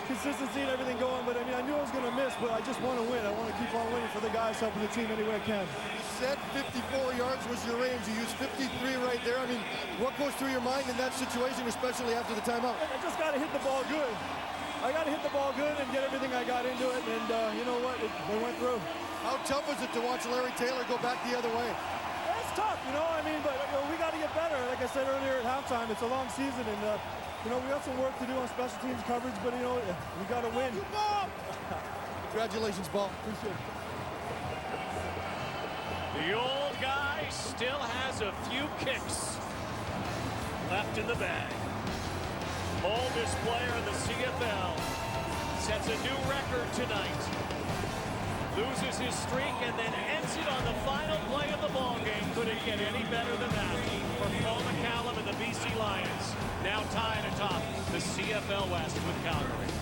consistency and everything going, but I mean, I knew I was going to miss, but I just want to win. I want to keep on winning for the guys, helping the team any way I can. You said 54 yards was your range. You used 53 right there. I mean, what goes through your mind in that situation, especially after the timeout? I just got to hit the ball good. I got to hit the ball good and get everything I got into it, and you know what? They went through. How tough is it to watch Larry Taylor go back the other way? It's tough, you know. I mean, but you know, we got to get better. Like I said earlier at halftime, it's a long season, and you know, we got some work to do on special teams coverage, but you know, we got to win. Congratulations, Paul. Appreciate it. The old guy still has a few kicks left in the bag. Oldest player in the CFL sets a new record tonight. Loses his streak and then ends it on the final play of the ball game. Could it get any better than that for Paul McCallum and the BC Lions? Now tied atop the CFL West with Calgary.